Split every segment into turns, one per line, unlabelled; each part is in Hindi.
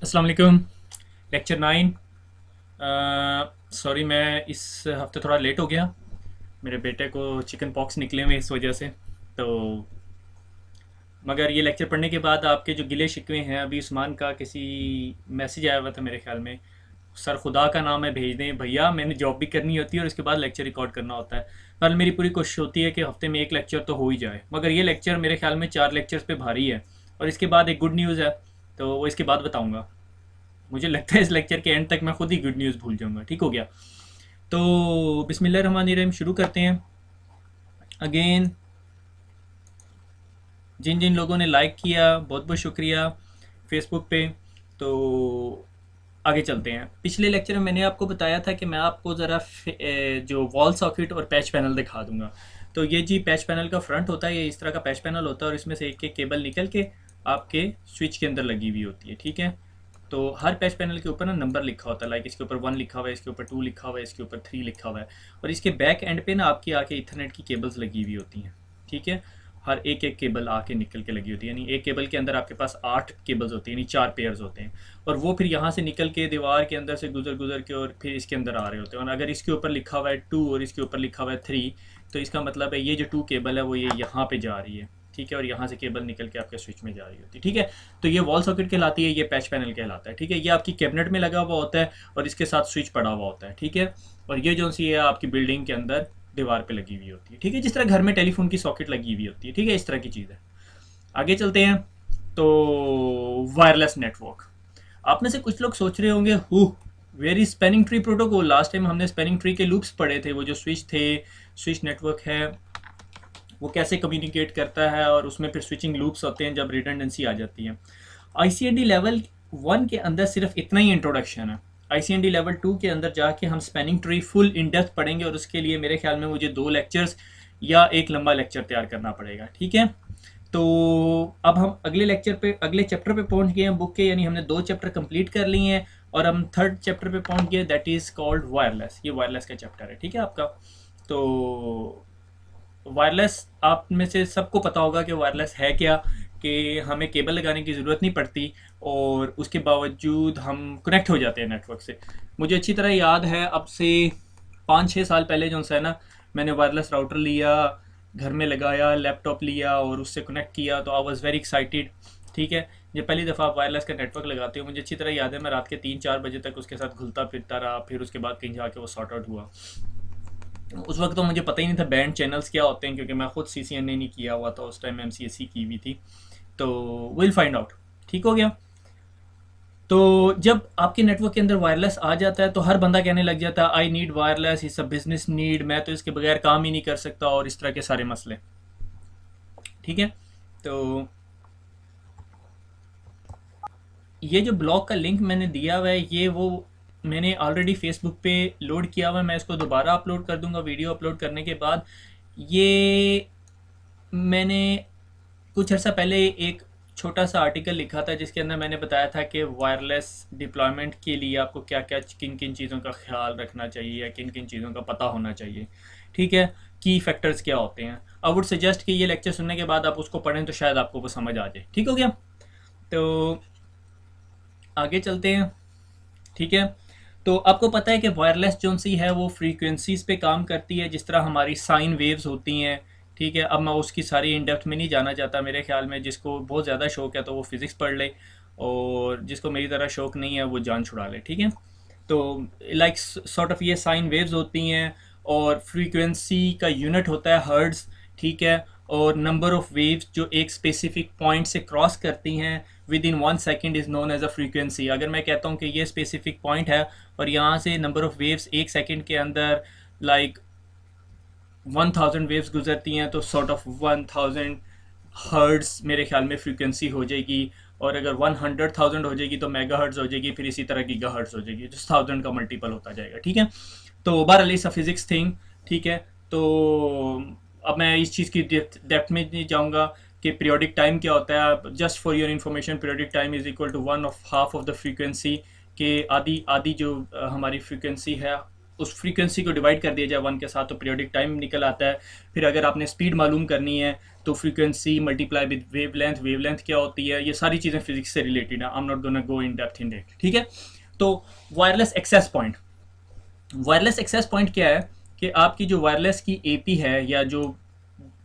अस्सलाम वालेकुम। लेक्चर 9। सॉरी मैं इस हफ्ते थोड़ा लेट हो गया। मेरे बेटे को चिकन पॉक्स निकले हुए इस वजह से। तो मगर ये लेक्चर पढ़ने के बाद आपके जो गिले शिकवे हैं, अभी उस्मान का किसी मैसेज आया हुआ था मेरे ख्याल में, सर खुदा का नाम है भेज दें भैया, मैंने जॉब भी करनी होती है और उसके बाद लेक्चर रिकॉर्ड करना होता है। कल मेरी पूरी कोशिश होती है कि हफ्ते में एक लेक्चर तो हो ही जाए, मगर ये लेक्चर मेरे ख्याल में 4 लेक्चर्स पे भारी है। और इसके बाद एक गुड न्यूज़ है, तो वो इसके बाद बताऊंगा। मुझे लगता है इस लेक्चर के एंड तक मैं खुद ही गुड न्यूज़ भूल जाऊंगा। ठीक हो गया? तो बिस्मिल्लाहिर्रहमानिर्रहीम शुरू करते हैं। अगेन जिन जिन लोगों ने लाइक किया बहुत बहुत शुक्रिया फेसबुक पे। तो आगे चलते हैं। पिछले लेक्चर में मैंने आपको बताया था कि मैं आपको ज़रा जो वॉल सॉकेट और पैच पैनल दिखा दूंगा। तो ये जी पैच पैनल का फ्रंट होता है, ये इस तरह का पैच पैनल होता है और इसमें से एक एक केबल निकल के आपके स्विच के अंदर लगी हुई होती है। ठीक है? तो हर पैच पैनल के ऊपर ना नंबर लिखा होता है, लाइक इसके ऊपर 1 लिखा हुआ है, इसके ऊपर 2 लिखा हुआ है, इसके ऊपर 3 लिखा हुआ है। और इसके बैक एंड पे ना आपकी आके इथरनेट की केबल्स लगी हुई होती हैं। ठीक है? हर एक एक केबल आके निकल के लगी होती है, यानी एक केबल के अंदर आपके पास 8 केबल्स होती हैं, यानी 4 पेयर्स होते हैं। और वो फिर यहाँ से निकल के दीवार के अंदर से गुजर गुजर के और फिर इसके अंदर आ रहे होते हैं। और अगर इसके ऊपर लिखा हुआ है 2 और इसके ऊपर लिखा हुआ है 3, तो इसका मतलब है ये जो 2 केबल है वो ये यहाँ पे जा रही है। ठीक है? और यहाँ से केबल निकल के आपके स्विच में जा रही होती है। ठीक है? तो ये वॉल सॉकेट कहलाती है, ये पैच पैनल कहलाता है। ठीक है? ये आपकी कैबिनेट में लगा हुआ होता है और इसके साथ स्विच पड़ा हुआ होता है। ठीक है? और ये जो सी है आपकी बिल्डिंग के अंदर दीवार पे लगी हुई होती है। ठीक है? जिस तरह घर में टेलीफोन की सॉकेट लगी हुई होती है। ठीक है? इस तरह की चीज़ है। आगे चलते हैं। तो वायरलेस नेटवर्क, आप में से कुछ लोग सोच रहे होंगे who where is spanning tree protocol. Last time हमने स्पैनिंग ट्री के लूप्स पढ़े थे, वो जो स्विच थे, स्विच नेटवर्क है, वो कैसे कम्युनिकेट करता है और उसमें फिर स्विचिंग लूप्स होते हैं जब रिडंडेंसी आ जाती है। आईसीएनडी लेवल 1 के अंदर सिर्फ इतना ही इंट्रोडक्शन है। आईसीएनडी लेवल 2 के अंदर जाके हम spanning tree full in depth पढ़ेंगे और उसके लिए मेरे ख्याल में मुझे 2 लेक्चर्स या एक लंबा लेक्चर तैयार करना पड़ेगा। ठीक है? तो अब हम अगले लेक्चर पे, अगले चैप्टर पे पहुंच गए हैं बुक के, यानी हमने 2 चैप्टर कंप्लीट कर लिए हैं और हम 3rd चैप्टर पे पहुंच गए, दैट इज़ कॉल्ड वायरलेस। ये वायरलेस का चैप्टर है। ठीक है आपका? तो वायरलेस आप में से सबको पता होगा कि वायरलेस है क्या, कि हमें केबल लगाने की ज़रूरत नहीं पड़ती और उसके बावजूद हम कनेक्ट हो जाते हैं नेटवर्क से। मुझे अच्छी तरह याद है, अब से 5-6 साल पहले जो है ना, मैंने वायरलेस राउटर लिया, घर में लगाया, लैपटॉप लिया और उससे कनेक्ट किया, तो आई वॉज़ वेरी एक्साइटेड। ठीक है? जब पहली दफ़ा आप वायरलेस का नेटवर्क लगाते हो, मुझे अच्छी तरह याद है मैं रात के 3-4 बजे तक उसके साथ घुलता फिरता रहा, फिर उसके बाद कहीं जाके वो सॉर्ट आउट हुआ। उस वक्त तो मुझे पता ही नहीं था बैंड चैनल्स क्या होते हैं, क्योंकि मैं खुद सीसीएनए नहीं किया हुआ था उस टाइम, एमसीएससी की हुई थी। तो विल फाइंड आउट। ठीक हो गया? तो जब आपके नेटवर्क के अंदर वायरलेस आ जाता है तो हर बंदा कहने लग जाता है I need wireless, it's a business need, मैं तो इसके बगैर काम ही नहीं कर सकता, और इस तरह के सारे मसले। ठीक है? तो ये जो ब्लॉग का लिंक मैंने दिया हुआ है, ये वो मैंने ऑलरेडी फेसबुक पे लोड किया हुआ है, मैं इसको दोबारा अपलोड कर दूंगा वीडियो अपलोड करने के बाद। ये मैंने कुछ अर्सा पहले एक छोटा सा आर्टिकल लिखा था जिसके अंदर मैंने बताया था कि वायरलेस डिप्लॉयमेंट के लिए आपको क्या क्या, किन किन चीज़ों का ख्याल रखना चाहिए या किन किन चीज़ों का पता होना चाहिए। ठीक है? की फैक्टर्स क्या होते हैं। आई वुड सजेस्ट कि ये लेक्चर सुनने के बाद आप उसको पढ़ें तो शायद आपको वो समझ आ जाए। ठीक हो गया? तो आगे चलते हैं। ठीक है? तो आपको पता है कि वायरलेस जो सी है वो फ्रीक्वेंसीज़ पे काम करती है, जिस तरह हमारी साइन वेव्स होती हैं। ठीक है? अब मैं उसकी सारी इन डेप्थ में नहीं जाना चाहता। मेरे ख्याल में जिसको बहुत ज़्यादा शौक है तो वो फिज़िक्स पढ़ ले, और जिसको मेरी तरह शौक नहीं है वो जान छुड़ा ले। ठीक है? तो लाइक सॉर्ट ऑफ ये साइन वेव्स होती हैं और फ्रीक्वेंसी का यूनिट होता है हर्ट्ज़। ठीक है? और नंबर ऑफ वेव्स जो एक स्पेसिफिक पॉइंट से क्रॉस करती हैं within 1 second is known as a frequency. अगर मैं कहता हूँ कि ये स्पेसिफिक पॉइंट है और यहाँ से नंबर ऑफ वेव्स 1 सेकेंड के अंदर लाइक 1000 वेव्स गुजरती हैं, तो सॉर्ट ऑफ 1000 हर्ट्स मेरे ख्याल में फ्रीक्वेंसी हो जाएगी। और अगर 100,000 हो जाएगी तो मेगा हर्ट्स हो जाएगी, फिर इसी तरह गीगा हर्ट्स हो जाएगी, जो 1000 का मल्टीपल होता जाएगा। ठीक है? तो बहरहाल इस फिजिक्स थिंग। ठीक है? तो अब मैं इस चीज़ की डेप्थ में नहीं जाऊँगा कि पीरियोडिक टाइम क्या होता है। Just for your information, periodic time is equal to 1/2 of the frequency, के आधी आधी जो हमारी फ्रीक्वेंसी है उस फ्रीक्वेंसी को डिवाइड कर दिया जाए 1 के साथ तो पीरियोडिक टाइम निकल आता है। फिर अगर आपने स्पीड मालूम करनी है तो फ्रीक्वेंसी मल्टीप्लाई विद वेवलेंथ क्या होती है, ये सारी चीज़ें फिजिक्स से रिलेटेड है। I am not gonna go in depth in it, ठीक है। तो wireless access point, wireless access point क्या है कि आपकी जो वायरलेस की एपी है, या जो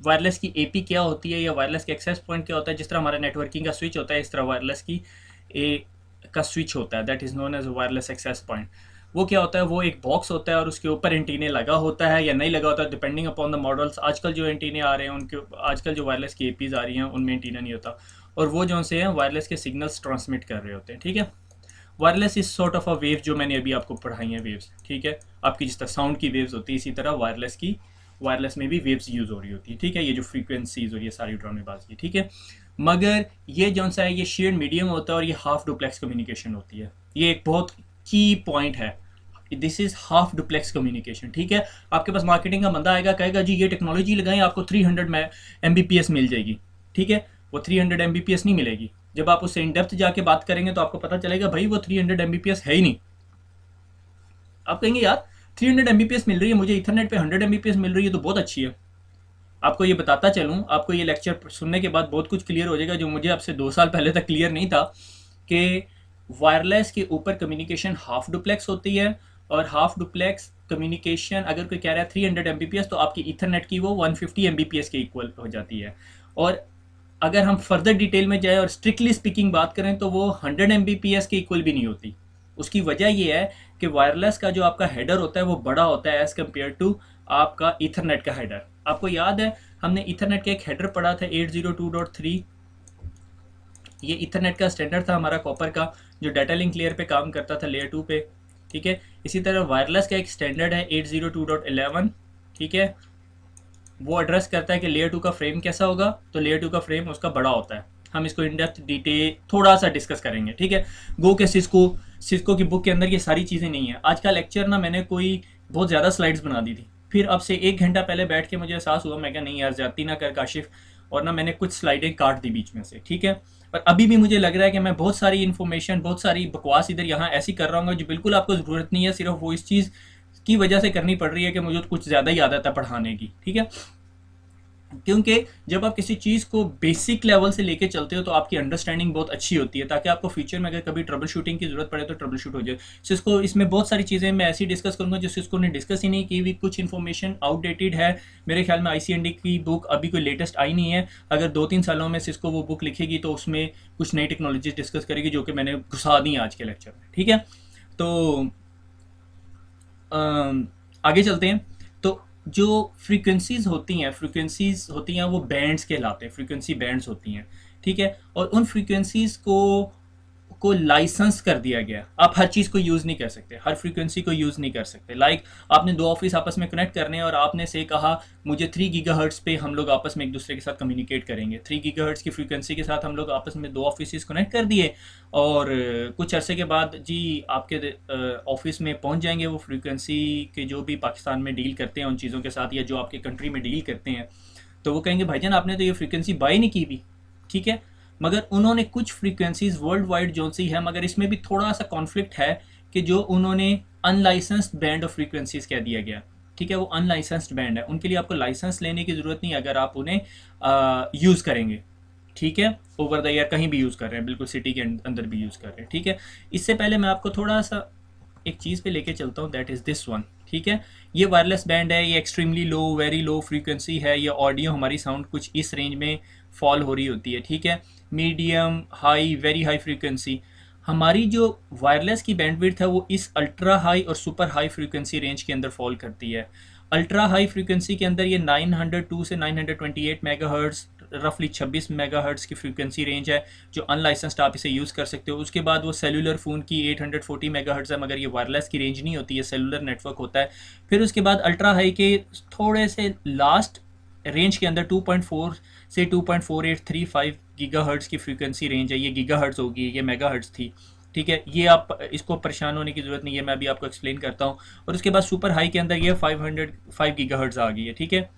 वायरलेस की एपी क्या होती है, या वायरलेस का एक्सेस पॉइंट क्या होता है, जिस तरह हमारा नेटवर्किंग का स्विच होता है इस तरह वायरलेस की ए का स्विच होता है, that is known as wireless access point. वो क्या होता है, वो एक बॉक्स होता है और उसके ऊपर एंटीने लगा होता है या नहीं लगा होता है डिपेंडिंग अपॉन द मॉडल्स। आजकल जो एंटीने आ रहे हैं उनके, आजकल जो वायरलेस की एपीज आ रही हैं उनमें एंटीना नहीं होता, और वो जो से हैं वायरलेस के सिग्नल्स ट्रांसमिट कर रहे होते हैं, ठीक है। Wireless is sort of a wave, जो मैंने अभी आपको पढ़ाई है वेव्स, ठीक है। आपकी जिस तरह साउंड की वेव्स होती है इसी तरह वायरलेस में भी वेव्स यूज़ हो रही होती है, ठीक है। ये जो फ्रीक्वेंसीज और ये सारी ड्रामेबाजी, ठीक है। मगर ये जो सा है ये शेयर्ड मीडियम होता है और ये हाफ डुप्लेक्स कम्युनिकेशन होती है। ये एक बहुत की पॉइंट है, this is half duplex communication, ठीक है। आपके पास मार्केटिंग का बंदा आएगा, कहेगा जी ये टेक्नोलॉजी लगाएं आपको 300 Mbps मिल जाएगी, ठीक है। वो 300 Mbps नहीं मिलेगी। जब आप उससे इन डेप्थ जाके बात करेंगे तो आपको पता चलेगा भाई वो 300 Mbps है ही नहीं। आप कहेंगे यार 300 Mbps मिल रही है मुझे, इथरनेट पे 100 Mbps मिल रही है तो बहुत अच्छी है। आपको ये बताता चलूँ, आपको ये लेक्चर सुनने के बाद बहुत कुछ क्लियर हो जाएगा जो मुझे आपसे 2 साल पहले तक क्लियर नहीं था, कि वायरलेस के ऊपर कम्युनिकेशन हाफ डुप्लेक्स होती है, और हाफ डुप्लेक्स कम्युनिकेशन अगर कोई कह रहा है 300 Mbps तो आपकी इथरनेट की वो 150 Mbps के इक्वल हो जाती है। और अगर हम फर्दर डिटेल में जाए और स्ट्रिक्टली स्पीकिंग बात करें तो वो 100 Mbps के इक्वल भी नहीं होती। उसकी वजह ये है कि वायरलेस का जो आपका हेडर होता है वो बड़ा होता है एज़ कम्पेयर टू आपका ईथरनेट का हेडर। आपको याद है हमने ईथरनेट का एक हेडर पढ़ा था 802.3, ये ईथरनेट का स्टैंडर्ड था हमारा कॉपर का जो डाटा लिंक लेयर पे काम करता था लेयर 2 पे, ठीक है। इसी तरह वायरलेस का एक स्टैंडर्ड है 802.11, ठीक है। वो एड्रेस करता है कि लेयर 2 का फ्रेम कैसा होगा, तो लेयर 2 का फ्रेम उसका बड़ा होता है। हम इसको इन डेप्थ डिटेल थोड़ा सा डिस्कस करेंगे, ठीक है। गो के सिस्को की बुक के अंदर ये सारी चीज़ें नहीं है। आज का लेक्चर ना मैंने कोई बहुत ज़्यादा स्लाइड्स बना दी थी, फिर अब से 1 घंटा पहले बैठ के मुझे एहसास हुआ, मैं क्या नहीं यार ज्यादती ना कर काशिफ, और ना मैंने कुछ स्लाइडें काट दी बीच में से, ठीक है। पर अभी भी मुझे लग रहा है कि मैं बहुत सारी इन्फॉर्मेशन, बहुत सारी बकवास इधर यहाँ ऐसी कर रहा हूँ जो बिल्कुल आपको ज़रूरत नहीं है, सिर्फ वो इस चीज़ की वजह से करनी पड़ रही है कि मुझे कुछ ज़्यादा ही आदत है पढ़ाने की, ठीक है। क्योंकि जब आप किसी चीज़ को बेसिक लेवल से लेके चलते हो तो आपकी अंडरस्टैंडिंग बहुत अच्छी होती है, ताकि आपको फ्यूचर में अगर कभी ट्रबल शूटिंग की जरूरत पड़े तो ट्रबल शूट हो जाए। सिस्को इसमें बहुत सारी चीज़ें मैं ऐसी डिस्कस करूंगा जो सिस्को ने डिस्कस ही नहीं की हुई, कुछ इन्फॉर्मेशन आउटडेटेड है। मेरे ख्याल में ICND की बुक अभी कोई लेटेस्ट आई नहीं है। अगर 2-3 सालों में सिस्को वो बुक लिखेगी तो उसमें कुछ नई टेक्नोलॉजीज डिस्कस करेगी जो कि मैंने घुसा दी आज के लेक्चर में, ठीक है। तो आगे चलते हैं। तो जो फ्रीक्वेंसीज होती हैं वो बैंड्स कहलाते हैं, फ्रीक्वेंसी बैंड्स होती हैं, ठीक है। और उन फ्रीक्वेंसीज को लाइसेंस कर दिया गया। आप हर चीज़ को यूज़ नहीं कर सकते, हर फ्रीक्वेंसी को यूज़ नहीं कर सकते। लाइक आपने 2 ऑफिस आपस में कनेक्ट करने हैं और आपने से कहा मुझे 3 गीगाहर्ट्ज़ पे हम लोग आपस में एक दूसरे के साथ कम्युनिकेट करेंगे। 3 गीगाहर्ट्ज़ की फ्रीक्वेंसी के साथ हम लोग आपस में 2 ऑफिस कनेक्ट कर दिए, और कुछ अरसे के बाद जी आपके ऑफिस में पहुंच जाएंगे वो फ्रीक्वेंसी के जो भी पाकिस्तान में डील करते हैं उन चीज़ों के साथ, या जो आपके कंट्री में डील करते हैं, तो वो कहेंगे भाईजान आपने तो ये फ्रीक्वेंसी बाय नहीं की भी, ठीक है। मगर उन्होंने कुछ फ्रीक्वेंसीज वर्ल्ड वाइड जो सी है, मगर इसमें भी थोड़ा सा कॉन्फ्लिक्ट है कि जो उन्होंने अनलाइसेंस्ड बैंड ऑफ फ्रीक्वेंसीज कह दिया गया, ठीक है। वो अनलाइसेंस्ड बैंड है, उनके लिए आपको लाइसेंस लेने की ज़रूरत नहीं अगर आप उन्हें यूज़ करेंगे, ठीक है। ओवर द ईयर कहीं भी यूज़ कर रहे हैं, बिल्कुल सिटी के अंदर भी यूज़ कर रहे हैं, ठीक है। इससे पहले मैं आपको थोड़ा सा एक चीज़ पे लेके चलता हूँ, दैट इज़ दिस वन, ठीक है। ये वायरलेस बैंड है, ये extremely low, very low frequency है। ये ऑडियो हमारी साउंड कुछ इस रेंज में फॉल हो रही होती है, ठीक है। Medium, high, very high frequency. हमारी जो वायरलेस की बैंडविड्थ है वो इस अल्ट्रा हाई और सुपर हाई फ्रीक्वेंसी रेंज के अंदर फॉल करती है। अल्ट्रा हाई फ्रीक्वेंसी के अंदर ये 902 से 928 मेगाहर्ट्ज़, रफली 26 मेगाहर्ट्ज़ की फ्रीक्वेंसी रेंज है जो अनलाइसेंस्ड आप इसे यूज़ कर सकते हो। उसके बाद वो सेलुलर फ़ोन की 840 मेगाहर्ट्ज़ है, मगर ये वायरलेस की रेंज नहीं होती है, सेलुलर नेटवर्क होता है। फिर उसके बाद अल्ट्रा हाई के थोड़े से लास्ट रेंज के अंदर 2.4 से 2.4835 गीगाहर्ट्ज़ की फ्रीक्वेंसी रेंज है। ये गीगाहर्ट्ज़ होगी, ये मेगाहर्ट्ज़ थी, ठीक है। ये आप इसको परेशान होने की ज़रूरत नहीं है, मैं अभी आपको एक्सप्लेन करता हूँ। और उसके बाद सुपर हाई के अंदर ये 505 गीगाहर्ट्ज़ आ गई है, ठीक है।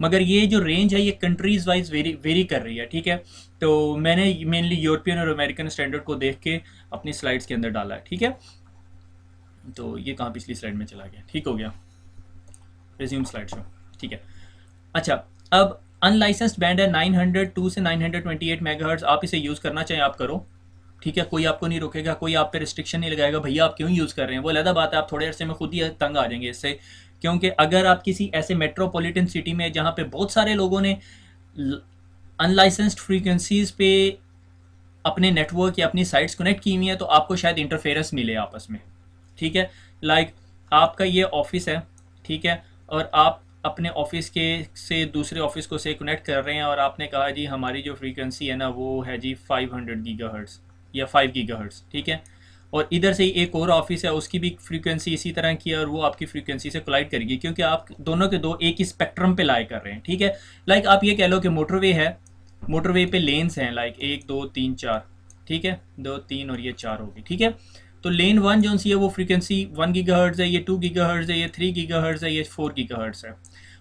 मगर ये जो रेंज है ये कंट्रीज़ वाइज वेरी कर रही है, ठीक है। तो मैंने मेनली यूरोपियन और अमेरिकन स्टैंडर्ड को देख के अपनी स्लाइड्स के अंदर डाला है, ठीक है। तो ये कहाँ पिछली स्लाइड में चला गया, ठीक हो गया, रिज्यूम स्लाइड शो, ठीक है। अच्छा, अब अनलाइसेंस्ड बैंड है 902 से 928 मेगाहर्ट्ज, आप इसे यूज़ करना चाहें आप करो, ठीक है, कोई आपको नहीं रोकेगा, कोई आप पे रिस्ट्रिक्शन नहीं लगाएगा भैया आप क्यों यूज़ कर रहे हैं, वो अलग बात है, आप थोड़े अरसे में खुद ही तंग आ जाएंगे इससे। क्योंकि अगर आप किसी ऐसे मेट्रोपॉलिटन सिटी में जहाँ पे बहुत सारे लोगों ने अनलाइसेंस्ड फ्रीक्वेंसीज पे अपने नेटवर्क या अपनी साइट्स कनेक्ट की हुई हैं, तो आपको शायद इंटरफेरेंस मिले आपस में, ठीक है। लाइक आपका ये ऑफिस है, ठीक है, और आप अपने ऑफिस के से दूसरे ऑफिस को से कनेक्ट कर रहे हैं, और आपने कहा जी हमारी जो फ्रीक्वेंसी है ना वो है जी 500 गीगाहर्ट्ज़ या 5 गीगाहर्ट्ज़, ठीक है, और इधर से ही एक और ऑफिस है उसकी भी फ्रीक्वेंसी इसी तरह की है, और वो आपकी फ्रीक्वेंसी से कोलाइड करेगी क्योंकि आप दोनों के दो एक ही स्पेक्ट्रम पे लाई कर रहे हैं, ठीक है। लाइक आप ये कह लो कि मोटरवे है, मोटरवे पे लेन्स हैं, लाइक 1 2 3 4, ठीक है, 2 3 और ये 4 होगी, ठीक है। तो लेन 1 जो सी है वो फ्रीक्वेंसी 1 गीगाहर्ट्ज़ है, ये 2 गीगाहर्ट्ज़ है, ये 3 गीगाहर्ट्ज़ है, ये 4 गीगाहर्ट्ज़ है।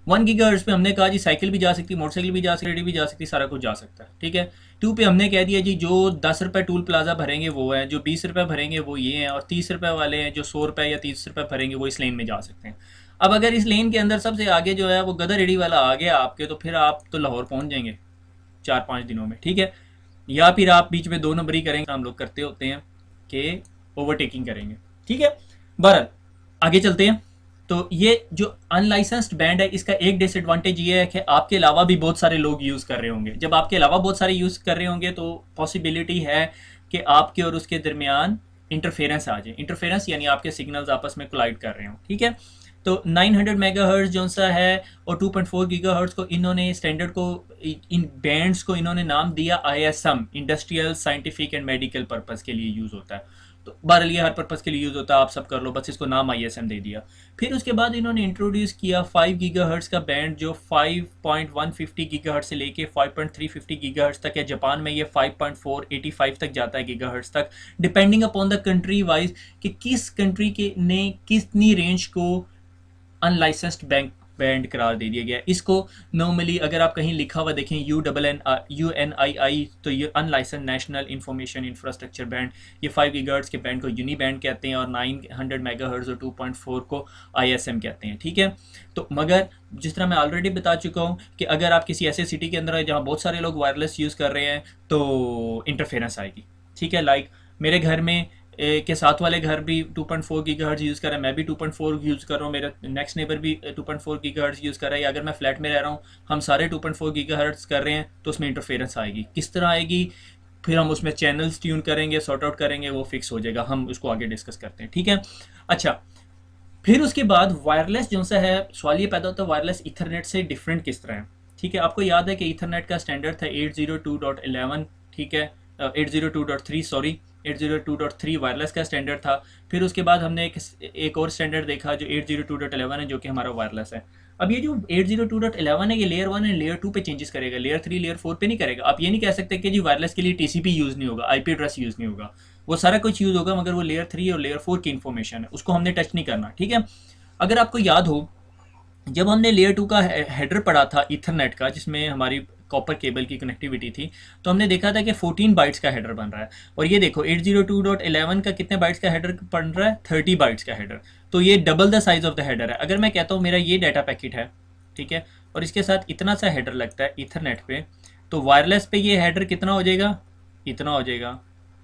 1 गीगाहर्ट्ज़ पे हमने कहा जी साइकिल भी जा सकती, मोटरसाइकिल भी जा सकती, रेडी भी जा सकती, सारा कुछ जा सकता है, ठीक है। 2 पे हमने कह दिया जी जो 10 रुपये टूल प्लाजा भरेंगे वो है, जो 20 रुपये भरेंगे वो ये हैं, और 30 रुपये वाले हैं जो 100 रुपये या 30 रुपये भरेंगे वो इस लेन में जा सकते हैं। अब अगर इस लेन के अंदर सबसे आगे जो है वो गदर रेडी वाला आ गया आपके, तो फिर आप तो लाहौर पहुंच जाएंगे 4 5 दिनों में, ठीक है। या फिर आप बीच में 2 नंबरी करेंगे, हम लोग करते होते हैं कि ओवरटेकिंग करेंगे, ठीक है। बहरहाल आगे चलते हैं। तो ये जो अनलाइसेंस्ड बैंड है इसका एक डिसएडवांटेज ये है कि आपके अलावा भी बहुत सारे लोग यूज़ कर रहे होंगे। जब आपके अलावा बहुत सारे यूज़ कर रहे होंगे तो पॉसिबिलिटी है कि आपके और उसके दरमियान इंटरफेरेंस आ जाए। इंटरफेरेंस यानी आपके सिग्नल्स आपस में कोलाइड कर रहे हो, ठीक है। तो 900 मेगाहर्ट्ज़ जो सा है और 2.4 गीगाहर्ट्ज़ को इन्होंने स्टैंडर्ड को, इन बैंड्स को इन्होंने नाम दिया ISM, industrial scientific and medical purpose के लिए यूज़ होता है। तो बहरहाल ये हर पर्पज़ के लिए यूज़ होता है, आप सब कर लो, बस इसको नाम ISM दे दिया। फिर उसके बाद इन्होंने इंट्रोड्यूस किया 5 गीगाहर्ट्ज़ का बैंड जो 5.150 गीगाहर्ट्ज़ से लेके 5.350 गीगाहर्ट्ज़ तक है। जापान में ये 5.485 तक जाता है गीगाहर्ट्ज़ तक, depending upon the country wise कि किस कंट्री के ने कितनी रेंज को अनलाइसेंस्ड बैंड करार दे दिया गया। इसको नॉर्मली अगर आप कहीं लिखा हुआ देखें UNII, तो ये unlicensed national information infrastructure band, ये 5 गीगाहर्ट्ज़ के बैंड को यूनी बैंड कहते हैं, और 900 मेगाहर्ट्ज़ और 2.4 को ISM कहते हैं, ठीक है। तो मगर जिस तरह मैं ऑलरेडी बता चुका हूँ कि अगर आप किसी ऐसे सिटी के अंदर है जहाँ बहुत सारे लोग वायरलेस यूज़ कर रहे हैं तो इंटरफेरेंस आएगी, ठीक है। लाइक मेरे घर में के साथ वाले घर भी 2.4 गीगाहर्ट्ज़ यूज़ कर रहा है, मैं भी 2.4 यूज़ कर रहा हूँ, मेरा नेक्स्ट नेबर भी 2.4 गीगाहर्ट्ज़ यूज़ कर रहा है, या अगर मैं फ्लैट में रह रहा हूँ हम सारे 2.4 गीगाहर्ट्ज़ कर रहे हैं, तो उसमें इंटरफेरेंस आएगी। किस तरह आएगी, फिर हम उसमें चैनल्स ट्यून करेंगे, सॉर्ट आउट करेंगे, वो फिक्स हो जाएगा, हम उसको आगे डिस्कस करते हैं, ठीक है। अच्छा, फिर उसके बाद वायरलेस जो सा है, सवाल ये पैदा होता है वायरलेस ईथरनेट से डिफरेंट किस तरह है, ठीक है। आपको याद है कि ईथरनेट का स्टैंडर्ड था 802.11, ठीक है, 802.3 सॉरी, 802.3 वायरलेस का स्टैंडर्ड था। फिर उसके बाद हमने एक और स्टैंडर्ड देखा जो 802.11 है, जो कि हमारा वायरलेस है। अब ये जो 802.11 है ये लेयर 1 एंड लेयर 2 पे चेंजेस करेगा, लेयर 3 लेयर 4 पे नहीं करेगा। आप ये नहीं कह सकते कि जी वायरलेस के लिए TCP यूज़ नहीं होगा, IP एड्रेस यूज़ नहीं होगा, वो सारा कुछ यूज़ होगा, मगर वो लेयर 3 और लेयर 4 की इन्फॉर्मेशन है, उसको हमने टच नहीं करना, ठीक है। अगर आपको याद हो जब हमने लेयर 2 का हेडर पढ़ा था ईथरनेट का, जिसमें हमारी कॉपर केबल की कनेक्टिविटी थी, तो हमने देखा था कि 14 बाइट्स का हेडर बन रहा है, और ये देखो 802.11 का कितने बाइट्स का हेडर बन रहा है, 30 बाइट्स का हेडर। तो ये double the size of the header है। अगर मैं कहता हूँ मेरा ये डाटा पैकेट है, ठीक है, और इसके साथ इतना सा हेडर लगता है ईथरनेट पे, तो वायरलेस पे ये हेडर कितना हो जाएगा, इतना हो जाएगा।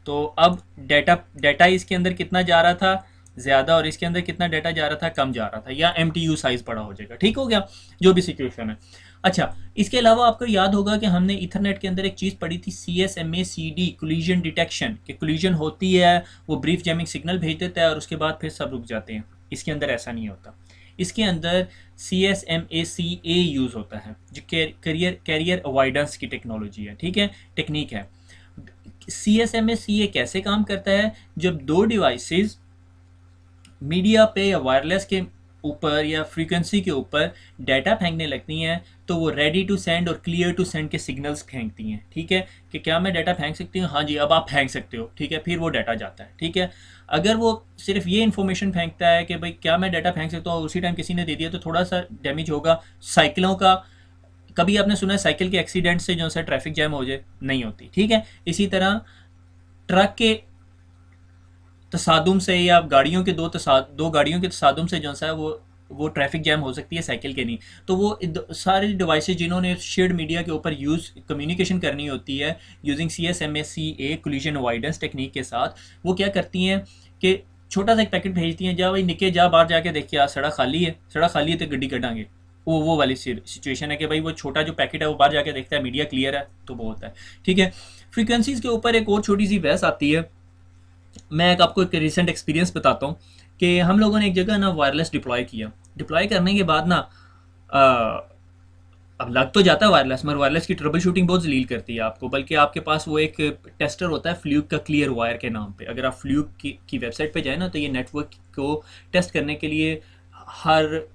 तो अब डाटा इसके अंदर कितना जा रहा था, ज़्यादा, और इसके अंदर कितना डाटा जा रहा था, कम जा रहा था, या MTU साइज़ बड़ा हो जाएगा, ठीक हो गया, जो भी सिचुएशन है। अच्छा, इसके अलावा आपको याद होगा कि हमने ईथरनेट के अंदर एक चीज़ पढ़ी थी CSMA-CD, कोलिजन डिटेक्शन, कि कोलिजन होती है, वो ब्रीफ जैमिंग सिग्नल भेज देता है और उसके बाद फिर सब रुक जाते हैं। इसके अंदर ऐसा नहीं होता, इसके अंदर CSMACA यूज़ होता है, जो कैरियर अवॉइडेंस की टेक्नोलॉजी है, ठीक है, टेक्निक है। CSMACA कैसे काम करता है, जब दो डिवाइसेस मीडिया पे या वायरलेस के ऊपर या फ्रीक्वेंसी के ऊपर डाटा फेंकने लगती हैं, तो वो रेडी टू सेंड और क्लियर टू सेंड के सिग्नल्स फेंकती हैं, ठीक है, कि क्या मैं डाटा फेंक सकती हूँ, हाँ जी अब आप फेंक सकते हो, ठीक है, फिर वो डाटा जाता है, ठीक है। अगर वो सिर्फ ये इन्फॉर्मेशन फेंकता है कि भाई क्या मैं डाटा फेंक सकता हूँ, उसी टाइम किसी ने दे दिया, तो थोड़ा सा डैमेज होगा। साइकिलों का, कभी आपने सुना है साइकिल के एक्सीडेंट से जो सा ट्रैफिक जैम हो जाए, नहीं होती, ठीक है। इसी तरह ट्रक के तसादुम से या गाड़ियों के दो गाड़ियों के तसादुम से जो सा है वो ट्रैफिक जैम हो सकती है, साइकिल के नहीं। तो वो सारे डिवाइसेज जिन्होंने शेयर्ड मीडिया के ऊपर यूज़ कम्युनिकेशन करनी होती है using CSMA collision avoidance technique के साथ, वो क्या करती हैं कि छोटा सा एक पैकेट भेजती हैं, जा भाई निके जा बाहर जाके देखिए सड़क खाली है, सड़क खाली है तो गड्डी कटांगे। वो वाली सिचुएशन है कि भाई वो छोटा जो पैकेट है वो बाहर जाके देखता है मीडिया क्लियर है तो वो होता है। ठीक है, फ्रीक्वेंसीज के ऊपर एक और छोटी सी बहस आती है। मैं आपको एक रिसेंट एक्सपीरियंस बताता हूँ कि हम लोगों ने एक जगह ना वायरलेस डिप्लॉय किया। डिप्लॉय करने के बाद ना अब लग तो जाता है वायरलेस, मगर वायरलेस की ट्रबल शूटिंग बहुत जलील करती है आपको। बल्कि आपके पास वो एक टेस्टर होता है फ्लूक का, क्लियर वायर के नाम पे। अगर आप फ्लूक की वेबसाइट पे जाए ना तो ये नेटवर्क को टेस्ट करने के लिए हर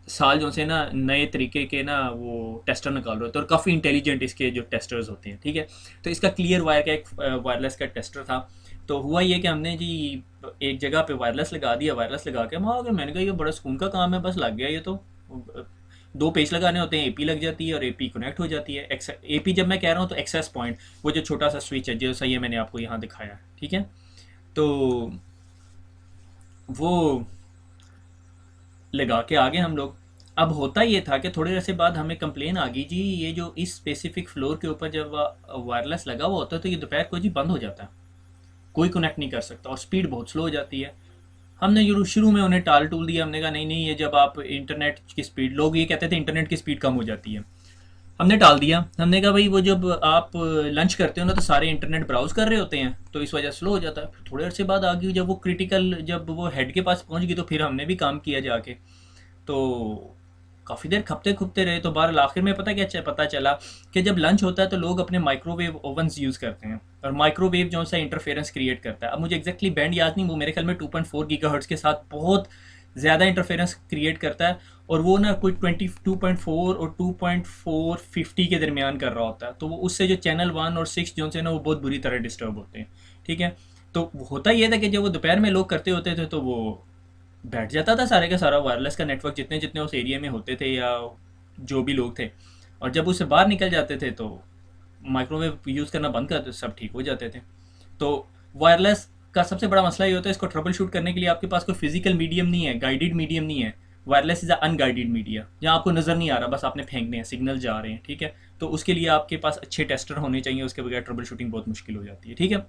साल जो से ना नए तरीके के ना वो टेस्टर निकाल रहे होते हैं, और काफ़ी इंटेलिजेंट इसके जो टेस्टर्स होते हैं। ठीक है, तो इसका क्लियर वायर का एक वायरलेस का टेस्टर था। तो हुआ ये कि हमने जी एक जगह पे वायरलेस लगा दिया, वायरलेस लगा के वहाँ गए। मैंने कहा ये बड़ा सुकून का काम है, बस लग गया ये तो। दो पेज लगाने होते हैं, एपी लग जाती है और एपी कनेक्ट हो जाती है। एपी जब मैं कह रहा हूँ तो एक्सेस पॉइंट, वो जो छोटा सा स्विच है जो सही है मैंने आपको यहाँ दिखाया है। ठीक है, तो वो लगा के आगे हम लोग। अब होता ये था कि थोड़े अरसे बाद हमें कंप्लेन आ गई जी ये जो इस स्पेसिफिक फ्लोर के ऊपर जब वायरलेस लगा हुआ होता है तो ये दोपहर को जी बंद हो जाता है, कोई कनेक्ट नहीं कर सकता और स्पीड बहुत स्लो हो जाती है। हमने जो शुरू में उन्हें टाल टूल दिया, हमने कहा नहीं नहीं ये जब आप इंटरनेट की स्पीड, लोग ये कहते थे इंटरनेट की स्पीड कम हो जाती है, हमने टाल दिया। हमने कहा भाई वो जब आप लंच करते हो ना तो सारे इंटरनेट ब्राउज कर रहे होते हैं तो इस वजह स्लो हो जाता है। फिर थोड़े अरसे बाद आ गई जब वो क्रिटिकल, जब वो हेड के पास पहुंच गई तो फिर हमने भी काम किया जाके। तो काफ़ी देर खपते खुपते रहे तो बाहर आखिर में पता क्या पता चला कि जब लंच होता है तो लोग अपने माइक्रोवेव ओवन्स यूज़ करते हैं, और माइक्रोवेव जो सा इंटरफेरेंस क्रिएट करता है। अब मुझे एग्जैक्टली बैंड याद नहीं, वो मेरे ख्याल में 2.4 गीगाहर्ट्ज़ के साथ बहुत ज़्यादा इंटरफेरेंस क्रिएट करता है, और वो ना कोई 22.4 और 2.450 के दरमियान कर रहा होता है। तो वो उससे जो चैनल 1 और 6 जो से ना वो बहुत बुरी तरह डिस्टर्ब होते हैं। ठीक है, तो होता ये था कि जब वो दोपहर में लोग करते होते थे तो वो बैठ जाता था सारे का सारा वायरलेस का नेटवर्क, जितने जितने उस एरिया में होते थे या जो भी लोग थे। और जब उससे बाहर निकल जाते थे तो माइक्रोवेव यूज़ करना बंद कर, तो सब ठीक हो जाते थे। तो वायरलेस का सबसे बड़ा मसला ये होता है, इसको ट्रबल शूट करने के लिए आपके पास कोई फिजिकल मीडियम नहीं है, गाइडेड मीडियम नहीं है। वायरलेस इज़ अनगाइडेड मीडिया, जहाँ आपको नज़र नहीं आ रहा, बस आपने फेंकने हैं, सिग्नल जा रहे हैं। ठीक है, तो उसके लिए आपके पास अच्छे टेस्टर होने चाहिए, उसके बगैर ट्रबल शूटिंग बहुत मुश्किल हो जाती है। ठीक है,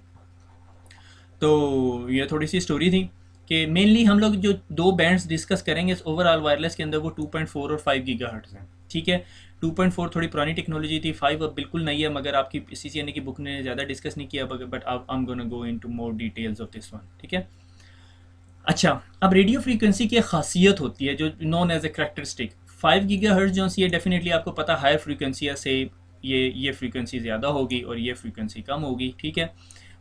तो ये थोड़ी सी स्टोरी थी कि मेनली हम लोग जो दो बैंड्स डिस्कस करेंगे इस ओवरऑल वायरलेस के अंदर वो 2.4 और 5 गीगाहर्ट्ज़ हैं। ठीक है, 2.4 थोड़ी पुरानी टेक्नोलॉजी थी, 5 अब बिल्कुल नहीं है, मगर आपकी CCNA की बुक ने ज़्यादा डिस्कस नहीं किया, but I am gonna go into more details of this one. ठीक है, अच्छा, अब रेडियो फ्रीक्वेंसी की एक खासियत होती है जो known as a characteristic. 5 gigahertz जो सी है डेफिनेटली आपको पता हायर फ्रीक्वेंसी से ये फ्रीक्वेंसी ज़्यादा होगी और ये फ्रीक्वेंसी कम होगी। ठीक है,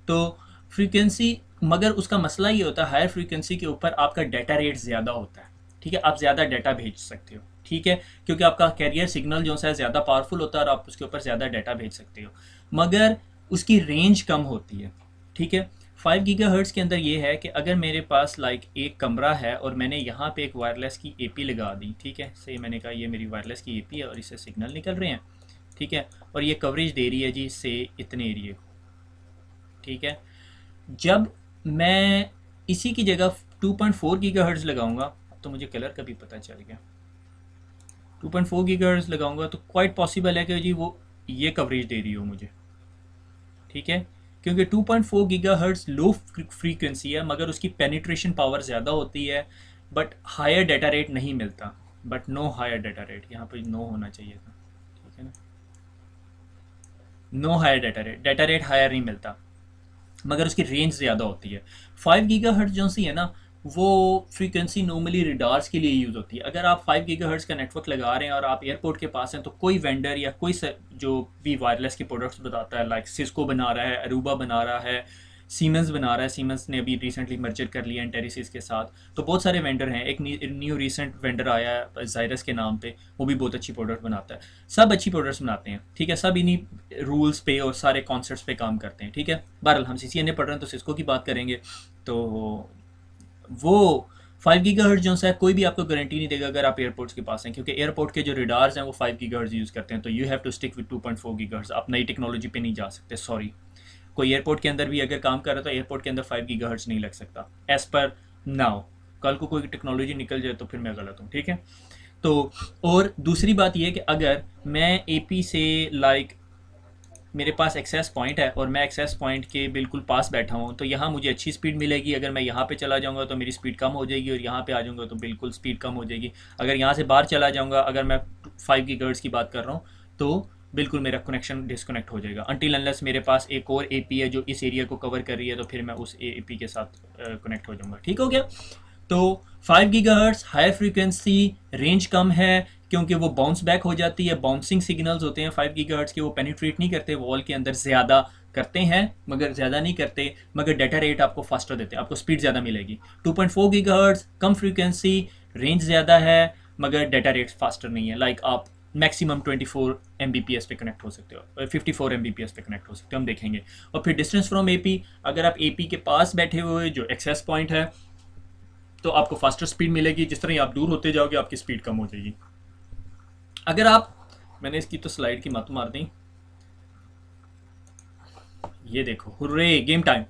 तो फ्रीक्वेंसी, मगर उसका मसला ये होता है हायर फ्रीक्वेंसी के ऊपर आपका डाटा रेट ज़्यादा होता है। ठीक है, आप ज़्यादा डाटा भेज सकते हो। ठीक है, क्योंकि आपका कैरियर सिग्नल जो है ज़्यादा पावरफुल होता है और आप उसके ऊपर ज़्यादा डाटा भेज सकते हो, मगर उसकी रेंज कम होती है। ठीक है, 5 गीगाहर्ट्ज़ के अंदर ये है कि अगर मेरे पास लाइक एक कमरा है और मैंने यहाँ पे एक वायरलेस की एपी लगा दी। ठीक है, से मैंने कहा ये मेरी वायरलेस की एपी है और इससे सिग्नल निकल रहे हैं। ठीक है, और ये कवरेज दे रही है जी से इतने एरिए को। ठीक है, जब मैं इसी की जगह 2.4 गीगाहर्ट्ज़ लगाऊंगा, तो मुझे कलर का भी पता चल गया, 2.4 गीगाहर्ट्ज़ लगाऊंगा तो क्वाइट पॉसिबल है कि जी वो ये कवरेज दे रही हो मुझे। ठीक है, क्योंकि 2.4 गीगाहर्ट्ज़ लो फ्रीक्वेंसी है मगर उसकी पेनिट्रेशन पावर ज़्यादा होती है, बट हायर डाटा रेट नहीं मिलता। But no higher data rate, यहाँ पर नो होना चाहिए था। ठीक है ना, no higher data rate higher नहीं मिलता, मगर उसकी रेंज ज़्यादा होती है। 5 गीगाहर्ट्ज़ जो सी है ना वो फ्रीक्वेंसी नॉर्मली रिडार्स के लिए यूज़ होती है। अगर आप 5 गीगाहर्ट्ज़ का नेटवर्क लगा रहे हैं और आप एयरपोर्ट के पास हैं तो कोई वेंडर या कोई जो भी वायरलेस के प्रोडक्ट्स बताता है, लाइक सिस्को बना रहा है, अरूबा बना रहा है, सीमेंस बना रहा है। सीमेंस ने अभी रिसेंटली मर्जर कर लिया एंटेरिसिस के साथ, तो बहुत सारे वेंडर हैं। एक न्यू रिसेंट वेंडर आया है जायरस के नाम पे, वो भी बहुत अच्छी प्रोडक्ट बनाता है। सब अच्छी प्रोडक्ट्स बनाते हैं। ठीक है, सब इन्हीं रूल्स पे और सारे कॉन्सेप्ट्स पे काम करते हैं। ठीक है, बहरहाल हम CCNA पढ़ रहे हैं तो सिस्को की बात करेंगे। तो वो 5 गीगाहर्ट्ज़ जो है कोई भी आपको गारंटी नहीं देगा अगर आप एयरपोर्ट्स के पास हैं, क्योंकि एयरपोर्ट के जो रेडार्स हैं वो 5 गीगाहर्ट्ज़ यूज़ करते हैं। तो you have to stick with 2.4 gigahertz, आप नई टेक्नोलॉजी पे नहीं जा सकते, सॉरी। कोई एयरपोर्ट के अंदर भी अगर काम कर रहा है तो एयरपोर्ट के अंदर 5 गीगाहर्ट्ज़ नहीं लग सकता एज़ पर नाउ। कल को कोई टेक्नोलॉजी निकल जाए तो फिर मैं गलत हूँ, ठीक है। तो और दूसरी बात यह है कि अगर मैं एपी से लाइक मेरे पास एक्सेस पॉइंट है और मैं एक्सेस पॉइंट के बिल्कुल पास बैठा हूँ तो यहाँ मुझे अच्छी स्पीड मिलेगी। अगर मैं यहाँ पे चला जाऊँगा तो मेरी स्पीड कम हो जाएगी और यहाँ पे आ जाऊँगा तो बिल्कुल स्पीड कम हो जाएगी। अगर यहाँ से बाहर चला जाऊँगा, अगर मैं 5 गीगाहर्ट्ज़ की बात कर रहा हूँ तो बिल्कुल मेरा कनेक्शन डिसकनेक्ट हो जाएगा अनटिल अनलेस मेरे पास एक और एपी है जो इस एरिया को कवर कर रही है, तो फिर मैं उस एपी के साथ कनेक्ट हो जाऊँगा। ठीक हो गया। तो 5 गीगाहर्ट्ज़ हाई फ्रीक्वेंसी, रेंज कम है क्योंकि वो बाउंस बैक हो जाती है। बाउंसिंग सिग्नल्स होते हैं 5 गीगाहर्ट्ज़ के, वो पेनिट्रेट नहीं करते वॉल के अंदर, ज़्यादा करते हैं मगर ज़्यादा नहीं करते, मगर डाटा रेट आपको फास्टर देते हैं, आपको स्पीड ज़्यादा मिलेगी। 2.4 गीगाहर्ट्ज़ कम फ्रीक्वेंसी, रेंज ज़्यादा है मगर डाटा रेट फास्टर नहीं है। लाइक आप मैक्सिमम 24 Mbps पे कनेक्ट हो सकते हो, 54 Mbps पे कनेक्ट हो सकते हो, हम देखेंगे। और फिर डिस्टेंस फ्रॉम एपी, अगर आप एपी के पास बैठे हुए जो एक्सेस पॉइंट है तो आपको फास्टर स्पीड मिलेगी। जिस तरह आप दूर होते जाओगे आपकी स्पीड कम हो जाएगी। अगर आप, मैंने इसकी तो स्लाइड की मत मार दी, ये देखो, हुर्रे गेम टाइम।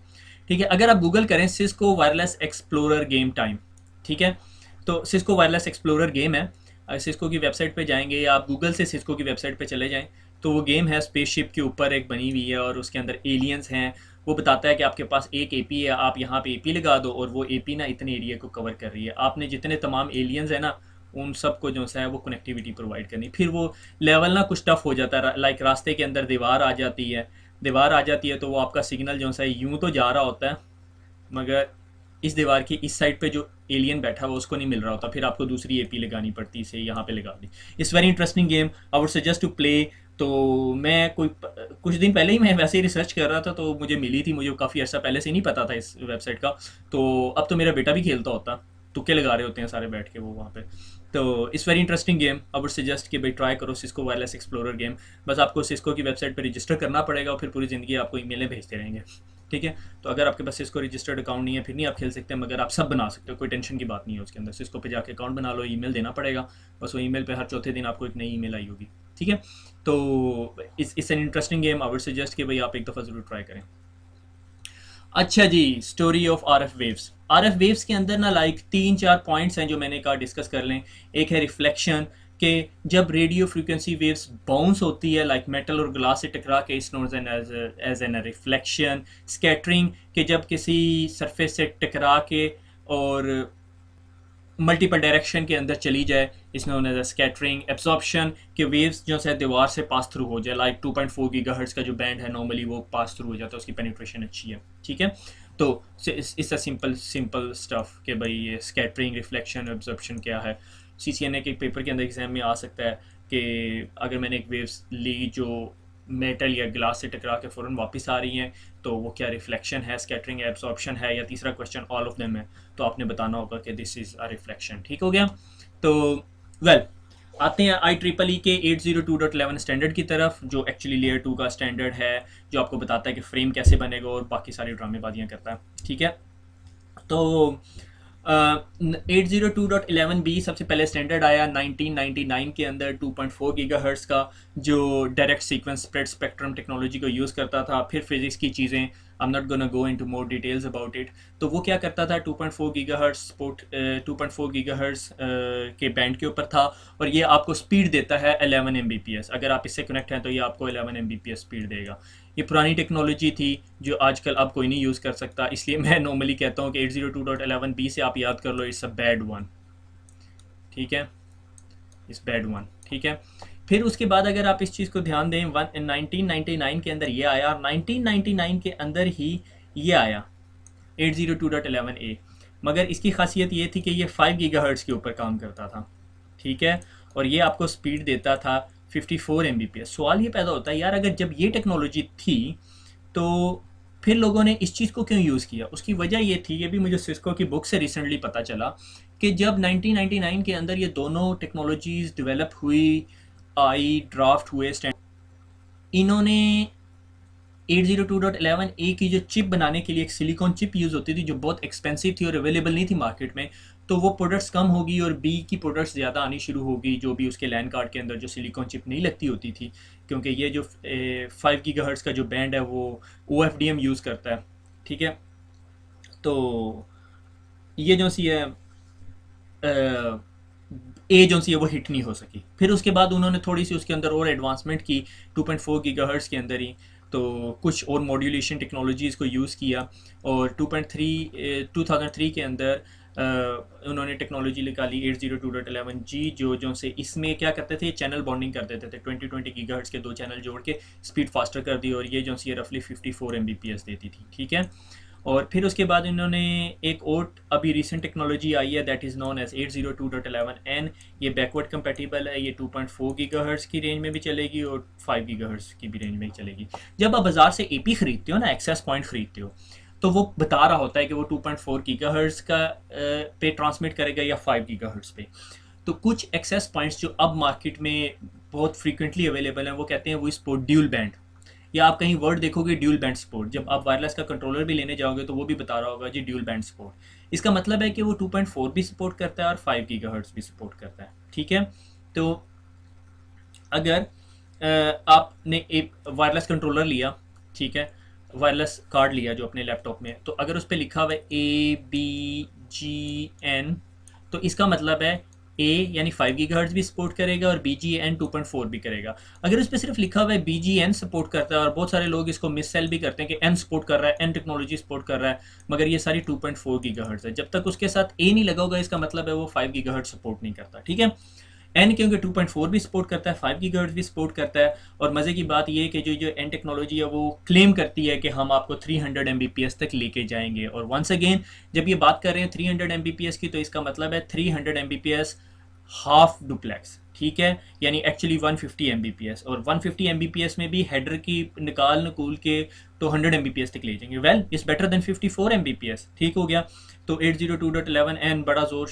ठीक है, अगर आप गूगल करें Cisco wireless explorer game time, ठीक है, तो सिस्को वायरलेस एक्सप्लोरर गेम है। सिस्को की वेबसाइट पे जाएंगे या आप गूगल से सिस्को की वेबसाइट पे चले जाएं तो वो गेम है, स्पेसशिप के ऊपर एक बनी हुई है और उसके अंदर एलियंस हैं। वो बताता है कि आपके पास एक एपी है, आप यहाँ पे एपी लगा दो और वो एपी ना इतने एरिया को कवर कर रही है। आपने जितने तमाम एलियंस है ना उन सबको जो सा है वो कनेक्टिविटी प्रोवाइड करनी। फिर वो लेवल ना कुछ टफ हो जाता है, लाइक रास्ते के अंदर दीवार आ जाती है, दीवार आ जाती है तो वो आपका सिग्नल जो सा है यूं तो जा रहा होता है मगर इस दीवार की इस साइड पे जो एलियन बैठा हुआ उसको नहीं मिल रहा होता, फिर आपको दूसरी एपी लगानी पड़ती, इसे यहाँ पे लगा दी। It's very interesting game, I would suggest to play. तो मैं कुछ दिन पहले ही मैं वैसे ही रिसर्च कर रहा था तो मुझे मिली थी, मुझे काफ़ी अर्सा पहले से नहीं पता था इस वेबसाइट का। तो अब तो मेरा बेटा भी खेलता होता, तुक्के लगा रहे होते हैं सारे बैठ के वो वहाँ पे। तो it's very interesting game, I would suggest कि भाई ट्राई करो सिस्को वायरलेस एक्सप्लोरर गेम। बस आपको सिस्को की वेबसाइट पर रजिस्टर करना पड़ेगा और फिर पूरी ज़िंदगी आपको ईमेलें भेजते रहेंगे। ठीक है, तो अगर आपके पास सिस्को रजिस्टर्ड अकाउंट नहीं है फिर नहीं आप खेल सकते, मगर आप सब बना सकते हो, कोई टेंशन की बात नहीं है उसके अंदर। सिस्को पे जाके अकाउंट बना लो, ईमेल देना पड़ेगा, बस वो ईमेल पे हर चौथे दिन आपको एक नई ईमेल आई होगी। ठीक है, तो it's an interesting game, I would suggest कि भाई आप एक दफ़ा ज़रूर ट्राई करें। अच्छा जी, story of RF waves. RF waves के अंदर ना लाइक 3-4 पॉइंट्स हैं जो मैंने कहा डिस्कस कर लें। एक है रिफ्लेक्शन, कि जब रेडियो फ्रीक्वेंसी वेव्स बाउंस होती है लाइक मेटल और ग्लास से टकरा के, it's known as an reflection. Scattering, कि जब किसी सरफेस से टकरा के और मल्टीपल डायरेक्शन के अंदर चली जाए, इस नोन एज स्कैटरिंग। एब्जॉर्प्शन, कि वेव्स जो है दीवार से पास थ्रू हो जाए, लाइक 2.4 गीगाहर्ट्ज़ का जो बैंड है नॉर्मली वो पास थ्रू हो जाता है, उसकी पेनिट्रेशन अच्छी है। ठीक है, तो इस सिंपल स्टफ कि भाई ये स्कैटरिंग, रिफ्लेक्शन, एब्जॉर्प्शन क्या है। CCNA के पेपर के अंदर एग्जाम में आ सकता है कि अगर मैंने एक वेव्स ली जो मेटल या ग्लास से टकरा के फ़ौरन वापस आ रही हैं तो वो क्या रिफ्लेक्शन है, स्कैटरिंग है, एब्जॉर्प्शन है, या तीसरा क्वेश्चन ऑल ऑफ देम है, तो आपने बताना होगा कि दिस इज़ अ रिफ्लेक्शन। ठीक हो गया। तो वेल आते हैं IEEE के 802.11 स्टैंडर्ड की तरफ, जो एक्चुअली लेयर 2 का स्टैंडर्ड है, जो आपको बताता है कि फ्रेम कैसे बनेगा और बाकी सारी ड्रामेबाजियाँ करता है। ठीक है, तो 802.11b सबसे पहले स्टैंडर्ड आया 1999 के अंदर 2.4 गीगाहर्ट्ज़ का, जो direct sequence spread spectrum technology को यूज़ करता था। फिर फिजिक्स की चीज़ें, आई am not gonna go into more details about it. तो वो क्या करता था, 2.4 गीगाहर्ट्ज़ 2.4 गीगाहर्ट्ज़ के बैंड के ऊपर था और ये आपको स्पीड देता है 11 Mbps। अगर आप इससे कनेक्ट हैं तो ये आपको 11 Mbps स्पीड देगा। ये पुरानी टेक्नोलॉजी थी जो आजकल अब कोई नहीं यूज़ कर सकता, इसलिए मैं नॉर्मली कहता हूँ कि 802.11b से आप याद कर लो, इट्स अ बैड वन। ठीक है, इट्स बैड वन। ठीक है, फिर उसके बाद अगर आप इस चीज़ को ध्यान दें, 1999 के अंदर ये आया और 1999 के अंदर ही ये आया 802.11a, मगर इसकी खासियत ये थी कि ये 5 गीगाहर्ट्ज़ के ऊपर काम करता था। ठीक है, और ये आपको स्पीड देता था 54 Mbps। सवाल ये पैदा होता है यार, अगर जब ये टेक्नोलॉजी थी तो फिर लोगों ने इस चीज़ को क्यों यूज़ किया। उसकी वजह ये थी, ये भी मुझे सिस्को की बुक से रिसेंटली पता चला, कि जब 1999 के अंदर ये दोनों टेक्नोलॉजीज़ डेवलप हुई, आई ड्राफ्ट हुए, इन्होंने 802.11a की जो चिप बनाने के लिए एक सिलिकॉन चिप यूज़ होती थी जो बहुत एक्सपेंसिव थी और अवेलेबल नहीं थी मार्केट में, तो वो प्रोडक्ट्स कम होगी और बी की प्रोडक्ट्स ज़्यादा आनी शुरू होगी, जो भी उसके लैन कार्ड के अंदर जो सिलिकॉन चिप नहीं लगती होती थी, क्योंकि ये जो 5 गीगाहर्ट्ज़ का जो बैंड है वो O F D M use करता है। ठीक है, तो ये जो सी है ए जो सी है वो हिट नहीं हो सकी। फिर उसके बाद उन्होंने थोड़ी सी उसके अंदर और एडवांसमेंट की 2.4 गीगाहर्ट्ज़ के अंदर ही, तो कुछ और मॉड्यूलेशन टेक्नोलॉजीज़ को यूज़ किया और 2003 के अंदर उन्होंने टेक्नोलॉजी निकाली 802.11g, जो से इसमें क्या करते थे, चैनल बॉन्डिंग कर देते थे, 20 गीगाहर्ट्ज़ के दो चैनल जोड़ के स्पीड फास्टर कर दी और ये जो सी रफली 54 Mbps देती थी। ठीक है, और फिर उसके बाद इन्होंने एक और अभी रिसेंट टेक्नोलॉजी आई है that is known as 802.11n। ये बैकवर्ड कंपेटिबल है, ये 2.4 गीगाहर्ट्ज़ की रेंज में भी चलेगी और 5 गीगाहर्ट्ज़ की भी रेंज में ही चलेगी। जब आप बाज़ार से एपी ख़रीदते हो ना, एक्सेस पॉइंट ख़रीदते हो, तो वो बता रहा होता है कि वो 2.4 गीगाहर्ट्ज़ का पे ट्रांसमिट करेगा या 5 गीगाहर्ट्ज़ पे। तो कुछ एक्सेस पॉइंट्स जो अब मार्केट में बहुत फ्रीक्वेंटली अवेलेबल हैं वो कहते हैं वो सपोर्ट ड्यूल बैंड, या आप कहीं वर्ड देखोगे ड्यूल बैंड सपोर्ट, जब आप वायरलेस का कंट्रोलर भी लेने जाओगे तो वो भी बता रहा होगा जी ड्यूल बैंड सपोर्ट। इसका मतलब है कि वो 2.4 भी सपोर्ट करता है और 5 गीगाहर्ट्ज़ भी सपोर्ट करता है। ठीक है, तो अगर आपने एक वायरलेस कंट्रोलर लिया, ठीक है, वायरलेस कार्ड लिया जो अपने लैपटॉप में, तो अगर उस पर लिखा हुआ है ABGN, तो इसका मतलब है ए यानी 5 गीगाहर्ट्ज़ भी सपोर्ट करेगा और BGN 2.4 भी करेगा। अगर उस पर सिर्फ लिखा हुआ है BGN सपोर्ट करता है, और बहुत सारे लोग इसको मिस सेल भी करते हैं कि N सपोर्ट कर रहा है, N टेक्नोलॉजी सपोर्ट कर रहा है, मगर ये सारी 2.4 गीगाहर्ट्ज़ है। जब तक उसके साथ ए नहीं लगा होगा इसका मतलब है वो 5 गीगाहर्ट्ज़ सपोर्ट नहीं करता। ठीक है, एन क्योंकि 2.4 भी सपोर्ट करता है, 5 गीगाहर्ट्ज़ भी सपोर्ट करता है, और मज़े की बात ये है कि जो एन टेक्नोलॉजी है वो क्लेम करती है कि हम आपको 300 Mbps तक लेके जाएंगे। और वंस अगेन जब ये बात कर रहे हैं 300 Mbps की, तो इसका मतलब है 300 Mbps हाफ डुप्लेक्स। ठीक है, यानी एक्चुअली 150 Mbps, और 150 Mbps में भी हेडर की निकाल नकूल के तो 100 Mbps तक ले जाएंगे। Well is better than 54 Mbps। ठीक हो गया, तो 802.11n बड़ा ज़ोर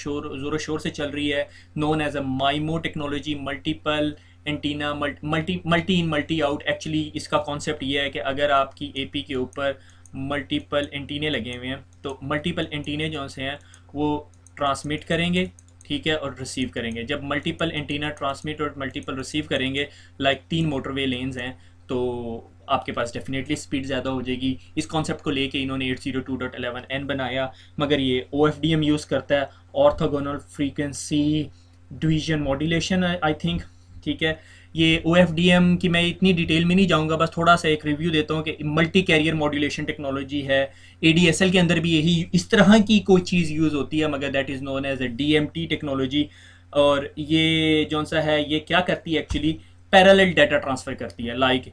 शोर से चल रही है, known as a MIMO technology, multiple antenna, multi in multi out. Actually इसका कॉन्सेप्ट ये है कि अगर आपकी एपी के ऊपर मल्टीपल एंटीने लगे हुए हैं, तो मल्टीपल एंटीने जो से हैं वो ट्रांसमिट करेंगे, ठीक है, और रिसीव करेंगे। जब मल्टीपल एंटीना ट्रांसमिट और मल्टीपल रिसीव करेंगे, लाइक 3 मोटरवे लेन्स हैं, तो आपके पास डेफिनेटली स्पीड ज़्यादा हो जाएगी। इस कॉन्सेप्ट को लेके इन्होंने 802.11n बनाया, मगर ये OFDM यूज़ करता है, orthogonal frequency division modulation I think. ठीक है, ये OFDM की मैं इतनी डिटेल में नहीं जाऊंगा, बस थोड़ा सा एक रिव्यू देता हूँ कि मल्टी कैरियर मॉड्यूलेशन टेक्नोलॉजी है। ADSL के अंदर भी यही इस तरह की कोई चीज़ यूज़ होती है, मगर that is known as a DMT technology. और ये जौन सा है ये क्या करती है, एक्चुअली पैरेलल डाटा ट्रांसफ़र करती है। लाइक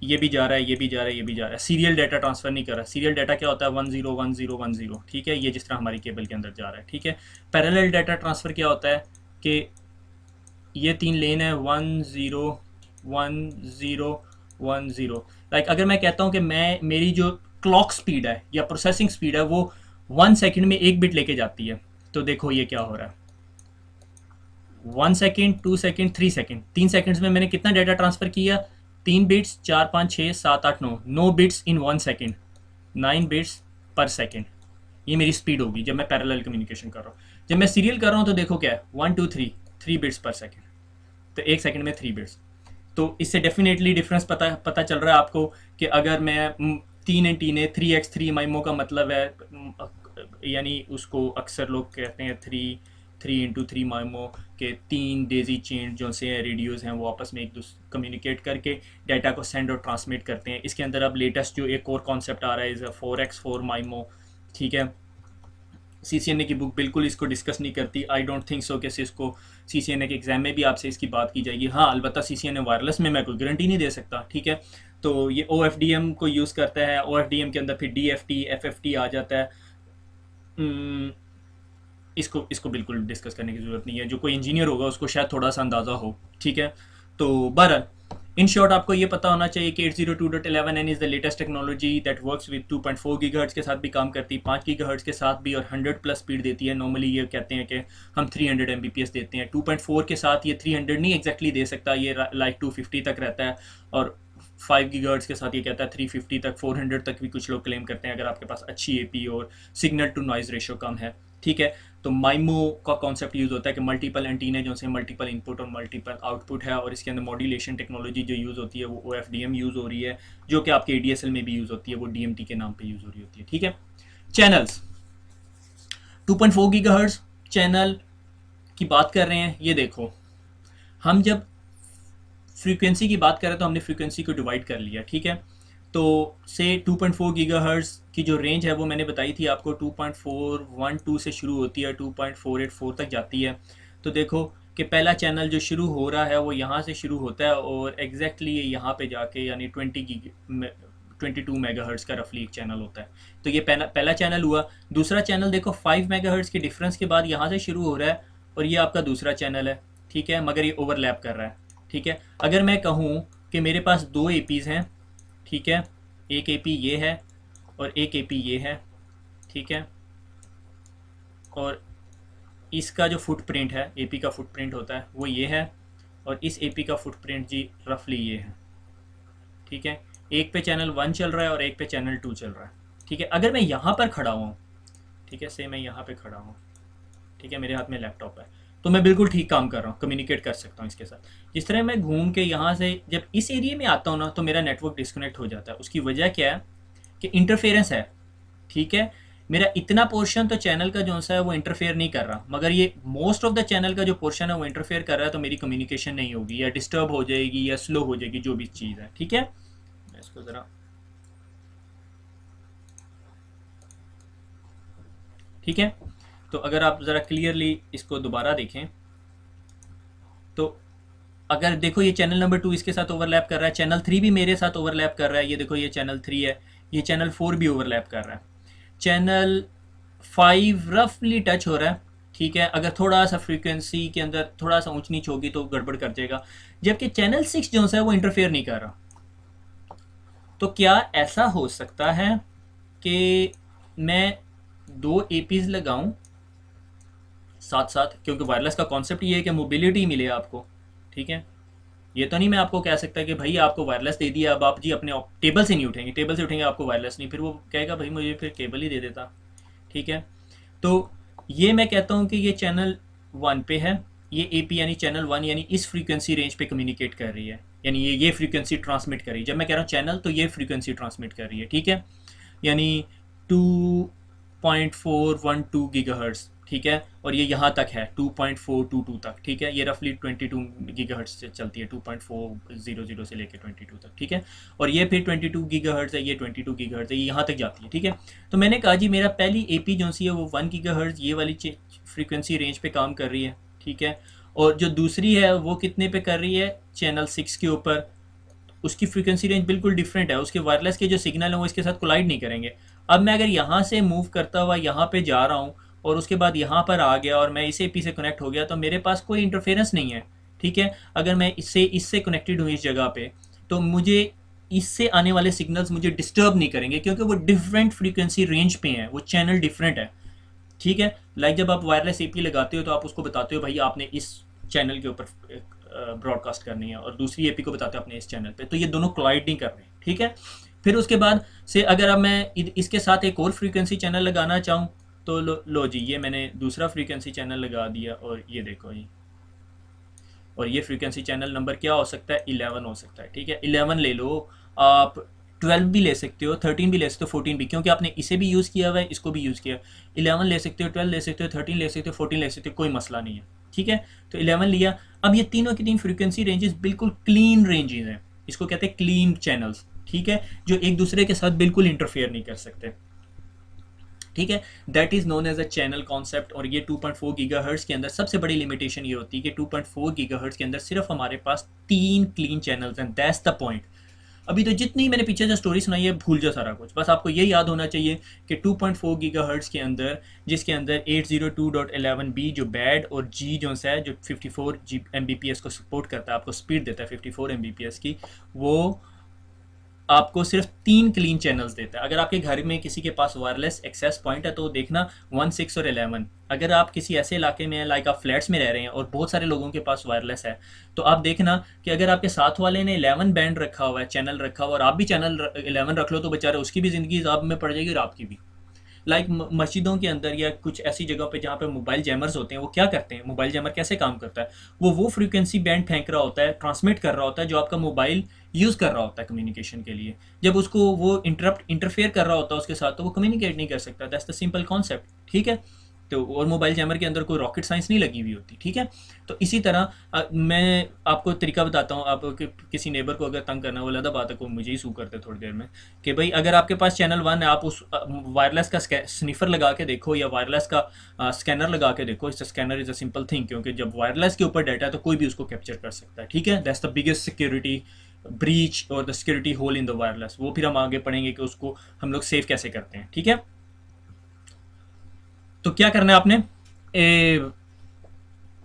ये भी जा रहा है, ये भी जा रहा है, ये भी जा रहा है, सीरियल डाटा ट्रांसफ़र नहीं कर रहा। सीरियल डाटा क्या होता है, 101010, ठीक है, ये जिस तरह हमारी केबल के अंदर जा रहा है। ठीक है, पैरेलल डाटा ट्रांसफ़र क्या होता है कि ये 3 लेन है, 101010। लाइक अगर मैं कहता हूँ कि मेरी जो क्लॉक स्पीड है या प्रोसेसिंग स्पीड है वो 1 सेकंड में 1 बिट लेके जाती है, तो देखो ये क्या हो रहा है, 1 सेकंड, 2 सेकंड, 3 सेकंड, 3 सेकंड्स में मैंने कितना डाटा ट्रांसफ़र किया, 3 बिट्स, 4 5 6 7 8 9 बिट्स इन 1 सेकंड, 9 बिट्स पर सेकंड। ये मेरी स्पीड होगी जब मैं पैरेलल कम्युनिकेशन कर रहा हूँ। जब मैं सीरियल कर रहा हूँ तो देखो क्या है, 1 2 3 बिट्स पर सेकंड, तो 1 सेकंड में 3 बिट्स। तो इससे डेफिनेटली डिफरेंस पता चल रहा है आपको कि अगर मैं 3 एंटीने 3x3 माइमो का मतलब है, यानी उसको अक्सर लोग कहते हैं 3x3 माइमो के 3 डेजी चेन जो से रेडियोज़ हैं वो आपस में एक दूसरे कम्युनिकेट करके डाटा को सेंड और ट्रांसमिट करते हैं। इसके अंदर अब लेटेस्ट जो एक और कॉन्सेप्ट आ रहा है इज़ 4x4 माइमो। ठीक है, CCNA की बुक बिल्कुल इसको डिस्कस नहीं करती। आई डोंट थिंक सो कि इसको CCNA के एग्ज़ाम में भी आपसे इसकी बात की जाएगी। हाँ, अलबत्ता CCNA वायरलेस में मैं कोई गारंटी नहीं दे सकता। ठीक है, तो ये OFDM को यूज़ करता है, OFDM के अंदर फिर DFT FFT आ जाता है। इसको बिल्कुल डिस्कस करने की ज़रूरत नहीं है, जो कोई इंजीनियर होगा उसको शायद थोड़ा सा अंदाज़ा हो। ठीक है, तो बहरहाल इन शॉर्ट आपको ये पता होना चाहिए कि 802.11n is the latest technology that works with 2.4 gigahertz के साथ भी काम करती है, 5 गीगाहर्ट्ज़ के साथ भी, और 100+ स्पीड देती है। नॉर्मली ये कहते हैं कि हम 300 Mbps देते हैं, 2.4 के साथ ये 300 नहीं एग्जैक्टली दे सकता, ये लाइक 250 तक रहता है, और 5 गीगाहर्ट्ज़ के साथ ये कहता है 350 तक, 400 तक भी कुछ लोग क्लेम करते हैं अगर आपके पास अच्छी एपी और सिग्नल टू नॉइज़ रेशो कम है। ठीक है, तो माइमो का कॉन्सेप्ट यूज़ होता है कि मल्टीपल एंटीने जो से मल्टीपल इनपुट और मल्टीपल आउटपुट है, और इसके अंदर मॉड्यूलेशन टेक्नोलॉजी जो यूज़ होती है वो OFDM यूज़ हो रही है, जो कि आपके ADSL में भी यूज़ होती है, वो DMT के नाम पर यूज़ हो रही होती है। ठीक है, चैनल्स 2.4 गीगाहर्ट्ज़ चैनल की बात कर रहे हैं। ये देखो, हम जब फ्रीक्वेंसी की बात करें तो हमने फ्रीक्वेंसी को डिवाइड कर लिया। ठीक है, तो से 2.4 गीगाहर्ट्ज़ की जो रेंज है वो मैंने बताई थी आपको, 2.412 से शुरू होती है, 2.484 तक जाती है। तो देखो कि पहला चैनल जो शुरू हो रहा है वो यहाँ से शुरू होता है और एग्जैक्टली ये यहाँ पे जाके यानी 22 मेगाहर्ट्ज़ का रफली एक चैनल होता है। तो ये पहला चैनल हुआ। दूसरा चैनल देखो 5 मेगाहर्ट्ज़ के डिफरेंस के बाद यहाँ से शुरू हो रहा है और ये आपका दूसरा चैनल है। ठीक है, मगर ये ओवरलैप कर रहा है। ठीक है, अगर मैं कहूँ कि मेरे पास 2 एपीज़ हैं, ठीक है, एक एपी ये है और एक एपी ये है। ठीक है, और इसका जो फुटप्रिंट है, एपी का फुटप्रिंट होता है वो ये है, और इस एपी का फुटप्रिंट जी रफली ये है। ठीक है, एक पे चैनल 1 चल रहा है और एक पे चैनल 2 चल रहा है। ठीक है, अगर मैं यहाँ पर खड़ा हूँ, ठीक है, से मैं यहाँ पे खड़ा हूँ, ठीक है, मेरे हाथ में लैपटॉप है, तो मैं बिल्कुल ठीक काम कर रहा हूँ, कम्युनिकेट कर सकता हूँ इसके साथ। जिस तरह मैं घूम के यहाँ से जब इस एरिया में आता हूँ ना, तो मेरा नेटवर्क डिस्कनेक्ट हो जाता है। उसकी वजह क्या है कि इंटरफेरेंस है। ठीक है, मेरा इतना पोर्शन तो चैनल का जो सा है वो इंटरफेयर नहीं कर रहा, मगर ये मोस्ट ऑफ द चैनल का जो पोर्शन है वो इंटरफेयर कर रहा है, तो मेरी कम्युनिकेशन नहीं होगी या डिस्टर्ब हो जाएगी या स्लो हो जाएगी, जो भी चीज़ है। ठीक है, मैं इसको ज़रा, ठीक है, तो अगर आप ज़रा क्लियरली इसको दोबारा देखें तो अगर देखो ये चैनल नंबर 2 इसके साथ ओवरलैप कर रहा है, चैनल 3 भी मेरे साथ ओवरलैप कर रहा है। ये देखो ये चैनल 3 है, ये चैनल 4 भी ओवरलैप कर रहा है, चैनल 5 रफली टच हो रहा है। ठीक है, अगर थोड़ा सा फ्रीक्वेंसी के अंदर थोड़ा सा ऊंच नीच होगी तो गड़बड़ कर जाएगा, जबकि चैनल 6 जो है वो इंटरफेयर नहीं कर रहा। तो क्या ऐसा हो सकता है कि मैं 2 एपीज़ लगाऊं साथ साथ, क्योंकि वायरलेस का कॉन्सेप्ट ये है कि मोबिलिटी मिले आपको। ठीक है, ये तो नहीं मैं आपको कह सकता कि भाई आपको वायरलेस दे दिया, अब आप जी अपने टेबल से नहीं उठेंगे, टेबल से उठेंगे आपको वायरलेस नहीं, फिर वो कहेगा भाई मुझे फिर केबल ही दे देता। ठीक है, तो ये मैं कहता हूँ कि ये चैनल 1 पे है, ये एपी यानी चैनल 1 यानी इस फ्रीक्वेंसी रेंज पे कम्युनिकेट कर रही है, यानी ये फ्रीक्वेंसी ट्रांसमिट कर रही है। जब मैं कह रहा हूँ चैनल तो ये फ्रीक्वेंसी ट्रांसमिट कर रही है। ठीक है, यानी 2.412 गीगाहर्ट्ज़। ठीक है, और ये यहाँ तक है 2.422 तक। ठीक है, ये रफली 22 गीगाहर्ट्ज़ से चलती है, 2.400 से लेकर 22 तक। ठीक है, और ये फिर 22 गीगाहर्ट्ज़ है, ये 22 गीगाहर्ट्ज़ है, ये यहाँ तक जाती है। ठीक है, तो मैंने कहा जी मेरा पहली एपी जो सी है वो 1 गीगाहर्ट्ज़ ये वाली फ्रीक्वेंसी रेंज पे काम कर रही है। ठीक है, और जो दूसरी है वो कितने पे कर रही है, चैनल 6 के ऊपर। उसकी फ्रीक्वेंसी रेंज बिल्कुल डिफरेंट है, उसके वायरलेस के जो सिग्नल है वो इसके साथ कोलाइड नहीं करेंगे। अब मैं अगर यहाँ से मूव करता हुआ यहाँ पे जा रहा हूँ और उसके बाद यहाँ पर आ गया और मैं इस एपी से कनेक्ट हो गया, तो मेरे पास कोई इंटरफेरेंस नहीं है। ठीक है, अगर मैं इससे कनेक्टेड हूँ इस जगह पे, तो मुझे इससे आने वाले सिग्नल्स मुझे डिस्टर्ब नहीं करेंगे, क्योंकि वो डिफरेंट फ्रीक्वेंसी रेंज पे हैं, वो चैनल डिफरेंट है। ठीक है, लाइक जब आप वायरलेस एपी लगाते हो तो आप उसको बताते हो भाई आपने इस चैनल के ऊपर ब्रॉडकास्ट करनी है, और दूसरी एपी को बताते हो अपने इस चैनल पे, तो ये दोनों कोलाइड नहीं कर रहे। ठीक है, फिर उसके बाद से अगर अब मैं इसके साथ एक और फ्रीक्वेंसी चैनल लगाना चाहूँ तो लो जी, ये मैंने दूसरा फ्रीक्वेंसी चैनल लगा दिया, और ये देखो जी, और ये फ्रीक्वेंसी चैनल नंबर क्या हो सकता है, 11 हो सकता है। ठीक है, 11 ले लो आप, 12 भी ले सकते हो, 13 भी ले सकते हो, 14 भी, क्योंकि आपने इसे भी यूज़ किया हुआ है, इसको भी यूज़ किया। 11 ले सकते हो, 12 ले सकते हो, 13 ले सकते हो, 14 ले सकते हो, कोई मसला नहीं है। ठीक है, तो 11 लिया। अब ये तीनों की तीन फ्रीक्वेंसी रेंजेस बिल्कुल क्लीन रेंजेस हैं, इसको कहते हैं क्लीन चैनल्स। ठीक है, जो एक दूसरे के साथ बिल्कुल इंटरफेयर नहीं कर सकते। ठीक है, that is known as a channel concept. और ये 2.4 गीगाहर्ट्ज़ के अंदर सबसे बड़ी लिमिटेशन ये होती है कि 2.4 गीगाहर्ट्ज़ के अंदर सिर्फ हमारे पास 3 क्लीन चैनल्स हैं, दैट्स द पॉइंट। अभी तो जितनी मैंने पीछे से स्टोरी सुनाई है भूल जाओ सारा कुछ, बस आपको ये याद होना चाहिए कि 2.4 गीगाहर्ट्ज़ के अंदर, जिसके अंदर 802.11b जो बैड और जी जो है जो 54 Mbps को सपोर्ट करता है, आपको स्पीड देता है 54 Mbps की, वो आपको सिर्फ 3 क्लीन चैनल्स देता है। अगर आपके घर में किसी के पास वायरलेस एक्सेस पॉइंट है तो देखना 1, 6 और 11। अगर आप किसी ऐसे इलाके में हैं, लाइक आप फ्लैट्स में रह रहे हैं और बहुत सारे लोगों के पास वायरलेस है, तो आप देखना कि अगर आपके साथ वाले ने 11 बैंड रखा हुआ है, चैनल रखा हुआ, और आप भी चैनल 11 रख लो, तो बेचारे उसकी भी ज़िंदगी ज़ाब में पड़ जाएगी और आपकी भी। लाइक मस्जिदों के अंदर या कुछ ऐसी जगह पे जहाँ पे मोबाइल जैमर्स होते हैं, वो क्या करते हैं, मोबाइल जैमर कैसे काम करता है, वो फ्रीक्वेंसी बैंड फेंक रहा होता है, ट्रांसमिट कर रहा होता है जो आपका मोबाइल यूज़ कर रहा होता है कम्युनिकेशन के लिए। जब उसको वो इंटरफेयर कर रहा होता है उसके साथ, तो वो कम्युनिकेट नहीं कर सकता। दैट्स द सिंपल कॉन्सेप्ट, ठीक है। तो और मोबाइल जैमर के अंदर कोई रॉकेट साइंस नहीं लगी हुई होती, ठीक है। तो इसी तरह मैं आपको तरीका बताता हूँ। आप किसी नेबर को अगर तंग करना, वो अलग बात है, को मुझे ही सू करते थोड़ी देर में, कि भाई अगर आपके पास चैनल 1 है, आप उस वायरलेस का स्निफर लगा के देखो या वायरलेस का स्कैनर लगा के देखो। इस scanner is a simple thing, क्योंकि जब वायरलेस के ऊपर डाटा है तो कोई भी उसको कैप्चर कर सकता है, ठीक है। That's the biggest security breach और the security hole in the wireless. वो फिर हम आगे पढ़ेंगे कि उसको हम लोग सेव कैसे करते हैं, ठीक है। तो क्या करना है आपने,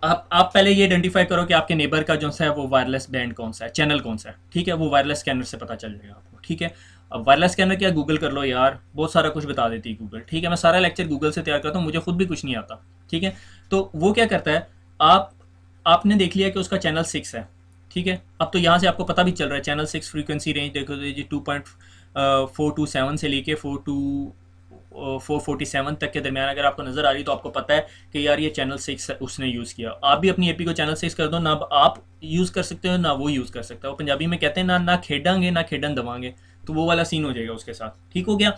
आप पहले ये आइडेंटिफाई करो कि आपके नेबर का जो सा है वो वायरलेस बैंड कौन सा है, चैनल कौन सा है, ठीक है। वो वायरलेस स्कैनर से पता चल जाएगा आपको, ठीक है। अब वायरलेस स्कैनर क्या, गूगल कर लो यार, बहुत सारा कुछ बता देती है गूगल, ठीक है। मैं सारा लेक्चर गूगल से तैयार करता हूँ, मुझे खुद भी कुछ नहीं आता, ठीक है। तो वो क्या करता है, आप आपने देख लिया कि उसका चैनल 6 है, ठीक है। अब तो यहाँ से आपको पता भी चल रहा है चैनल 6 फ्रीक्वेंसी रेंज देखो तो ये 2.427 से लेके 447 तक के दरमियान अगर आपको नज़र आ रही है, तो आपको पता है कि यार ये चैनल 6 उसने यूज़ किया। आप भी अपनी एपी को चैनल 6 कर दो, ना आप यूज़ कर सकते हो ना वो यूज़ कर सकता है। वो पंजाबी में कहते हैं ना खेडांगे ना खेडन दवांगे, तो वो वाला सीन हो जाएगा उसके साथ, ठीक हो गया।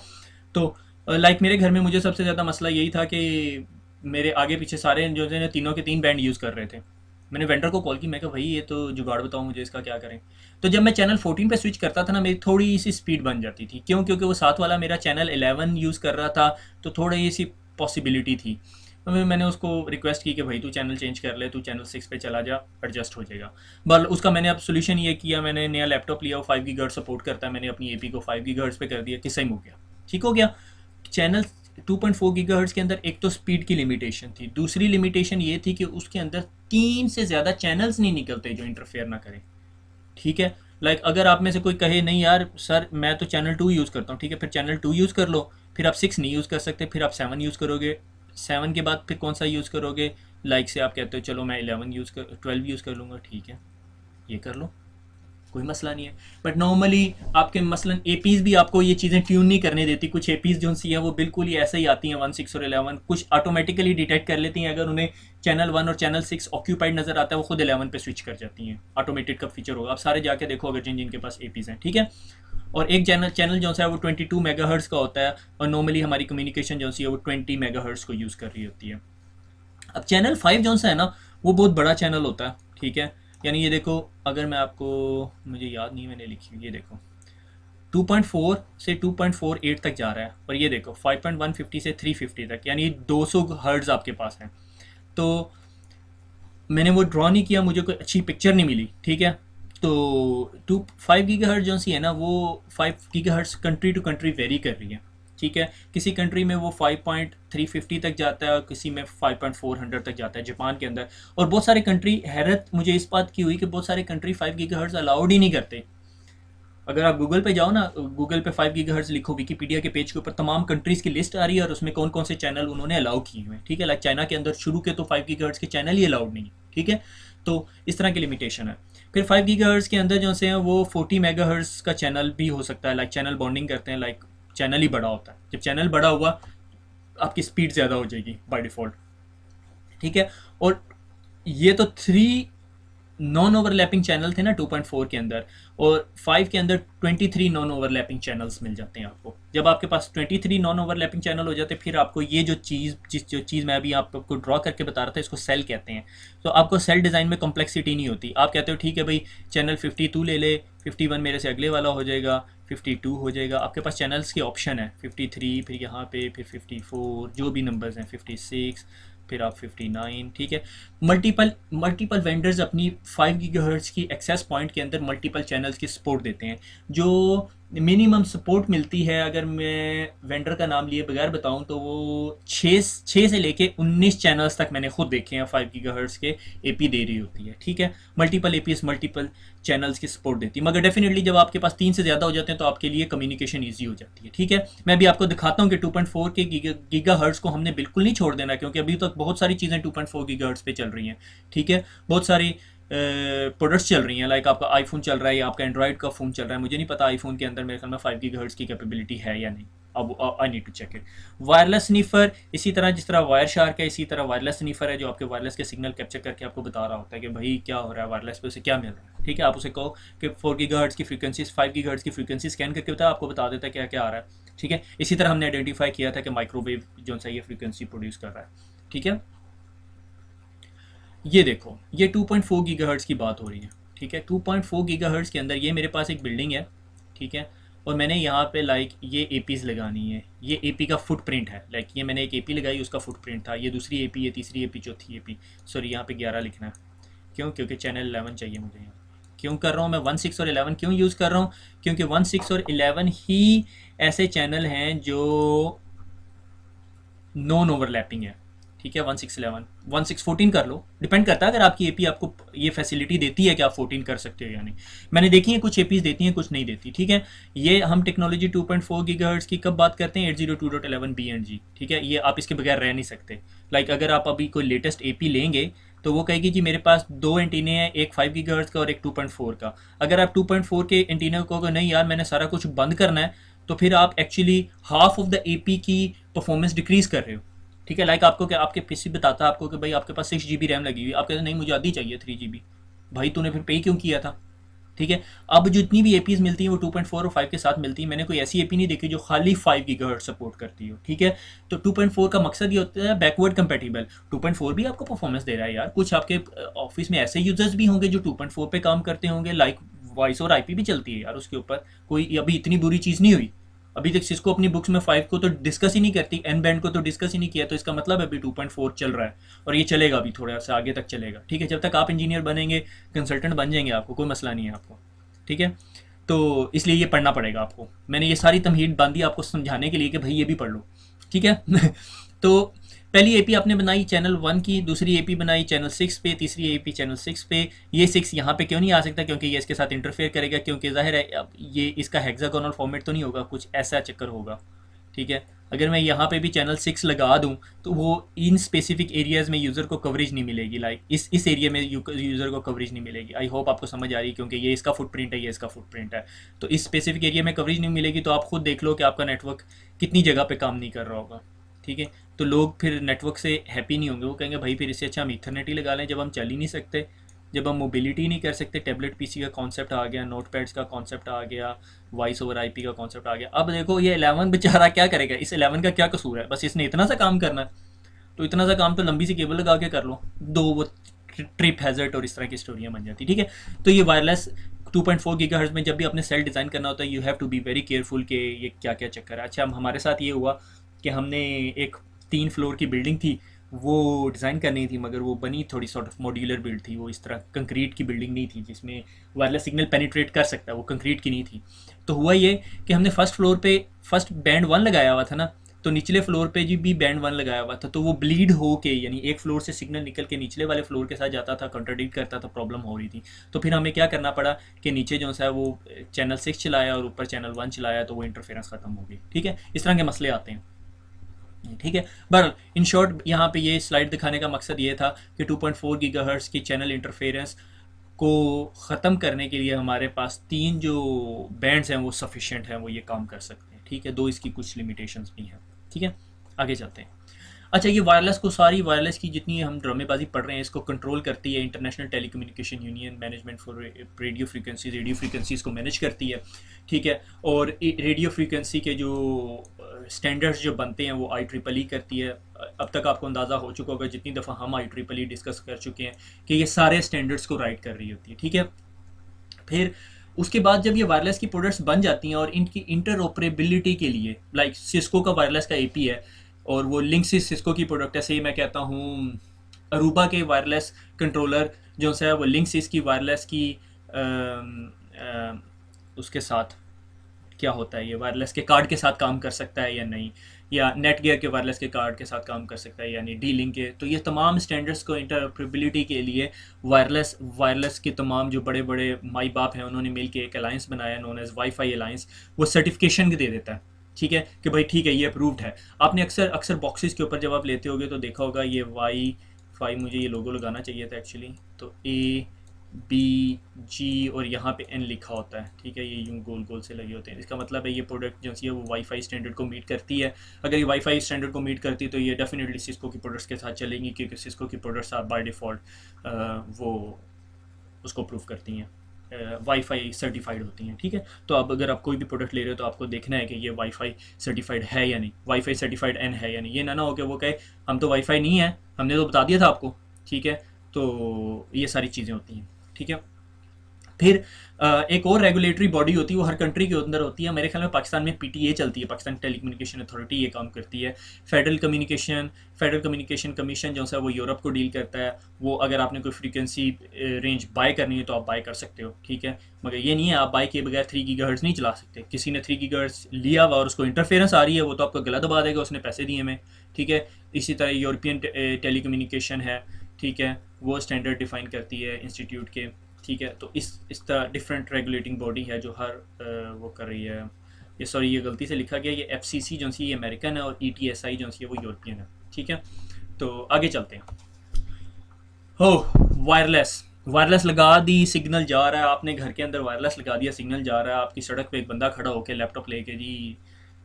तो लाइक मेरे घर में मुझे सबसे ज़्यादा मसला यही था कि मेरे आगे पीछे सारे जो थे तीनों के 3 बैंड यूज़ कर रहे थे। मैंने वेंडर को कॉल की, मैं कहा भाई ये तो जुगाड़ बताओ मुझे, इसका क्या करें। तो जब मैं चैनल 14 पे स्विच करता था ना, मेरी थोड़ी सी स्पीड बन जाती थी, क्यों, क्योंकि वो साथ वाला मेरा चैनल 11 यूज़ कर रहा था, तो थोड़ी सी पॉसिबिलिटी थी। तो मैंने उसको रिक्वेस्ट की कि भाई तू चैनल चेंज कर ले, तू चैनल 6 पे चला जा, एडजस्ट हो जाएगा। बट उसका मैंने अब सोल्यूशन ये किया, मैंने नया लैपटॉप लिया, वो 5 गीगाहर्ट्ज़ सपोर्ट करता है, मैंने अपनी एपी को 5 गीगाहर्ट्ज़ पे कर दिया, कि सही हो गया, ठीक हो गया। चैनल 2.4 गीगाहर्ट्ज़ के अंदर एक तो स्पीड की लिमिटेशन थी, दूसरी लिमिटेशन ये थी कि उसके अंदर 3 से ज़्यादा चैनल्स नहीं निकलते जो इंटरफेयर ना करें, ठीक है। लाइक अगर आप में से कोई कहे नहीं यार सर मैं तो चैनल 2 यूज़ करता हूँ, ठीक है, फिर चैनल 2 यूज़ कर लो, फिर आप 6 नहीं यूज़ कर सकते, फिर आप 7 यूज़ करोगे, 7 के बाद फिर कौन सा यूज़ करोगे, लाइक से आप कहते हो चलो मैं 12 यूज़ कर लूँगा, ठीक है, ये कर लो, कोई मसला नहीं है। बट नॉर्मली आपके मसलन एपीज़ भी आपको ये चीज़ें ट्यून नहीं करने देती। कुछ एपीज़ जो सी हैं वो बिल्कुल ही ऐसे ही आती हैं 1, 6 और 11, कुछ ऑटोमेटिकली डिटेक्ट कर लेती हैं। अगर उन्हें चैनल 1 और चैनल 6 ऑक्यूपाइड नज़र आता है, वो खुद 11 पे स्विच कर जाती हैं, ऑटोमेटेड का फीचर होगा। आप सारे जाके देखो अगर जिन जिनके पास एपीज़ हैं, ठीक है। और एक चैनल जो है वो 22 मेगाहर्ट्ज़ का होता है, और नॉर्मली हमारी कम्युनिकेशन जो सी है वो 20 मेगाहर्ट्ज़ को यूज़ कर रही होती है। अब चैनल 5 जो सा है ना, वो बहुत बड़ा चैनल होता है, ठीक है। यानी ये देखो, अगर मैं आपको, मुझे याद नहीं मैंने लिखी हुई, ये देखो 2.4 से 2.48 तक जा रहा है, और ये देखो 5.150 से 350 तक, यानी 200 हर्ट्ज़ आपके पास है। तो मैंने वो ड्रॉ नहीं किया, मुझे कोई अच्छी पिक्चर नहीं मिली, ठीक है। तो 5 गीगाहर्ट्ज़ जो सी है ना, वो 5 gigahertz country to country vary कर रही है, ठीक है। किसी कंट्री में वो 5.350 तक जाता है और किसी में 5.400 तक जाता है, जापान के अंदर। और बहुत सारे कंट्री, हैरत मुझे इस बात की हुई कि बहुत सारे कंट्री 5 गीगाहर्ट्ज़ अलाउड ही नहीं करते। अगर आप गूगल पे जाओ ना, गूगल पे 5 गीगाहर्ट्ज़ लिखो, विकीपीडिया के पेज के ऊपर तमाम कंट्रीज़ की लिस्ट आ रही है और उसमें कौन कौन से चैनल उन्होंने अलाउ किए हुए हैं, ठीक है। लाइक चाइना के अंदर शुरू के तो 5 गीगाहर्ट्ज़ के चैनल ही अलाउड नहीं है, ठीक है। तो इस तरह की लिमिटेशन है। फिर 5 गीगाहर्ट्ज़ के अंदर जो से हैं वो 40 मेगाहर्ट्ज़ का चैनल भी हो सकता है। लाइक चैनल बॉन्डिंग करते हैं, लाइक चैनल ही बड़ा होता है, जब चैनल बड़ा हुआ आपकी स्पीड ज़्यादा हो जाएगी बाय डिफ़ॉल्ट, ठीक है। और ये तो 3 नॉन ओवरलैपिंग चैनल थे ना 2.4 के अंदर, और 5 के अंदर 23 नॉन ओवरलैपिंग चैनल्स मिल जाते हैं आपको। जब आपके पास 23 नॉन ओवरलैपिंग चैनल हो जाते हैं, फिर आपको ये जो चीज़ मैं अभी आपको ड्रॉ करके बता रहा था, इसको सेल कहते हैं। तो आपको सेल डिज़ाइन में कॉम्प्लेक्सिटी नहीं होती। आप कहते हो ठीक है भाई चैनल 52 ले ले, 51 मेरे से अगले वाला हो जाएगा, 52 हो जाएगा। आपके पास चैनल्स के ऑप्शन है 53, फिर यहाँ पे फिर 54, जो भी नंबर्स हैं 56, फिर आप 59, ठीक है। मल्टीपल मल्टीपल वेंडर्स अपनी 5 गीगाहर्ट्ज़ की एक्सेस पॉइंट के अंदर मल्टीपल चैनल्स की सपोर्ट देते हैं। जो मिनिमम सपोर्ट मिलती है, अगर मैं वेंडर का नाम लिए बगैर बताऊं तो वो 6 से लेके 19 चैनल्स तक मैंने खुद देखे हैं 5 गीगाहर्ट्ज़ के एपी दे रही होती है, ठीक है। मल्टीपल एपीएस मल्टीपल चैनल्स की सपोर्ट देती है, मगर डेफिनेटली जब आपके पास 3 से ज़्यादा हो जाते हैं तो आपके लिए कम्युनिकेशन ईजी हो जाती है, ठीक है। मैं भी आपको दिखाता हूँ कि 2.4 के गीगाहर्ट्ज़ को हमने बिल्कुल नहीं छोड़ देना, क्योंकि अभी तक बहुत सारी चीज़ें 2.4 गीगाहर्ट्ज़ पे चल रही हैं, ठीक है। बहुत सारी प्रोडक्ट्स चल रही हैं, लाइक आपका आईफोन चल रहा है या आपका एंड्रॉइड का फ़ोन चल रहा है। मुझे नहीं पता आईफोन के अंदर मेरे ख्याल में 5 गीगाहर्ट्ज़ की कैपेबिलिटी है या नहीं, अब I need to check it. Wireless sniffer इसी तरह, जिस तरह वायर शार्क है, इसी तरह वायरलेस स्नीफर है जो आपके वायरलेस के सिग्नल कैप्चर करके आपको बता रहा होता है कि भाई क्या हो रहा है वायरलेस पे, उसे क्या मिल रहा है, ठीक है। आप उसे कहो कि 4 गीगाहर्ट्ज़ की फ्रीक्वेंसी 5 गीगाहर्ट्ज़ की फ्रीक्वेंसी स्कैन करके होता है, आपको बता देता है क्या क्या आ रहा है, ठीक है। इसी तरह हमने आइडेंटिफाई किया था कि माइक्रोवेव जो सा ये फ्रीक्वेंसी प्रोड्यूस कर रहा है, ठीक है। ये देखो, ये 2.4 गीगाहर्ट्ज़ की बात हो रही है, ठीक है। 2.4 गीगाहर्ट्ज़ के अंदर ये मेरे पास एक बिल्डिंग है, ठीक है। और मैंने यहाँ पे लाइक ये एपीज़ लगानी है, ये एपी का फुटप्रिंट है, लाइक ये मैंने एक एपी लगाई, उसका फुटप्रिंट था, ये दूसरी एपी, ये तीसरी एपी, चौथी एपी, सॉरी यहाँ पे 11 लिखना है। क्यों? क्योंकि चैनल 11 चाहिए मुझे यहाँ। क्यों कर रहा हूँ मैं 16 और 11 क्यों यूज़ कर रहा हूँ? क्योंकि 16 और 11 ही ऐसे चैनल हैं जो नॉन ओवरलैपिंग है, ठीक है। 1611 1614 कर लो, डिपेंड करता है अगर आपकी एपी आपको ये फैसिलिटी देती है कि आप 14 कर सकते हो या नहीं। मैंने देखी है कुछ एपीज देती हैं, कुछ नहीं देती, ठीक है। ये हम टेक्नोलॉजी 2.4 गीगाहर्ट्ज़ की कब बात करते हैं? 802.11 बी एंड जी, ठीक है। ये आप इसके बगैर रह नहीं सकते। लाइक अगर आप अभी कोई लेटेस्ट एपी लेंगे तो वो कहेगी कि मेरे पास 2 एंटीने हैं, एक 5 गीगाहर्ट्ज़ का और एक 2.4 का। अगर आप 2.4 के एंटीने को कहोगे नहीं यार मैंने सारा कुछ बंद करना है, तो फिर आप actually half of the AP की परफॉर्मेंस डिक्रीज कर रहे हो, ठीक है। लाइक आपको क्या, आपके पीसी बताता है आपको कि भाई आपके पास 6 GB रैम लगी हुई, आप कहते नहीं मुझे आधी चाहिए 3 GB। भाई तूने फिर पे क्यों किया था, ठीक है। अब जितनी भी एपीज मिलती हैं वो 2.4 और 5 के साथ मिलती है। मैंने कोई ऐसी एपी नहीं देखी जो खाली 5 गीगाहर्ट्ज़ सपोर्ट करती हो, ठीक है। तो 2.4 का मकसद ये होता है बैकवर्ड कंपेटिबल। 2.4 भी आपको परफॉर्मेंस दे रहा है यार। कुछ आपके ऑफिस में ऐसे यूजर्स भी होंगे जो 2.4 पे काम करते होंगे, लाइक वॉइस और आईपी भी चलती है यार उसके ऊपर, कोई अभी इतनी बुरी चीज़ नहीं हुई। अभी तक सिस्को अपनी बुक्स में 5 को तो डिस्कस ही नहीं करती, एन बैंड को तो डिस्कस ही नहीं किया, तो इसका मतलब अभी 2.4 चल रहा है और ये चलेगा अभी थोड़ा सा आगे तक चलेगा, ठीक है। जब तक आप इंजीनियर बनेंगे, कंसल्टेंट बन जाएंगे, आपको कोई मसला नहीं है आपको, ठीक है। तो इसलिए ये पढ़ना पड़ेगा आपको। मैंने ये सारी तमहीद बांधी आपको समझाने के लिए कि भाई ये भी पढ़ लो, ठीक है। तो पहली एपी आपने बनाई चैनल 1 की, दूसरी एपी बनाई चैनल 6 पे, तीसरी एपी चैनल 6 पे। ये 6 यहाँ पे क्यों नहीं आ सकता? क्योंकि ये इसके साथ इंटरफेयर करेगा, क्योंकि जाहिर है अब ये इसका हेक्सागोनल फॉर्मेट तो नहीं होगा, कुछ ऐसा चक्कर होगा, ठीक है। अगर मैं यहाँ पे भी चैनल 6 लगा दूँ तो वो इन स्पेसिफिक एरियाज़ में यूज़र को कवरेज नहीं मिलेगी, लाइक इस एरिया में यूज़र को कवरेज नहीं मिलेगी। आई होप आपको समझ आ रही है, क्योंकि ये इसका फुटप्रिंट है, ये इसका फुटप्रिंट है। तो इस स्पेसिफिक एरिया में कवरेज नहीं मिलेगी, तो आप खुद देख लो कि आपका नेटवर्क कितनी जगह पे काम नहीं कर रहा होगा, ठीक है। तो लोग फिर नेटवर्क से हैप्पी नहीं होंगे, वो कहेंगे भाई फिर इससे अच्छा हम ईथरनेट ही लगा लें। जब हम चल ही नहीं सकते, जब हम मोबिलिटी नहीं कर सकते, टैबलेट पीसी का कॉन्सेप्ट आ गया, नोट पैड्स का कॉन्सेप्ट आ गया, वॉइस ओवर आईपी का कॉन्सेप्ट आ गया। अब देखो ये 11 बेचारा क्या करेगा? इस 11 का क्या कसूर है? बस इसने इतना सा काम करना है, तो इतना सा काम तो लंबी सी केबल लगा के कर लो, दो वो ट्रिप हैजर्ड और इस तरह की स्टोरियाँ बन जाती, ठीक है। तो ये वायरलेस 2.4 गीगाहर्ट्ज़ में जब भी अपने सेल डिज़ाइन करना होता है, you have to be very careful कि ये क्या क्या चक्कर है। अच्छा, हमारे साथ ये हुआ कि हमने एक 3 फ्लोर की बिल्डिंग थी, वो डिज़ाइन करनी थी, मगर वो बनी थोड़ी सॉर्ट ऑफ मॉड्यूलर बिल्ड थी, वो इस तरह कंक्रीट की बिल्डिंग नहीं थी जिसमें वायरलेस सिग्नल पेनिट्रेट कर सकता है, वो कंक्रीट की नहीं थी। तो हुआ ये कि हमने फर्स्ट फ्लोर पे फर्स्ट बैंड 1 लगाया हुआ था ना, तो निचले फ्लोर पे जी भी बैंड 1 लगाया हुआ था, तो वो ब्लीड हो के, यानी एक फ्लोर से सिग्नल निकल के निचले वाले फ्लोर के साथ जाता था, कंट्राडिक्ट करता था, प्रॉब्लम हो रही थी। तो फिर हमें क्या करना पड़ा कि नीचे जो है वो चैनल 6 चलाया और ऊपर चैनल 1 चलाया, तो वो इंटरफेरेंस ख़त्म हो गई, ठीक है। इस तरह के मसले आते हैं, ठीक है। बट इन शॉर्ट यहाँ पे ये स्लाइड दिखाने का मकसद ये था कि 2.4 गीगाहर्ट्ज़ की चैनल इंटरफेरेंस को ख़त्म करने के लिए हमारे पास 3 जो बैंड्स हैं वो सफिशिएंट हैं, वो ये काम कर सकते हैं, ठीक है। 2 इसकी कुछ लिमिटेशंस भी हैं, ठीक है। आगे चलते हैं। अच्छा, ये वायरलेस को, सारी वायरलेस की जितनी हम ड्रामेबाजी पढ़ रहे हैं, इसको कंट्रोल करती है international telecommunication union, management for radio frequencies को मैनेज करती है, ठीक है। और रेडियो फ्रीक्वेंसी के जो स्टैंडर्ड्स जो बनते हैं वो IEEE करती है। अब तक आपको अंदाज़ा हो चुका होगा जितनी दफ़ा हम IEEE डिस्कस कर चुके हैं कि ये सारे स्टैंडर्ड्स को राइट कर रही होती है, ठीक है। फिर उसके बाद जब ये वायरलेस की प्रोडक्ट्स बन जाती हैं और इनकी इंटरऑपरेबिलिटी के लिए, लाइक सिस्को का वायरलेस का एपी है, और वो लिंक्सिस सिस्को की प्रोडक्ट है। सही मैं कहता हूँ अरूबा के वायरलेस कंट्रोलर जो सा है वो लिंक्सिस की वायरलेस की अम, अम, उसके साथ क्या होता है, ये वायरलेस के कार्ड के साथ काम कर सकता है या नहीं, या नेट गियर के वायरलेस के कार्ड के साथ काम कर सकता है यानी डी लिंक के। तो ये तमाम स्टैंडर्ड्स को इंटरऑपरेबिलिटी के लिए वायरलेस वायरलेस के तमाम जो बड़े बड़े माई बाप हैं उन्होंने मिल के एक अलायंस बनाया नोन एज वाईफाई अलायंस। वो सर्टिफिकेशन दे देता है, ठीक है, कि भाई ठीक है ये अप्रूव्ड है। आपने अक्सर अक्सर बॉक्सेस के ऊपर जब आप लेते होगे तो देखा होगा ये वाई फाई, मुझे ये लोगो लगाना चाहिए था एक्चुअली, तो ए बी जी और यहाँ पे एन लिखा होता है, ठीक है, ये यूं गोल गोल से लगे होते हैं। इसका मतलब है ये प्रोडक्ट जो है वो वाईफाई स्टैंडर्ड को मीट करती है। अगर ये वाईफाई स्टैंडर्ड को मीट करती है तो ये डेफिनेटली सिस्को की प्रोडक्ट्स के साथ चलेंगी, क्योंकि सिस्को की प्रोडक्ट्स आर बाय डिफ़ॉल्ट वो उसको प्रूव करती हैं, वाईफाई सर्टिफाइड होती हैं, ठीक है। तो अब अगर आप कोई भी प्रोडक्ट ले रहे हो तो आपको देखना है कि ये वाईफाई सर्टिफाइड है या नहीं, वाईफाई सर्टिफाइड एन है या नहीं। ये ना हो कि वो कहे हम तो वाईफाई नहीं है, हमने तो बता दिया था आपको, ठीक है। तो ये सारी चीज़ें होती हैं, ठीक है। फिर एक और रेगुलेटरी बॉडी होती है, वो हर कंट्री के अंदर होती है। मेरे ख्याल में पाकिस्तान में पीटीए चलती है, पाकिस्तान टेलीकम्युनिकेशन अथॉरिटी ये काम करती है। फेडरल कम्युनिकेशन कमीशन जो है वो यूरोप को डील करता है। वो अगर आपने कोई फ्रीक्वेंसी रेंज बाय करनी है तो आप बाय कर सकते हो, ठीक है, मगर ये नहीं है आप बाय किए बगैर 3 गीगाहर्ट्ज़ नहीं चला सकते। किसी ने 3 गीगाहर्ट्ज़ लिया हुआ और उसको इंटरफेरेंस आ रही है वो तो आपको गला दबा देगा, उसने पैसे दिए हमें, ठीक है। इसी तरह यूरोपियन टेलीकम्युनिकेशन है, ठीक है, वो स्टैंडर्ड डिफाइन करती है इंस्टीट्यूट के, ठीक है। तो इस तरह डिफरेंट रेगुलेटिंग बॉडी है जो हर वो कर रही है। ये सॉरी ये गलती से लिखा गया, ये एफसीसी जो सी ये अमेरिकन है और ईटीएसआई जो सी है वो यूरोपियन है, ठीक है। तो आगे चलते हैं। हो वायरलेस वायरलेस लगा दी, सिग्नल जा रहा है, आपने घर के अंदर वायरलेस लगा दिया, सिग्नल जा रहा है, आपकी सड़क पे एक बंदा खड़ा होकर लैपटॉप लेके जी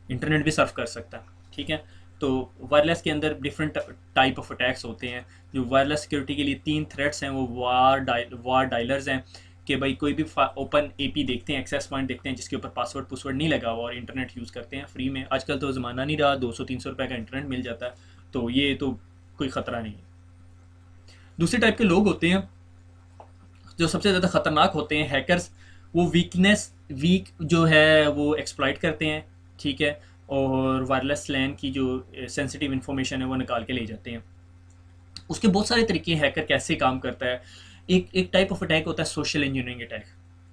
इंटरनेट भी सर्फ कर सकता है, ठीक है। तो वायरलेस के अंदर डिफरेंट टाइप ऑफ अटैक्स होते हैं। जो वायरलेस सिक्योरिटी के लिए 3 थ्रेट्स हैं वो वार डायलर्स हैं, कि भाई कोई भी ओपन एपी देखते हैं, एक्सेस पॉइंट देखते हैं जिसके ऊपर पासवर्ड नहीं लगा हुआ और इंटरनेट यूज़ करते हैं फ्री में। आजकल तो ज़माना नहीं रहा, 200-300 रुपये का इंटरनेट मिल जाता है, तो ये तो कोई ख़तरा नहीं है। दूसरे टाइप के लोग होते हैं जो सबसे ज़्यादा ख़तरनाक होते हैं, हैकर्स। वो वीक जो है वो एक्सप्लॉइट करते हैं, ठीक है, और वायरलेस लैन की जो सेंसिटिव इन्फॉर्मेशन है वो निकाल के ले जाते हैं। उसके बहुत सारे तरीके, हैकर कैसे काम करता है। एक टाइप ऑफ अटैक होता है social engineering attack.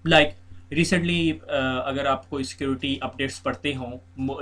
Like recently अगर आप कोई सिक्योरिटी अपडेट्स पढ़ते हों,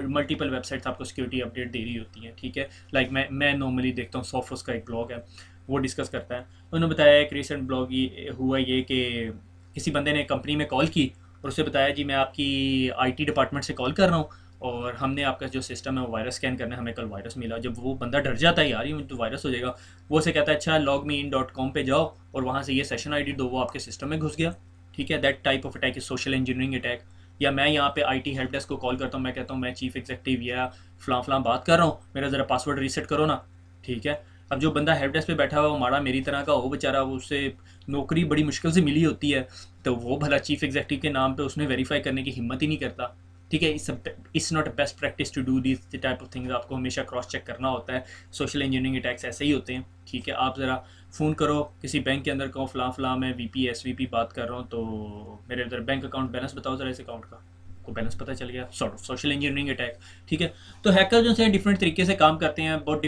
मल्टीपल वेबसाइट्स आपको सिक्योरिटी अपडेट दे रही होती हैं, ठीक है। लाइक मैं नॉर्मली देखता हूँ, सॉफ्टवेयर का एक ब्लॉग है वो डिस्कस करता है। उन्होंने बताया एक रिसेंट ब्लॉग ये हुआ ये कि किसी बंदे ने कंपनी में कॉल की और उससे बताया जी मैं आपकी आईटी डिपार्टमेंट से कॉल कर रहा हूँ और हमने आपका जो सिस्टम है वो वायरस स्कैन करना है, हमें कल वायरस मिला। जब वो बंदा डर जाता है, यार ये मुझे तो वायरस हो जाएगा, वो से कहता है अच्छा logmein.com पे जाओ और वहाँ से ये सेशन आईडी दो, वो आपके सिस्टम में घुस गया, ठीक है। That type of attack is social engineering attack. या मैं यहाँ पे आईटी हेल्प डेस्क को कॉल करता हूँ, मैं कहता हूँ मैं चीफ एग्जीक्यूटिव या फलां बात कर रहा हूँ, मेरा ज़रा पासवर्ड रीसेट करो ना, ठीक है। अब जो बंदा हेल्प डेस्क पे बैठा हुआ वो माड़ा मेरी तरह का हो बेचारा, उससे नौकरी बड़ी मुश्किल से मिली होती है, तो वो भला चीफ एग्जीक्यूटिव के नाम पे उसने वेरीफाई करने की हिम्मत ही नहीं करता, ठीक है। It's not a best practice to do this type of things. आपको हमेशा क्रॉस चेक करना होता है। सोशल इंजीनियरिंग अटैक्स ऐसे ही होते हैं, ठीक है। आप ज़रा फ़ोन करो किसी बैंक के अंदर, कहो फ़लाँ मैं वीपी एसवीपी बात कर रहा हूँ, तो मेरे इधर बैंक अकाउंट बैलेंस बताओ ज़रा, इस अकाउंट का को बैलेंस पता चल गया, sort of social engineering attack, ठीक है। तो हैकर जो है डिफरेंट तरीके से काम करते हैं, बहुत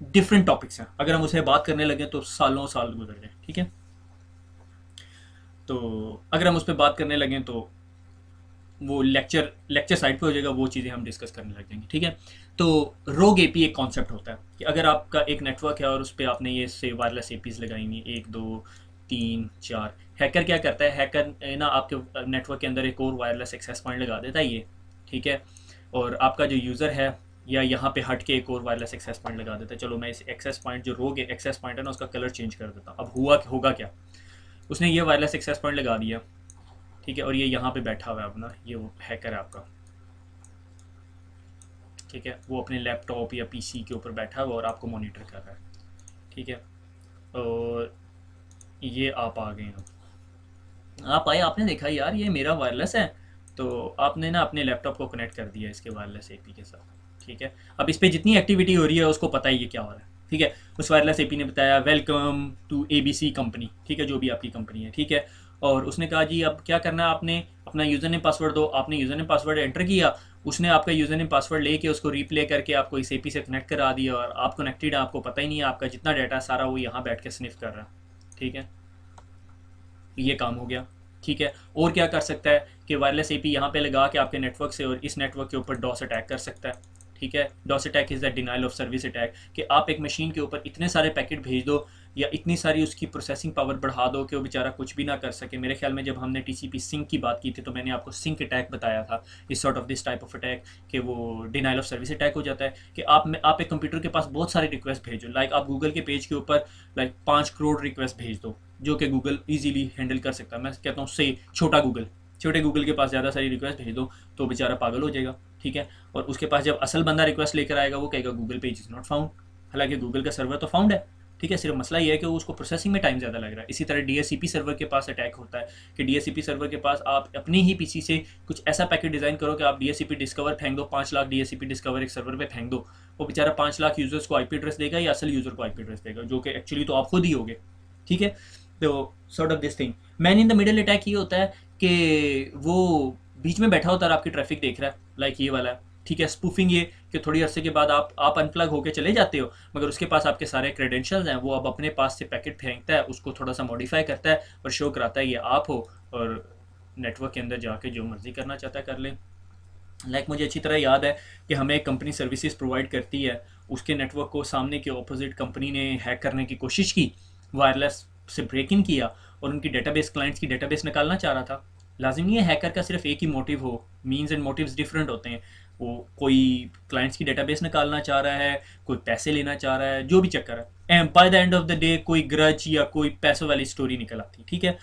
डिफरेंट टॉपिक्स हैं। अगर हम उसे बात करने लगे तो सालों साल गुजर जाए, ठीक है। तो अगर हम उस पर बात करने लगे तो वो लेक्चर साइड पे हो जाएगा, वो चीज़ें हम डिस्कस करने लग जाएंगे, ठीक है। तो रोग एपी एक कॉन्सेप्ट होता है कि अगर आपका एक नेटवर्क है और उस पर आपने ये से वायरलेस एपीज लगाई हुई 1 2 3 4, हैकर क्या करता है, हैकर ना आपके नेटवर्क के अंदर एक और वायरलेस एक्सेस पॉइंट लगा देता है ये, ठीक है। और आपका जो यूज़र है या यहाँ पे हट के एक और वायरलेस एक्सेस पॉइंट लगा देता है। चलो मैं इस एक्सेस पॉइंट जो रोग एक्सेस पॉइंट है ना उसका कलर चेंज कर देता हूँ। अब होगा क्या, उसने ये वायरलेस एक्सेस पॉइंट लगा दिया, ठीक है, और ये यहाँ पे बैठा हुआ है अपना, ये वो हैकर है आपका, ठीक है। वो अपने लैपटॉप या पीसी के ऊपर बैठा हुआ और आपको मॉनिटर कर रहा है, ठीक है। और ये आप आ गए हैं, आप आए, आपने देखा यार ये मेरा वायरलेस है, तो आपने ना अपने लैपटॉप को कनेक्ट कर दिया इसके वायरलेस एपी के साथ, ठीक है। अब इस पर जितनी एक्टिविटी हो रही है उसको पता ही है क्या हो रहा है, ठीक है। उस वायरलेस एपी ने बताया वेलकम टू एबीसी कंपनी, ठीक है, जो भी आपकी कंपनी है, ठीक है। और उसने कहा जी अब क्या करना है, आपने अपना यूज़र नेम पासवर्ड दो। आपने यूज़र नेम पासवर्ड एंटर किया, उसने आपका यूज़र नेम पासवर्ड लेके उसको रिप्ले करके आपको इस एपी से कनेक्ट करा दिया, और आप कनेक्टेड है, आपको पता ही नहीं है, आपका जितना डाटा है सारा वो यहाँ बैठ के स्निफ कर रहा है। ठीक है, ये काम हो गया। ठीक है, और क्या कर सकता है कि वायरलेस एपी यहाँ पे लगा के आपके नेटवर्क से और इस नेटवर्क के ऊपर डॉस अटैक कर सकता है। ठीक है, DoS attack is the denial of service attack, कि आप एक मशीन के ऊपर इतने सारे पैकेट भेज दो या इतनी सारी उसकी प्रोसेसिंग पावर बढ़ा दो कि वो बेचारा कुछ भी ना कर सके। मेरे ख्याल में जब हमने टीसीपी सिंक की बात की थी तो मैंने आपको सिंक अटैक बताया था, इस sort of this type of attack, कि वो डिनाइल ऑफ सर्विस अटैक हो जाता है कि आप एक कंप्यूटर के पास बहुत सारे रिक्वेस्ट भेजो, लाइक आप गूगल के पेज के ऊपर लाइक 5 करोड़ रिक्वेस्ट भेज दो, जो कि गूगल इजीली हैंडल कर सकता है। मैं कहता हूँ से छोटे गूगल के पास ज़्यादा सारी रिक्वेस्ट भेज दो तो बेचारा पागल हो जाएगा। ठीक है, और उसके पास जब असल बंदा रिक्वेस्ट लेकर आएगा वो कहेगा Google page is not found, हालांकि गूगल का सर्वर तो फाउंड है। ठीक है, सिर्फ मसला ये है कि उसको प्रोसेसिंग में टाइम ज़्यादा लग रहा है। इसी तरह डीएससीपी सर्वर के पास अटैक होता है कि डीएससीपी सर्वर के पास आप अपनी ही पीसी से कुछ ऐसा पैकेट डिज़ाइन करो कि आप डीएससीपी डिस्कवर फेंक दो, 5 लाख डीएससीपी डिस्कवर एक सर्वर पे फेंक दो, वो बेचारा 5 लाख यूज़र्स को आईपी एड्रेस देगा या असल यूज़र को आईपी एड्रेस देगा, जो कि एक्चुअली तो आप खुद ही होगे। ठीक है, तो sort of this thing. Man in the middle attack ये होता है कि वो बीच में बैठा होता है और आपकी ट्रैफिक देख रहा है, लाइक ये वाला है। ठीक है, स्पूफिंग ये कि थोड़ी अरसे के बाद आप अनप्लग होकर चले जाते हो, मगर उसके पास आपके सारे क्रेडेंशियल्स हैं, वो अब अपने पास से पैकेट फेंकता है, उसको थोड़ा सा मॉडिफाई करता है और शो कराता है ये आप हो, और नेटवर्क के अंदर जाके जो मर्जी करना चाहता है कर ले। लाइक मुझे अच्छी तरह याद है कि हमें एक कंपनी सर्विसेज प्रोवाइड करती है, उसके नेटवर्क को सामने के ऑपोजिट कंपनी ने हैक करने की कोशिश की, वायरलेस से ब्रेक इन किया और उनकी डेटाबेस, क्लाइंट्स की डेटाबेस निकालना चाह रहा था। लाजिम नहीं है हैकर का सिर्फ एक ही मोटिव हो, मीन्स एंड मोटिव्स डिफरेंट होते हैं। वो कोई क्लाइंट्स की डेटाबेस निकालना चाह रहा है, कोई पैसे लेना चाह रहा है, जो भी चक्कर है, and by the end of the day कोई ग्रज या कोई पैसों वाली स्टोरी निकल आती। ठीक है,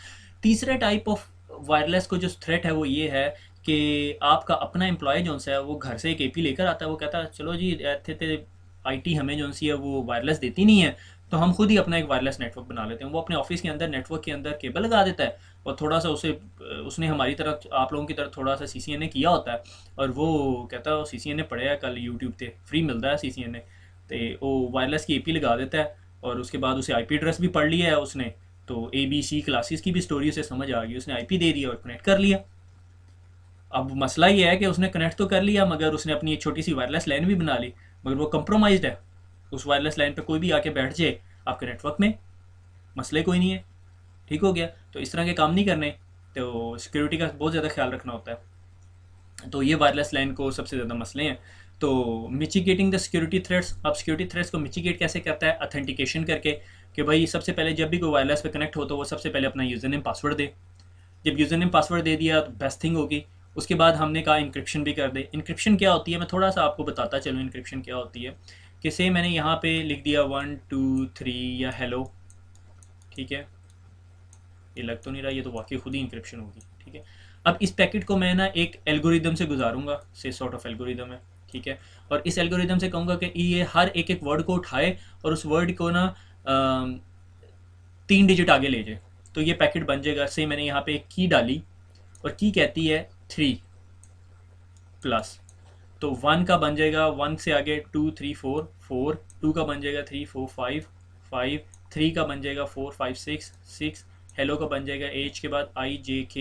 तीसरा टाइप ऑफ वायरलेस को जो थ्रेट है वो ये है कि आपका अपना एम्प्लॉय जो है वो घर से एक एपी लेकर आता है, वो कहता है चलो जी थे आईटी हमें जो सी है वो वायरलेस देती नहीं है, तो हम खुद ही अपना एक वायरलेस नेटवर्क बना लेते हैं। वो अपने ऑफिस के अंदर नेटवर्क के अंदर केबल लगा देता है और थोड़ा सा उसने हमारी तरफ, आप लोगों की तरफ थोड़ा सा सीसीएनए किया होता है, और वो कहता है सीसीएनए पढ़े है कल यूट्यूब पे फ्री मिलता है सीसीएनए, तो वो वायरलेस की एपी लगा देता है और उसके बाद उसे आईपी एड्रेस भी पढ़ लिया है उसने, तो ABC क्लासेस की भी स्टोरी उसे समझ आ गई, उसने आईपी दे दिया और कनेक्ट कर लिया। अब मसला ये है कि उसने कनेक्ट तो कर लिया मगर उसने अपनी एक छोटी सी वायरलेस लाइन भी बना ली, मगर वो कंप्रोमाइज्ड है। उस वायरलेस लाइन पे कोई भी आके बैठ जाए आपके नेटवर्क में, मसले कोई नहीं है, ठीक हो गया। तो इस तरह के काम नहीं करने, तो सिक्योरिटी का बहुत ज़्यादा ख्याल रखना होता है। तो ये वायरलेस लाइन को सबसे ज़्यादा मसले हैं। तो मिचिगेटिंग द सिक्योरिटी थ्रेट्स, अब सिक्योरिटी थ्रेट्स को मिचिगेट कैसे करता है, अथेंटिकेशन करके, कि भाई सबसे पहले जब भी कोई वायरलेस पे कनेक्ट हो तो वो सबसे पहले अपना यूज़र नेम पासवर्ड दे। जब यूज़र नेम पासवर्ड दे दिया तो बेस्ट थिंग होगी। उसके बाद हमने कहा इंक्रिप्शन भी कर दे। इंक्रिप्शन क्या होती है, मैं थोड़ा सा आपको बताता चलूँ इंक्रिप्शन क्या होती है। कि से मैंने यहाँ पे लिख दिया 1 2 3 या हेलो, ठीक है, ये लग तो नहीं रहा, ये तो वाकई खुद ही इंक्रिप्शन होगी। ठीक है, अब इस पैकेट को मैं ना एक एल्गोरिदम से गुजारूंगा, से सॉर्ट ऑफ एल्गोरिदम है। ठीक है, और इस एल्गोरिदम से कहूँगा कि ये हर एक वर्ड को उठाए और उस वर्ड को ना 3 डिजिट आगे ले जाए, तो ये पैकेट बन जाएगा। से मैंने यहाँ पे एक की डाली और की कहती है 3+, तो 1 का बन जाएगा 1 से आगे 2 3 4 4, 2 का बन जाएगा 3 4 5 5, 3 का बन जाएगा 4 5 6 6, हेलो का बन जाएगा H के बाद IJK,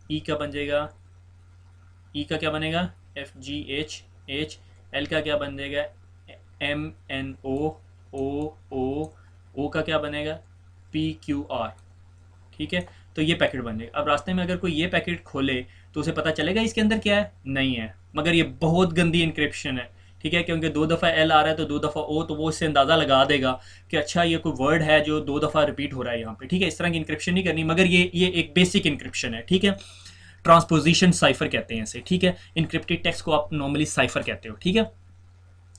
ई का बन जाएगा, ई का क्या बनेगा FGH, एल का क्या बन जाएगा MNO, ओ का क्या बनेगा PQR। ठीक है, तो ये पैकेट बन जाएगा। अब रास्ते में अगर कोई ये पैकेट खोले तो उसे पता चलेगा इसके अंदर क्या है, नहीं है, मगर ये बहुत गंदी इंक्रिप्शन है। ठीक है, क्योंकि 2 दफ़ा एल आ रहा है तो 2 दफ़ा ओ, तो वो इससे अंदाज़ा लगा देगा कि अच्छा ये कोई वर्ड है जो 2 दफ़ा रिपीट हो रहा है यहाँ पे। ठीक है, इस तरह की इंक्रिप्शन नहीं करनी, मगर ये एक बेसिक इंक्रिप्शन है। ठीक है, ट्रांसपोजिशन साइफर कहते हैं इसे। ठीक है, इंक्रिप्टेड टेक्स्ट को आप नॉर्मली साइफर कहते हो। ठीक है,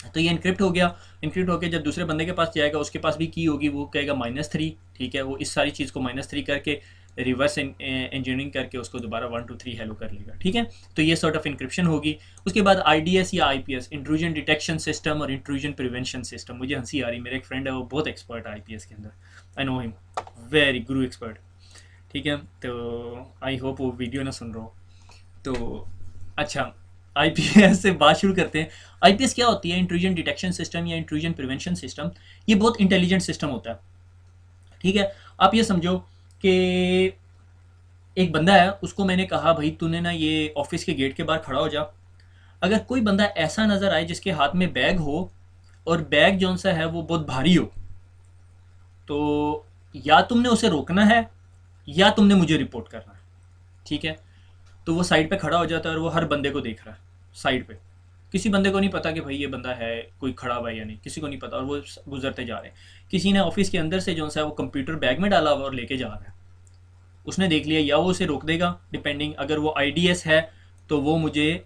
तो ये इनक्रिप्ट हो गया। इनक्रिप्ट होकर जब दूसरे बंदे के पास जाएगा उसके पास भी की होगी, वो कहेगा -3। ठीक है, वो इस सारी चीज़ को -3 करके रिवर्स इंजीनियरिंग करके उसको दोबारा 1 2 3 हेलो कर लेगा। ठीक है, तो ये सॉर्ट ऑफ इंक्रिप्शन होगी। उसके बाद IDS या IPS, इंट्रूजन डिटेक्शन सिस्टम और इंट्रूजन प्रिवेंशन सिस्टम। मुझे हंसी आ रही, मेरे एक फ्रेंड है वो बहुत एक्सपर्ट है IPS के अंदर, I know him, very Guru expert. ठीक है, तो आई होप वो वीडियो ना सुन रहा हो। तो अच्छा, IPS से बात शुरू करते हैं। IPS क्या होती है, इंट्रूजन डिटेक्शन सिस्टम या इंट्रूजन प्रिवेंशन सिस्टम। ये बहुत इंटेलिजेंट सिस्टम होता है। ठीक है, आप ये समझो कि एक बंदा है, उसको मैंने कहा भाई तूने ना ये ऑफिस के गेट के बाहर खड़ा हो जा, अगर कोई बंदा ऐसा नज़र आए जिसके हाथ में बैग हो और बैग जौन सा है वो बहुत भारी हो, तो या तुमने उसे रोकना है या तुमने मुझे रिपोर्ट करना है। ठीक है, तो वो साइड पे खड़ा हो जाता है और वो हर बंदे को देख रहा है साइड पे। किसी बंदे को नहीं पता कि भाई ये बंदा है कोई खड़ा हुआ है या नहीं, किसी को नहीं पता, और वो गुजरते जा रहे हैं। किसी ने ऑफिस के अंदर से जो सा है वो कंप्यूटर बैग में डाला हुआ और लेके जा रहा है, उसने देख लिया, या वो उसे रोक देगा, डिपेंडिंग, अगर वो आईडीएस है तो वो मुझे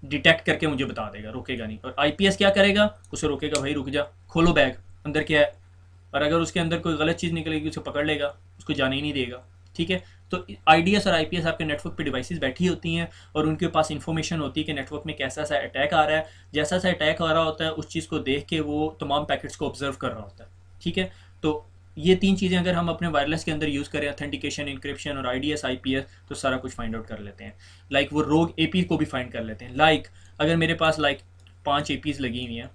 डिटेक्ट करके मुझे बता देगा, रोकेगा नहीं। और आईपीएस क्या करेगा, उसे रोकेगा, भाई रुक जा, खोलो बैग, अंदर क्या है। और अगर उसके अंदर कोई गलत चीज़ निकलेगी उसे पकड़ लेगा, उसको जाने ही नहीं देगा। ठीक है, तो आईडीएस और आईपीएस आपके नेटवर्क पे डिवाइसेस बैठी होती हैं और उनके पास इंफॉर्मेशन होती है कि नेटवर्क में कैसा सा अटैक आ रहा है। जैसा सा अटैक आ रहा होता है उस चीज़ को देख के वो तमाम पैकेट्स को ऑब्जर्व कर रहा होता है। ठीक है, तो ये तीन चीज़ें अगर हम अपने वायरलेस के अंदर यूज़ करें, ऑथेंटिकेशन, इंक्रिप्शन और आईडीएस आईपीएस, तो सारा कुछ फाइंड आउट कर लेते हैं। लाइक वो रोग एपी को भी फाइंड कर लेते हैं। लाइक अगर मेरे पास 5 एपीज लगी हुई हैं,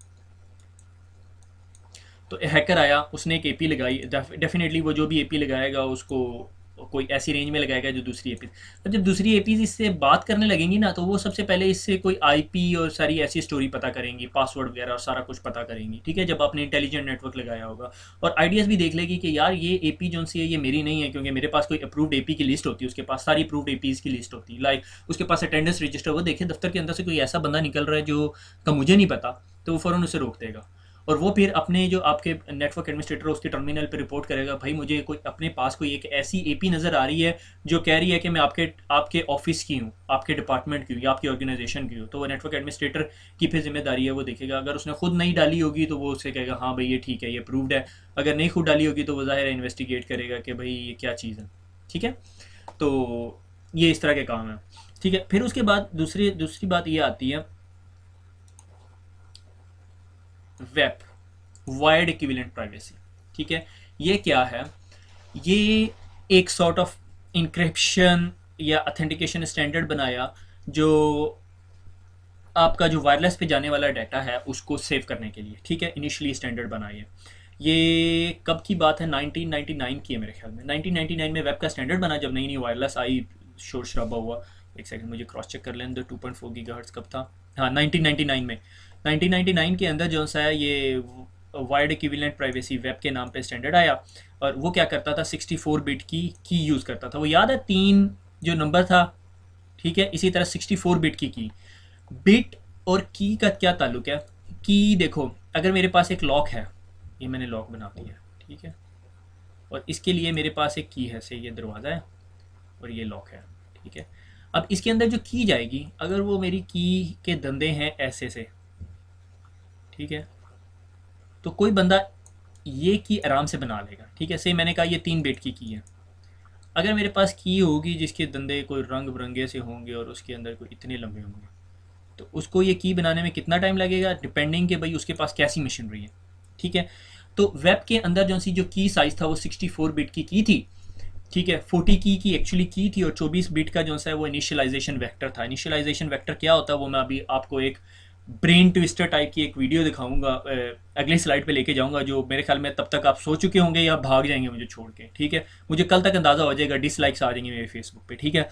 तो हैकर आया, उसने एक एपी लगाई, डेफिनेटली वो जो भी एपी लगाएगा उसको कोई ऐसी रेंज में लगाएगा जो दूसरी एपी, तो जब दूसरी एपीज इससे बात करने लगेंगी ना, तो वो सबसे पहले इससे कोई आईपी और सारी ऐसी स्टोरी पता करेंगी, पासवर्ड वगैरह और सारा कुछ पता करेंगी। ठीक है, जब आपने इंटेलिजेंट नेटवर्क लगाया होगा। और आईडीएस भी देख लेगी कि यार ये एपी जो सी है ये मेरी नहीं है, क्योंकि मेरे पास कोई अप्रूव्ड एपी की लिस्ट होती है, उसके पास सारी अप्रूव्ड एपीज की लिस्ट होती है। लाइक उसके पास अटेंडेंस रजिस्टर, वो देखे दफ्तर के अंदर से कोई ऐसा बंदा निकल रहा है जो का मुझे नहीं पता, तो वो फ़ौरन उसे रोक देगा। और वो फिर अपने जो आपके नेटवर्क एडमिनिस्ट्रेटर उसके टर्मिनल पे रिपोर्ट करेगा, भाई मुझे कोई अपने पास कोई एक ऐसी एपी नज़र आ रही है जो कह रही है कि मैं आपके आपके ऑफिस की हूँ, आपके डिपार्टमेंट की हूँ या आपकी ऑर्गेनाइजेशन की हूँ। तो वो नेटवर्क एडमिनिस्ट्रेटर की फिर जिम्मेदारी है, वो देखेगा। अगर उसने खुद नहीं डाली होगी तो वो उससे कहेगा हाँ भाई ये ठीक है, ये अप्रूव्ड है। अगर नहीं खुद डाली होगी तो वो ज़ाहिर है इन्वेस्टिगेट करेगा कि भाई ये क्या चीज़ है। ठीक है, तो ये इस तरह के काम है। ठीक है, फिर उसके बाद दूसरी दूसरी बात ये आती है वेब, वायर्ड इक्विवेलेंट प्राइवेसी। ठीक है, ये क्या है, ये एक सॉर्ट ऑफ इंक्रिप्शन या ऑथेंटिकेशन स्टैंडर्ड बनाया जो आपका जो वायरलेस पे जाने वाला डाटा है उसको सेव करने के लिए। ठीक है, इनिशियली स्टैंडर्ड बनाई है। ये कब की बात है, 1999 की है मेरे ख्याल में। 1999 में वेब का स्टैंडर्ड बना जब नई नई वायरलेस आई, शोर शराबा हुआ। एक सेकंड मुझे क्रॉस चेक कर लें, 2.4 गीगाहर्ट्ज़ कब था। हाँ, 1999 में। 1999 के अंदर जो सा है ये वायर्ड इक्विवेलेंट प्राइवेसी वेब के नाम पे स्टैंडर्ड आया। और वो क्या करता था, 64 बिट की यूज़ करता था। वो याद है, 3 जो नंबर था। ठीक है, इसी तरह 64 बिट की बिट और की का क्या ताल्लुक है। की देखो, अगर मेरे पास एक लॉक है, ये मैंने लॉक बना दिया। ठीक है, और इसके लिए मेरे पास एक की है, से ये दरवाज़ा है और ये लॉक है। ठीक है, अब इसके अंदर जो की जाएगी, अगर वो मेरी की के धंधे हैं ऐसे से, ठीक है, तो कोई बंदा ये की आराम से बना लेगा। ठीक है, से मैंने कहा ये 3 बिट की है। अगर मेरे पास की होगी जिसके धंधे कोई रंग बिरंगे से होंगे और उसके अंदर कोई इतने लंबे होंगे, तो उसको ये की बनाने में कितना टाइम लगेगा, डिपेंडिंग कि भाई उसके पास कैसी मशीनरी है। ठीक है, तो वेब के अंदर जो की साइज़ था वो 64 बिट की थी। ठीक है, 40 की एक्चुअली की थी, और 24 बिट का जो है वो इनिशियलाइजेशन वेक्टर था। इनिशियलाइजेशन वेक्टर क्या होता है वो मैं अभी आपको एक ब्रेन ट्विस्टर टाइप की एक वीडियो दिखाऊंगा, अगली स्लाइड पे लेके जाऊंगा, जो मेरे ख्याल में तब तक आप सो चुके होंगे या भाग जाएंगे मुझे छोड़ के। ठीक है, मुझे कल तक अंदाज़ा हो जाएगा, डिसलाइक्स आ जाएंगे मेरे फेसबुक पे। ठीक है,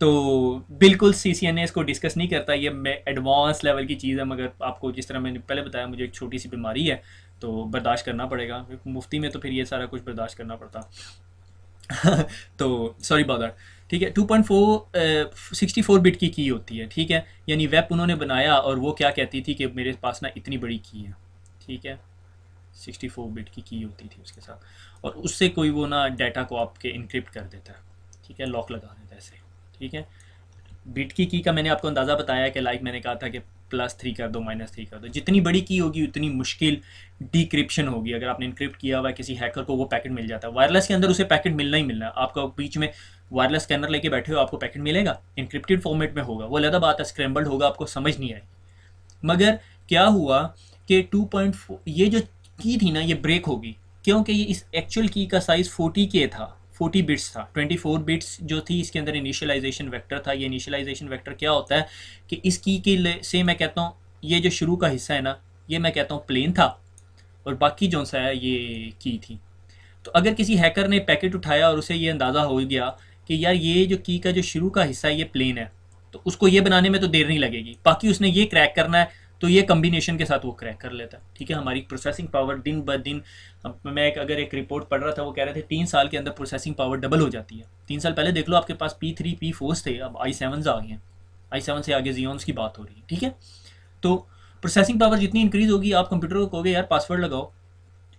तो बिल्कुल CCNA इसको डिस्कस नहीं करता, ये मैं एडवांस लेवल की चीज़ है, मगर आपको जिस तरह मैंने पहले बताया मुझे एक छोटी सी बीमारी है तो बर्दाश्त करना पड़ेगा। मुफ्ती में तो फिर ये सारा कुछ बर्दाश्त करना पड़ता। तो सॉरी अबाउट दैट। ठीक है, 2.4 64 बिट की होती है। ठीक है, यानी वेब उन्होंने बनाया और वो क्या कहती थी कि मेरे पास ना इतनी बड़ी की है। ठीक है, 64 बिट की होती थी उसके साथ, और उससे कोई वो ना डाटा को आपके इनक्रिप्ट कर देता है। ठीक है, लॉक लगा देता है ऐसे। ठीक है, बिट की का मैंने आपको अंदाज़ा बताया कि लाइक मैंने कहा था कि +3 कर दो, -3 कर दो। जितनी बड़ी की होगी उतनी मुश्किल डिक्रिप्शन होगी। अगर आपने इनक्रिप्ट किया हुआ है किसी हैकर को, वो पैकेट मिल जाता है। वायरलेस के अंदर उसे पैकेट मिलना ही मिलना है। आपका बीच में वायरलेस स्कैनर लेके बैठे हो, आपको पैकेट मिलेगा, इनक्रिप्टेड फॉर्मेट में होगा, वो अलग बात है, स्क्रैम्बल्ड होगा, आपको समझ नहीं आएगी। मगर क्या हुआ कि 2.4 ये जो की थी ना ये ब्रेक होगी, क्योंकि ये इस एक्चुअल की का साइज़ 40K था, 40 बिट्स था। 24 बिट्स जो थी इसके अंदर इनिशियलाइजेशन वेक्टर था। ये इनिशियलाइजेशन वेक्टर क्या होता है कि इस की के से मैं कहता हूँ ये जो शुरू का हिस्सा है ना, ये मैं कहता हूँ प्लेन था, और बाकी जो सा है ये की थी। तो अगर किसी हैकर ने पैकेट उठाया और उसे ये अंदाज़ा हो गया कि यार ये जो की का जो शुरू का हिस्सा है ये प्लेन है, तो उसको ये बनाने में तो देर नहीं लगेगी, बाकी उसने ये क्रैक करना है, तो ये कम्बिनेशन के साथ वो क्रैक कर लेता है। ठीक है, हमारी प्रोसेसिंग पावर दिन ब दिन, अब मैं अगर एक रिपोर्ट पढ़ रहा था, वो कह रहे थे 3 साल के अंदर प्रोसेसिंग पावर डबल हो जाती है। 3 साल पहले देख लो आपके पास P3 P4 थे, अब i7 आ गए हैं, i7 से आगे जियोन्स की बात हो रही है। ठीक है, तो प्रोसेसिंग पावर जितनी इंक्रीज होगी, आप कंप्यूटर को कहोगे यार पासवर्ड लगाओ,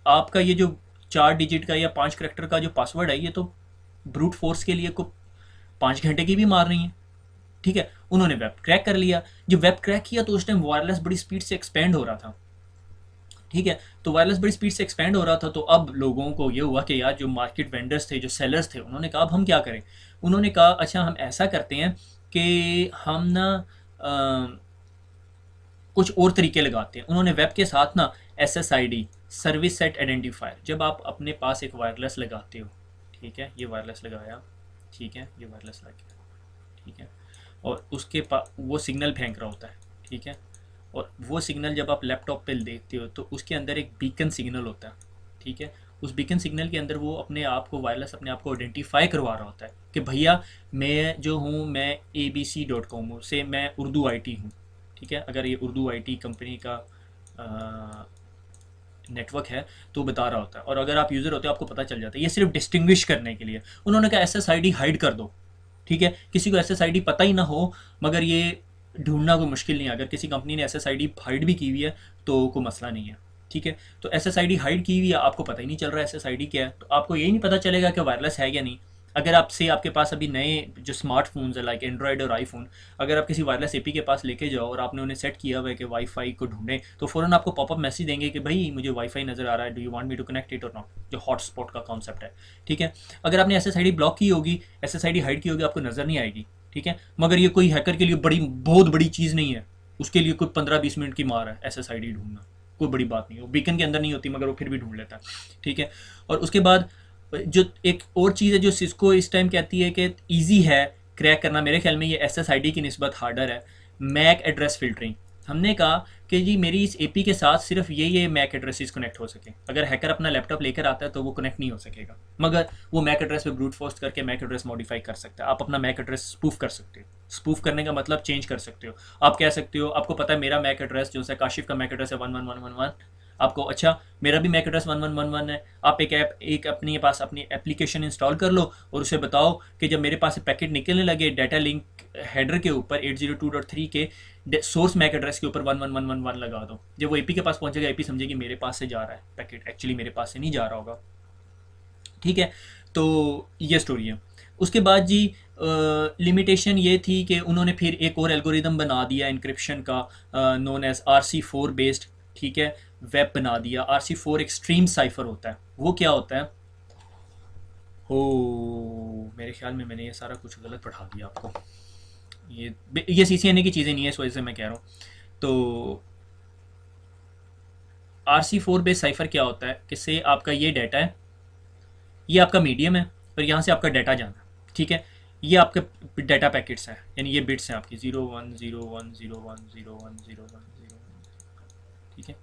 आपका ये जो 4 डिजिट का या 5 करैक्टर का जो पासवर्ड है, ये तो ब्रूट फोर्स के लिए को 5 घंटे की भी मार रही है। ठीक है, उन्होंने वेब क्रैक कर लिया। जब वेब क्रैक किया तो उस टाइम वायरलेस बड़ी स्पीड से एक्सपेंड हो रहा था। ठीक है, तो वायरलेस बड़ी स्पीड से एक्सपेंड हो रहा था, तो अब लोगों को ये हुआ कि यार जो मार्केट वेंडर्स थे, जो सेलर्स थे, उन्होंने कहा अब हम क्या करें। उन्होंने कहा अच्छा हम ऐसा करते हैं कि हम ना कुछ और तरीके लगाते हैं। उन्होंने वेब के साथ ना SSID, सर्विस सेट आइडेंटिफायर, जब आप अपने पास एक वायरलेस लगाते हो, ठीक है, ये वायरलेस लगाया, ठीक है, ये वायरलेस लग गया, ठीक है, और उसके पास वो सिग्नल फेंक रहा होता है। ठीक है, और वो सिग्नल जब आप लैपटॉप पे देखते हो तो उसके अंदर एक बीकन सिग्नल होता है। ठीक है, उस बीकन सिग्नल के अंदर वो अपने आप को, वायरलेस अपने आप को आइडेंटिफाई करवा रहा होता है कि भैया मैं जो हूँ, मैं abc.com से मैं उर्दू IT हूँ। ठीक है, अगर ये उर्दू IT कंपनी का नेटवर्क है तो बता रहा होता है, और अगर आप यूज़र होते हो आपको पता चल जाता है। ये सिर्फ डिस्टिंग्विश करने के लिए उन्होंने कहा SSID हाइड कर दो। ठीक है, किसी को SSID पता ही ना हो, मगर ये ढूंढना कोई मुश्किल नहीं है। अगर किसी कंपनी ने SSID हाइड भी की हुई है तो कोई मसला नहीं है। ठीक है, तो SSID हाइड की हुई है, आपको पता ही नहीं चल रहा है SSID क्या है, तो आपको यही नहीं पता चलेगा कि वायरलेस है या नहीं। अगर आपसे आपके पास अभी नए जो स्मार्टफोन्स है लाइक एंड्रॉयड और आईफोन, अगर आप किसी वायरलेस एपी के पास लेके जाओ और आपने उन्हें सेट किया हुआ है कि वाईफाई को ढूंढें, तो फ़ौरन आपको पॉपअप मैसेज देंगे कि भाई मुझे वाईफाई नज़र आ रहा है, do you want me to connect it और नॉट, जो हॉटस्पॉट का कॉन्सेप्ट है। ठीक है, अगर आपने SSID ब्लॉक की होगी, SSID हाइड की होगी, आपको नज़र नहीं आएगी। ठीक है, मगर ये कोई हैकर के लिए बहुत बड़ी चीज़ नहीं है, उसके लिए कोई 15-20 मिनट की मार है SSID ढूंढना, कोई बड़ी बात नहीं है। वो बीकन के अंदर नहीं होती मगर वो फिर भी ढूंढ लेता है। ठीक है, और उसके बाद जो एक और चीज़ है जो सिस्को इस टाइम कहती है कि ईजी है क्रैक करना, मेरे ख्याल में ये SSID की निस्बत हार्डर है, मैक एड्रेस फिल्टरिंग। हमने कहा कि जी मेरी इस एपी के साथ सिर्फ ये मैक एड्रेसेस कनेक्ट हो सके। अगर हैकर अपना लैपटॉप लेकर आता है तो वो कनेक्ट नहीं हो सकेगा, मगर वो मैक एड्रेस पे ब्रूट फोर्स करके मैक एड्रेस मॉडिफाई कर सकता है। आप अपना मैक एड्रेस स्पूफ कर सकते हो। स्पूफ करने का मतलब चेंज कर सकते हो। आप कह सकते हो आपको पता है मेरा मैक एड्रेस जो है काशिफ का मैक एड्रेस है 11111, आपको अच्छा मेरा भी मैक एड्रेस 1111 है, आप एक अपने पास अपनी एप्लीकेशन इंस्टॉल कर लो और उसे बताओ कि जब मेरे पास पैकेट निकलने लगे डाटा लिंक हेडर के ऊपर 802.3 के सोर्स मैक एड्रेस के ऊपर 11111 लगा दो। जब वो एपी के पास पहुंचेगा, एपी समझेगी मेरे पास से जा रहा है पैकेट, एक्चुअली मेरे पास से नहीं जा रहा होगा। ठीक है, तो ये स्टोरी है। उसके बाद जी लिमिटेशन ये थी कि उन्होंने फिर एक और एल्गोरिदम बना दिया इंक्रिप्शन का, नोन एज RC4 बेस्ड। ठीक है, वेब बना दिया। RC4 एक स्ट्रीम साइफर होता है। वो क्या होता है, हो मेरे ख्याल में मैंने ये सारा कुछ गलत पढ़ा दिया आपको। ये CCNA की चीज़ें नहीं है, इस वजह से मैं कह रहा हूँ। तो RC4 बेस्ड साइफर क्या होता है कि से आपका ये डाटा है, ये आपका मीडियम है और यहाँ से आपका डाटा जाना है। ठीक है, ये आपके डाटा पैकेट्स हैं, यानी ये बिट्स हैं आपकी 010101010101। ठीक है,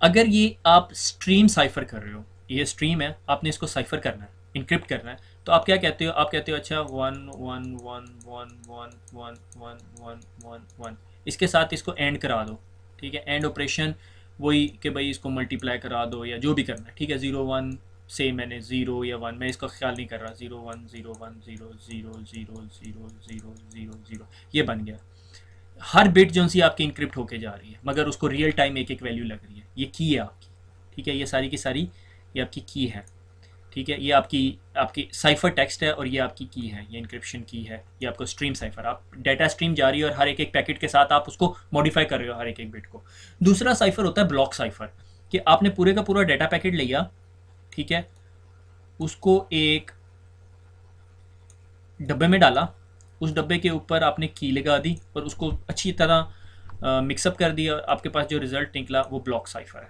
अगर ये आप स्ट्रीम साइफर कर रहे हो, ये स्ट्रीम है, आपने इसको साइफर करना है, इनक्रिप्ट करना है, तो आप क्या कहते हो, आप कहते हो अच्छा 111111111, इसके साथ इसको एंड करा दो। ठीक है, एंड ऑपरेशन वही कि भाई इसको मल्टीप्लाई करा दो या जो भी करना है। ठीक है, 01 से मैंने 0 या 1, मैं इसका ख्याल नहीं कर रहा, 0101000000, ये बन गया। हर बिट जो सी आपकी इनक्रिप्ट होके जा रही है, मगर उसको रियल टाइम एक वैल्यू लग रही है। ये की है आपकी। ठीक है, ये सारी की सारी ये आपकी की है। ठीक है, ये आपकी साइफर टेक्स्ट है और ये आपकी की है, ये इंक्रिप्शन की है। ये आपको स्ट्रीम साइफर, आप डाटा स्ट्रीम जा रही है और हर एक पैकेट के साथ आप उसको मॉडिफाई कर रहे हो, हर एक बिट को। दूसरा साइफर होता है ब्लॉक साइफर, कि आपने पूरे का पूरा डाटा पैकेट लिया, ठीक है, उसको एक डब्बे में डाला, उस डब्बे के ऊपर आपने की लगा दी और उसको अच्छी तरह मिक्सअप कर दिया और आपके पास जो रिजल्ट निकला वो ब्लॉक साइफर है।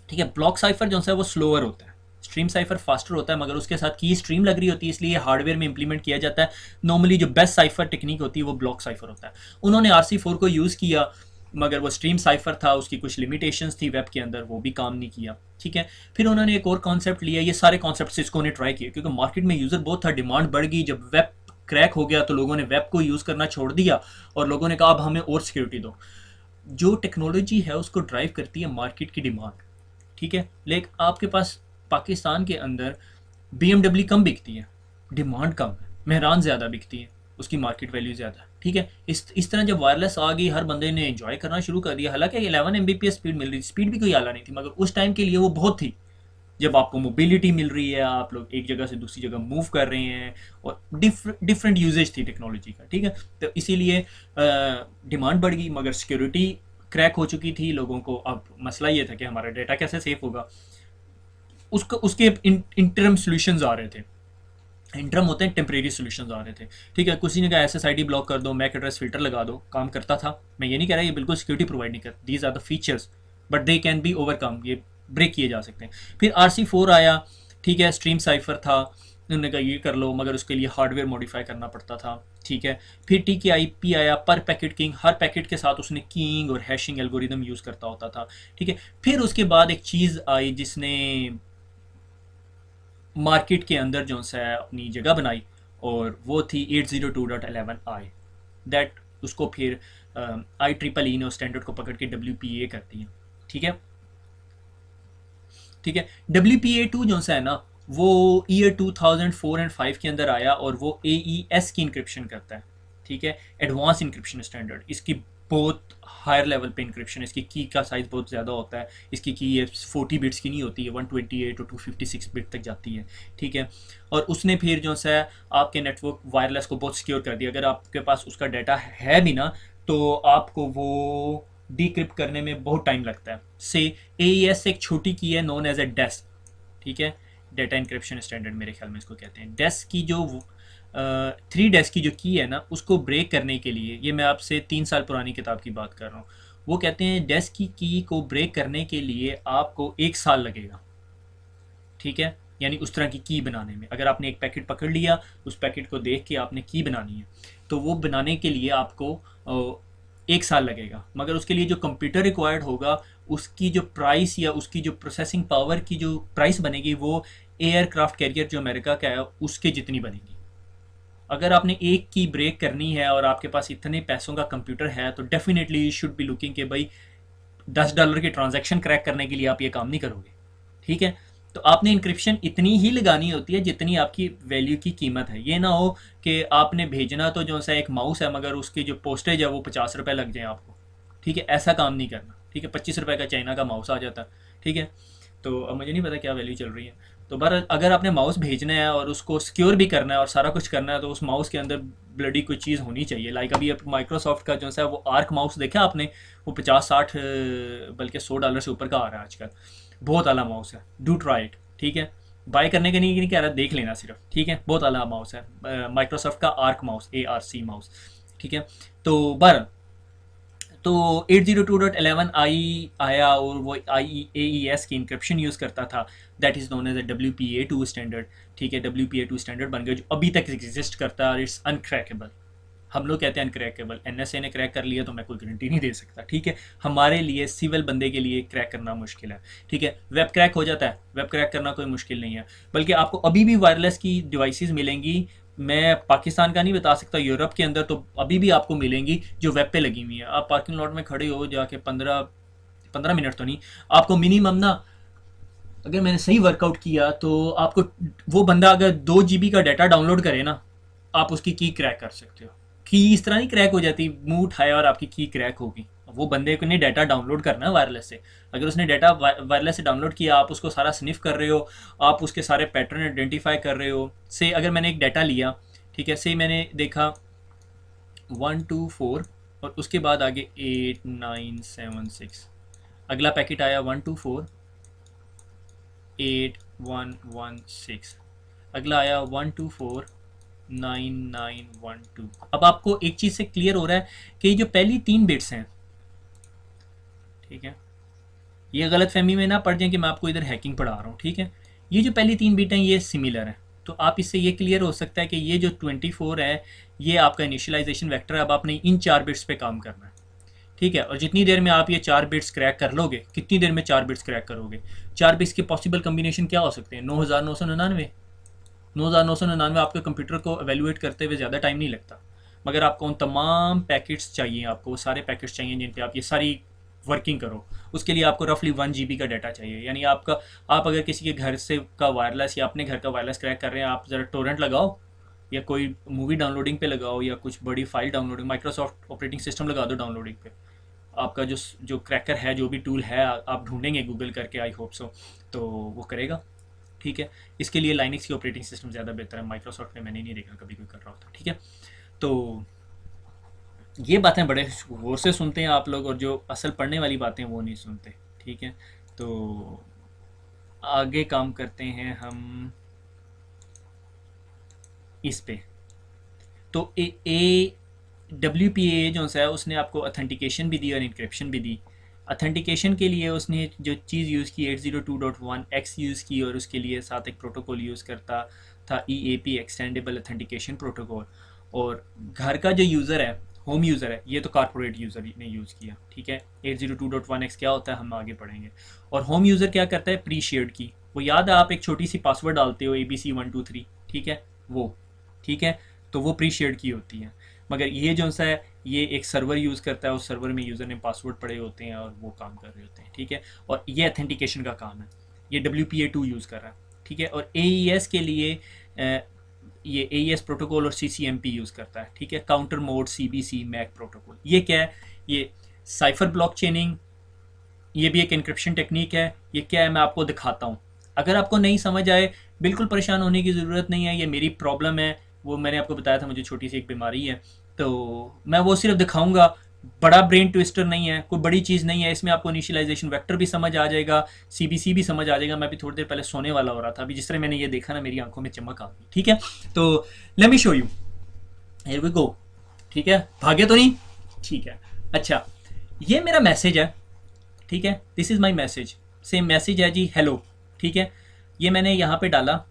ठीक है, ब्लॉक साइफर जो है वो स्लोअर होता है, स्ट्रीम साइफर फास्टर होता है, मगर उसके साथ की स्ट्रीम लग रही होती है, इसलिए हार्डवेयर में इंप्लीमेंट किया जाता है। नॉर्मली जो बेस्ट साइफर टेक्निक होती है वो ब्लॉक साइफर होता है। उन्होंने RC4 को यूज़ किया मगर वो स्ट्रीम साइफर था, उसकी कुछ लिमिटेशंस थी वेब के अंदर, वो भी काम नहीं किया। ठीक है, फिर उन्होंने एक और कॉन्सेप्ट लिया। ये सारे कॉन्सेप्ट सिस्को ने ट्राई किए क्योंकि मार्केट में यूज़र बहुत था, डिमांड बढ़ गई। जब वेब क्रैक हो गया तो लोगों ने वेब को यूज़ करना छोड़ दिया और लोगों ने कहा अब हमें और सिक्योरिटी दो। जो टेक्नोलॉजी है उसको ड्राइव करती है मार्केट की डिमांड। ठीक है, लेकिन आपके पास पाकिस्तान के अंदर BMW कम बिकती है, डिमांड कम है, मेहरान ज़्यादा बिकती है, उसकी मार्केट वैल्यू ज़्यादा है। ठीक है, इस तरह जब वायरलेस आ गई हर बंदे ने एंजॉय करना शुरू कर दिया। हालांकि 11 Mbps स्पीड मिल रही थी, स्पीड भी कोई आला नहीं थी, मगर उस टाइम के लिए वो बहुत थी। जब आपको मोबिलिटी मिल रही है, आप लोग एक जगह से दूसरी जगह मूव कर रहे हैं और डिफरेंट यूजेज थी टेक्नोलॉजी का। ठीक है, तो इसीलिए डिमांड बढ़ गई, मगर सिक्योरिटी क्रैक हो चुकी थी लोगों को। अब मसला ये था कि हमारा डेटा कैसे सेफ होगा। उसके इंटरम सॉल्यूशंस आ रहे थे। इंटरम होते हैं टेम्परेरी सॉल्यूशंस आ रहे थे। ठीक है, किसी ने कहा SSID ब्लॉक कर दो, मैक एड्रेस फिल्टर लगा दो, काम करता था। मैं ये नहीं कह रहा ये बिल्कुल सिक्योरिटी प्रोवाइड नहीं करता, these are the features, but they can be overcome, ये ब्रेक किए जा सकते हैं। फिर RC4 आया। ठीक है, स्ट्रीम साइफर था, उन्होंने कहा ये कर लो, मगर उसके लिए हार्डवेयर मॉडिफाई करना पड़ता था। ठीक है, फिर TKIP आया, पर पैकेट किंग, हर पैकेट के साथ उसने कीइंग और हैशिंग एल्गोरिदम यूज़ करता होता था। ठीक है, फिर उसके बाद एक चीज़ आई जिसने मार्केट के अंदर जो है अपनी जगह बनाई, और वो थी 802.11i। दैट उसको फिर IEEE ने उस स्टैंडर्ड को पकड़ के WPA कर दिया। ठीक है, ठीक है, WPA2 जो सा है ना, वो ईयर 2004 एंड 5 के अंदर आया और वो AES की इंक्रिप्शन करता है। ठीक है, एडवांस इंक्रिप्शन स्टैंडर्ड। इसकी बहुत हायर लेवल पे इंक्रिप्शन, इसकी की का साइज़ बहुत ज़्यादा होता है। इसकी की 40 बिट्स की नहीं होती है, 128 और 256 बिट तक जाती है। ठीक है, और उसने फिर जो है आपके नेटवर्क वायरलेस को बहुत सिक्योर कर दिया। अगर आपके पास उसका डाटा है भी ना, तो आपको वो डिक्रिप्ट करने में बहुत टाइम लगता है। से AES एक छोटी की है नोन एज ए डेस। ठीक है, डेटा इंक्रिप्शन स्टैंडर्ड मेरे ख्याल में इसको कहते हैं। डेस की जो 3 डेस की जो की है ना, उसको ब्रेक करने के लिए, ये मैं आपसे 3 साल पुरानी किताब की बात कर रहा हूँ, वो कहते हैं डेस की को ब्रेक करने के लिए आपको 1 साल लगेगा। ठीक है, यानी उस तरह की बनाने में, अगर आपने एक पैकेट पकड़ लिया, उस पैकेट को देख के आपने की बनानी है, तो वो बनाने के लिए आपको 1 साल लगेगा। मगर उसके लिए जो कंप्यूटर रिक्वायर्ड होगा, उसकी जो प्राइस या उसकी जो प्रोसेसिंग पावर की जो प्राइस बनेगी, वो एयरक्राफ्ट कैरियर जो अमेरिका का है उसके जितनी बनेगी। अगर आपने एक की ब्रेक करनी है और आपके पास इतने पैसों का कंप्यूटर है, तो definitely you should be looking कि भाई $10 के ट्रांजैक्शन क्रैक करने के लिए आप ये काम नहीं करोगे। ठीक है, तो आपने इंक्रिप्शन इतनी ही लगानी होती है जितनी आपकी वैल्यू की कीमत है। ये ना हो कि आपने भेजना तो जो सा एक माउस है, मगर उसकी जो पोस्टेज है वो 50 रुपये लग जाए आपको। ठीक है, ऐसा काम नहीं करना। ठीक है, 25 रुपये का चाइना का माउस आ जाता है। ठीक है, तो अब मुझे नहीं पता क्या वैल्यू चल रही है। तो बहर अगर आपने माउस भेजना है और उसको सिक्योर भी करना है और सारा कुछ करना है, तो उस माउस के अंदर ब्लडी कोई चीज़ होनी चाहिए। लाइक अभी माइक्रोसॉफ्ट का जो है वो आर्क माउस देखा आपने, वो 50-60 बल्कि $100 से ऊपर का आ रहा है आजकल। बहुत आला माउस है, डू ट्राई इट। ठीक है, बाय करने के नहीं कह रहा, देख लेना सिर्फ। ठीक है, बहुत आला माउस है माइक्रोसॉफ्ट का आर्क माउस, ARC माउस। ठीक है, तो बहर तो 802.11i आया और वो AES की इंक्रिप्शन यूज़ करता था। That is known as a WPA2 standard. ठीक है, WPA2 स्टैंडर्ड बन गया जो अभी तक एग्जिस्ट करता है और इट्स अनक्रैकेबल। हम लोग कहते हैं अनक्रैकेबल, NSA ने क्रैक कर लिया तो मैं कोई गारंटी नहीं दे सकता। ठीक है, हमारे लिए सिविल बंदे के लिए क्रैक करना मुश्किल है। ठीक है, वेब क्रैक हो जाता है, वेब क्रैक करना कोई मुश्किल नहीं है। बल्कि आपको अभी भी वायरलेस की डिवाइसेस मिलेंगी। मैं पाकिस्तान का नहीं बता सकता, यूरोप के अंदर तो अभी भी आपको मिलेंगी जो वेब पे लगी हुई हैं। आप पार्किंग लॉट में खड़े हो जाके 15 मिनट तो नहीं, आपको मिनिमम ना, अगर मैंने सही वर्कआउट किया तो आपको, वो बंदा अगर 2 GB का डाटा डाउनलोड करे ना, आप उसकी की क्रैक कर सकते हो। की इस तरह नहीं क्रैक हो जाती, मुंह उठाया और आपकी की क्रैक होगी। वो बंदे को ने डाटा डाउनलोड करना है वायरलेस से। अगर उसने डाटा वायरलेस से डाउनलोड किया, आप उसको सारा स्निफ कर रहे हो, आप उसके सारे पैटर्न आइडेंटिफाई कर रहे हो। से अगर मैंने एक डाटा लिया, ठीक है, से मैंने देखा 124 और उसके बाद आगे 8976, अगला पैकेट आया 124 8116, अगला आया 124 9912। अब आपको एक चीज़ से क्लियर हो रहा है कि जो पहली 3 बिट्स हैं, ठीक है, ये गलत फहमी में ना पड़ जाए कि मैं आपको इधर हैकिंग पढ़ा रहा हूँ। ठीक है, ये जो पहली 3 बिट हैं ये सिमिलर है, तो आप इससे ये क्लियर हो सकता है कि ये जो 24 है ये आपका इनिशियलाइजेशन वेक्टर है। अब आपने इन 4 बिट्स पे काम करना है। ठीक है। और जितनी देर में आप ये 4 बिट्स क्रैक कर लोगे, कितनी देर में 4 बिट्स क्रैक करोगे? 4 बिट्स के पॉसिबल कम्बिनेशन क्या हो सकते हैं? 9999। 9999 आपके कंप्यूटर को एवेल्यूएट करते हुए ज़्यादा टाइम नहीं लगता, मगर आपको उन तमाम पैकेट्स चाहिए, आपको वो सारे पैकेट्स चाहिए जिन पे आप ये सारी वर्किंग करो। उसके लिए आपको रफली 1 GB का डाटा चाहिए। यानी आपका, आप अगर किसी के घर से का वायरलेस या अपने घर का वायरलेस क्रैक कर रहे हैं, आप ज़रा टोरेंट लगाओ या कोई मूवी डाउनलोडिंग पे लगाओ या कुछ बड़ी file downloading, Microsoft operating system लगा दो डाउनलोडिंग पे। आपका जो जो क्रैकर है, जो भी टूल है, आप ढूंढेंगे गूगल करके, आई होप सो, तो वो करेगा। ठीक है। इसके लिए लाइनक्स की ऑपरेटिंग सिस्टम ज़्यादा बेहतर है, माइक्रोसॉफ्ट में मैंने नहीं देखा कभी कोई कर रहा होता। ठीक है। तो ये बातें बड़े गौर से सुनते हैं आप लोग, और जो असल पढ़ने वाली बातें वो नहीं सुनते। ठीक है। तो आगे काम करते हैं हम इस पे। तो WPA जो है उसने आपको अथेंटिकेशन भी दी और इंक्रिप्शन भी दी। अथेंटिकेशन के लिए उसने जो चीज़ यूज़ की 802.1x यूज़ की, और उसके लिए साथ एक प्रोटोकॉल यूज़ करता था, EAP एक्सटेंडेबल अथेंटिकेशन प्रोटोकॉल। और घर का जो यूज़र है, होम यूज़र है, ये तो कॉर्पोरेट यूज़र ने यूज़ किया। ठीक है। 802.1x क्या होता है हम आगे पढ़ेंगे। और होम यूज़र क्या करता है? प्री शेयर्ड की। वो याद है, आप एक छोटी सी पासवर्ड डालते हो ABC123, ठीक है, वो, ठीक है, तो वो प्री शेयर्ड की होती है। मगर ये जो सा है, ये एक सर्वर यूज़ करता है, उस सर्वर में यूज़र ने पासवर्ड पड़े होते हैं और वो काम कर रहे होते हैं। ठीक है। और ये अथेंटिकेशन का काम है, ये WPA2 यूज़ कर रहा है। ठीक है। और AES के लिए ये AES प्रोटोकॉल और CCMP यूज़ करता है। ठीक है। Counter mode CBC MAC protocol. ये क्या है? ये साइफर ब्लॉक चेनिंग, ये भी एक इंक्रिप्शन टेक्निक है। ये क्या है मैं आपको दिखाता हूँ। अगर आपको नहीं समझ आए, बिल्कुल परेशान होने की ज़रूरत नहीं है, ये मेरी प्रॉब्लम है। वो मैंने आपको बताया था, मुझे छोटी सी एक बीमारी है, तो मैं वो सिर्फ दिखाऊंगा। बड़ा ब्रेन ट्विस्टर नहीं है, कोई बड़ी चीज़ नहीं है इसमें। आपको इनिशियलाइजेशन वेक्टर भी समझ आ जाएगा, CBC भी समझ आ जाएगा। मैं भी थोड़ी देर पहले सोने वाला हो रहा था, अभी जिस तरह मैंने ये देखा ना, मेरी आंखों में चमक आ गई। ठीक है। तो let me show you, here we go. ठीक है। भागे तो नहीं? ठीक है। अच्छा, ये मेरा मैसेज है। ठीक है। This is my message. Same message है जी, हेलो। ठीक है। ये मैंने यहाँ पे डाला,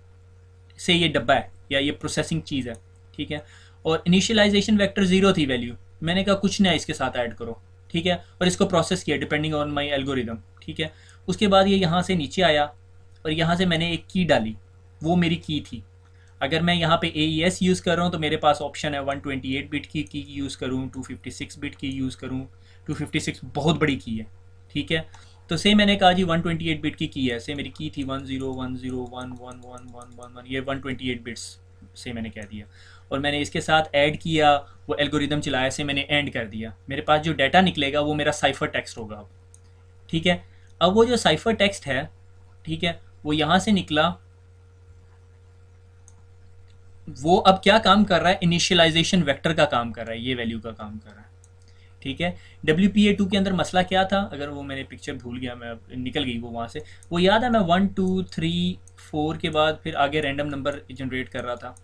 से ये डब्बा है या ये प्रोसेसिंग चीज़ है। ठीक है। और इनिशियलाइजेशन वेक्टर 0 थी वैल्यू, मैंने कहा कुछ ना इसके साथ ऐड करो। ठीक है। और इसको प्रोसेस किया डिपेंडिंग ऑन माई एल्गोरिदम। ठीक है। उसके बाद ये यहाँ से नीचे आया और यहाँ से मैंने एक की डाली, वो मेरी की थी। अगर मैं यहाँ पे AES यूज़ कर रहा हूँ तो मेरे पास ऑप्शन है 128 बिट की यूज़ करूँ, 256 बिट की यूज़ करूँ। 256 बहुत बड़ी की है। ठीक है। तो से मैंने कहा जी 128 बिट की है। से मेरी की थी 1010111111, ये 128 बिट्स से मैंने कह दिया। और मैंने इसके साथ ऐड किया, वो एल्गोरिदम चलाया, से मैंने एंड कर दिया। मेरे पास जो डाटा निकलेगा वो मेरा साइफर टेक्स्ट होगा अब। ठीक है। अब वो जो साइफर टेक्स्ट है, ठीक है, वो यहाँ से निकला, वो अब क्या काम कर रहा है? इनिशियलाइजेशन वेक्टर का काम कर रहा है, ये वैल्यू का काम कर रहा है। ठीक है। WPA2 के अंदर मसला क्या था? अगर वो मैंने पिक्चर भूल गया, मैं निकल गई वो वहाँ से। वो याद है, मैं 1 2 3 4 के बाद फिर आगे रैंडम नंबर जनरेट कर रहा था।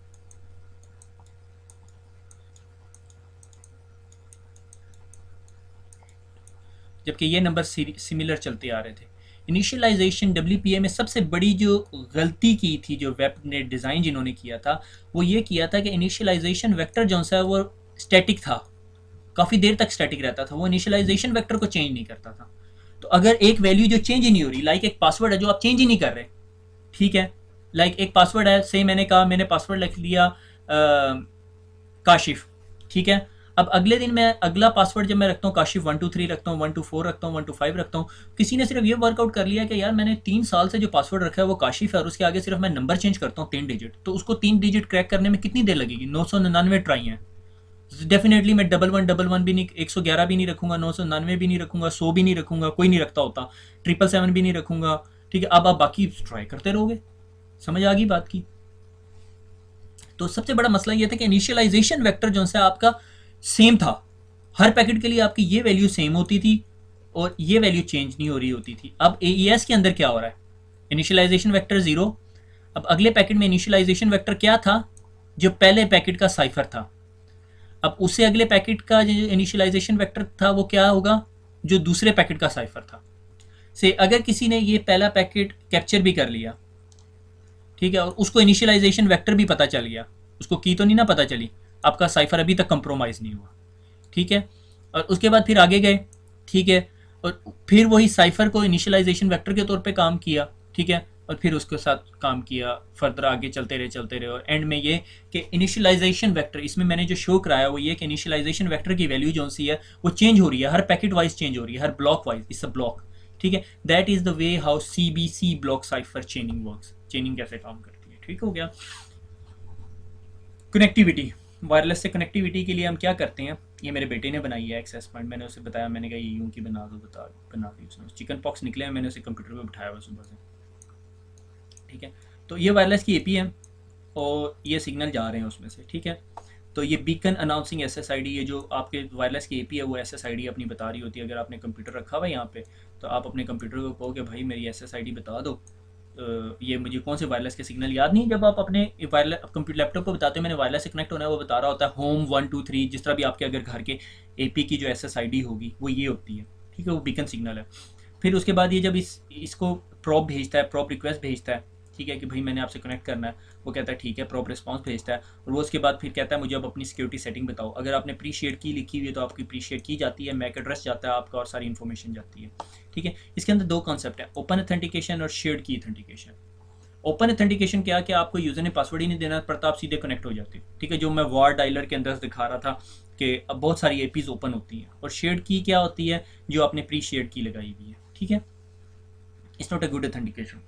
जबकि ये नंबर सिमिलर चलते आ रहे थे। इनिशियलाइजेशन WPA में सबसे बड़ी जो गलती की थी, जो वेब ने डिज़ाइन जिन्होंने किया था, वो ये किया था कि इनिशियलाइजेशन वेक्टर जो सा वो स्टैटिक था, काफ़ी देर तक स्टैटिक रहता था, वो इनिशियलाइजेशन वेक्टर को चेंज नहीं करता था। तो अगर एक वैल्यू जो चेंज ही नहीं हो रही, लाइक एक पासवर्ड है जो आप चेंज ही नहीं कर रहे, ठीक है, लाइक एक पासवर्ड है, से मैंने कहा, मैंने पासवर्ड लिख लिया काशिफ। ठीक है। अब अगले दिन मैं अगला पासवर्ड जब मैं रखता हूँ, काशिफ 123 रखता हूँ, 124 रखता हूँ, 125 रखता हूँ, किसी ने सिर्फ ये वर्कआउट कर लिया कि यार मैंने 3 साल से जो पासवर्ड रखा है वो काशिफ है, और उसके आगे सिर्फ मैं नंबर चेंज करता हूँ 3 डिजिट, तो उसको 3 डिजिट क्रैक करने में कितनी देर लगेगी? 999 ट्राई है। डेफिनेटली मैं 1111 भी नहीं, 111 भी नहीं रखूंगा, 999 भी नहीं रखूंगा, 100 भी नहीं रखूंगा, कोई नहीं रखता होता, 777 भी नहीं रखूंगा। ठीक है। अब आप बाकी ट्राई करते रहोगे। समझ आ गई बात की? तो सबसे बड़ा मसला यह था कि इनिशियलाइजेशन वेक्टर जो है आपका सेम था, हर पैकेट के लिए आपकी ये वैल्यू सेम होती थी और ये वैल्यू चेंज नहीं हो रही होती थी। अब AES के अंदर क्या हो रहा है? Initialization vector 0। अब अगले पैकेट में इनिशियलाइजेशन वेक्टर क्या था? जो पहले पैकेट का साइफर था। अब उससे अगले पैकेट का जो इनिशियलाइजेशन वेक्टर था वो क्या होगा? जो दूसरे पैकेट का साइफर था। से अगर किसी ने ये पहला पैकेट कैप्चर भी कर लिया, ठीक है, और उसको इनिशियलाइजेशन वेक्टर भी पता चल गया, उसको की तो नहीं ना पता चली, आपका साइफर अभी तक कंप्रोमाइज़ नहीं हुआ। ठीक है। और उसके बाद फिर आगे गए, ठीक है। और फिर वही साइफर को इनिशियलाइजेशन वेक्टर के तौर पे काम किया, ठीक है, और फिर उसके साथ काम किया, फर्दर आगे चलते रहे और एंड में ये कि इनिशियलाइजेशन वेक्टर इसमें मैंने जो शो कराया वो ये कि इनिशियलाइजेशन वेक्टर की वैल्यू जो सी है वो चेंज हो रही है, हर पैकेट वाइज चेंज हो रही है, हर block wise, it's a block, ठीक है। That is the way how CBC block cipher chaining works, chaining कैसे काम करती है, ठीक हो गया। कनेक्टिविटी, वायरलेस से कनेक्टिविटी के लिए हम क्या करते हैं, ये मेरे बेटे ने बनाई है एक्सेस पॉइंट, मैंने उसे बताया, मैंने कहा ये यूं की बना दो, बना दी उसने, चिकन पॉक्स निकले हैं, मैंने उसे कंप्यूटर पे बिठाया हुआ सुबह से, ठीक है। तो ये वायरलेस की एपी है और ये सिग्नल जा रहे हैं उसमें से, ठीक है। तो ये बीकन अनाउंसिंग SSID, ये जो आपके वायरलेस की एपी है वो SSID अपनी बता रही होती है। अगर आपने कंप्यूटर रखा हुआ है यहाँ पे तो आप अपने कंप्यूटर को कहो कि भाई मेरी SSID बता दो, ये मुझे कौन से वायरलेस के सिग्नल याद नहीं, जब आप अपने वायरलेस कंप्यूटर लैपटॉप को बताते हो मैंने वायरलेस से कनेक्ट होना है, वो बता रहा होता है होम 123, जिस तरह भी आपके अगर घर के एपी की जो SSID होगी वो ये होती है, ठीक है, वो बीकन सिग्नल है। फिर उसके बाद ये जब इसको प्रॉप भेजता है, प्रॉप रिक्वेस्ट भेजता है, ठीक है, कि भाई मैंने आपसे कनेक्ट करना है, वो कहता है ठीक है, प्रॉप रिस्पॉन्स भेजता है, और वो उसके बाद फिर कहता है मुझे अब अपनी सिक्योरिटी सेटिंग बताओ। अगर आपने प्री शेयर की लिखी हुई है तो आपकी प्री शेयर की जाती है, मैक एड्रेस जाता है आपका और सारी इन्फॉर्मेशन जाती है, ठीक है। इसके अंदर दो कॉन्सेप्ट है, ओपन अथेंटिकेशन और शेयर्ड की अथेंटिकेशन। ओपन अथेंटिकेशन क्या कि आपको यूजर ने पासवर्ड ही नहीं देना पड़ता, आप सीधे कनेक्ट हो जाते हो, ठीक है, जो मैं वार डायलर के अंदर दिखा रहा था कि अब बहुत सारी एपीज ओपन होती हैं। और शेयर्ड की क्या होती है, जो आपने प्री शेयर्ड की लगाई हुई है, ठीक है। It's not a good authentication.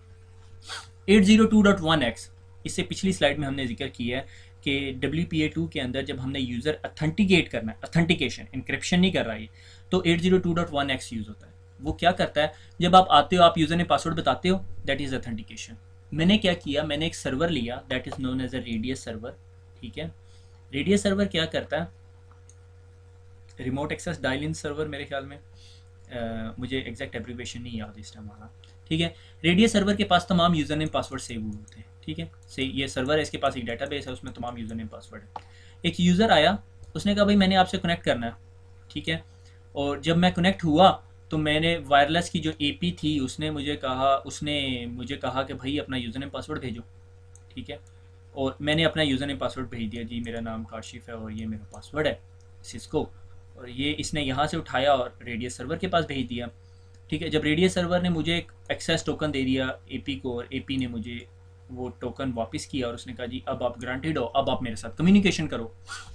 802.1x, इससे पिछली स्लाइड में हमने जिक्र किया है कि WPA2 के अंदर जब हमने यूज़र अथेंटिकेट करना है, अथेंटिकेशन इंक्रिप्शन नहीं कर रहा है, तो 802.1x यूज़ होता है। वो क्या करता है, जब आप आते हो आप यूज़र ने पासवर्ड बताते हो, दैट इज़ अथेंटिकेशन। मैंने क्या किया, मैंने एक सर्वर लिया that is known as a radius server, ठीक है। रेडियस सर्वर क्या करता है, remote access dial in server मेरे ख्याल में, मुझे एग्जैक्ट एब्रीवेशन नहीं याद इस टाइम आना, ठीक है। रेडियस सर्वर के पास तमाम यूज़र नेम पासवर्ड सेव हुए होते हैं, ठीक है। से ये सर्वर है, इसके पास एक डेटाबेस है, उसमें तमाम यूज़र नेम पासवर्ड है। एक यूज़र आया, उसने कहा भाई मैंने आपसे कनेक्ट करना है, ठीक है। और जब मैं कनेक्ट हुआ तो मैंने वायरलेस की जो एपी थी उसने मुझे कहा कि भाई अपना यूज़र नेम पासवर्ड भेजो, ठीक है। और मैंने अपना यूज़र नेम पासवर्ड भेज दिया, जी मेरा नाम काशिफ है और ये मेरा पासवर्ड है सिस्को, और ये इसने यहाँ से उठाया और रेडियस सर्वर के पास भेज दिया, ठीक है। जब रेडियस सर्वर ने मुझे एक एक्सेस टोकन दे दिया एपी को, और एपी ने मुझे वो टोकन वापस किया और उसने कहा जी अब आप ग्रांटेड हो, अब आप मेरे साथ कम्युनिकेशन करो,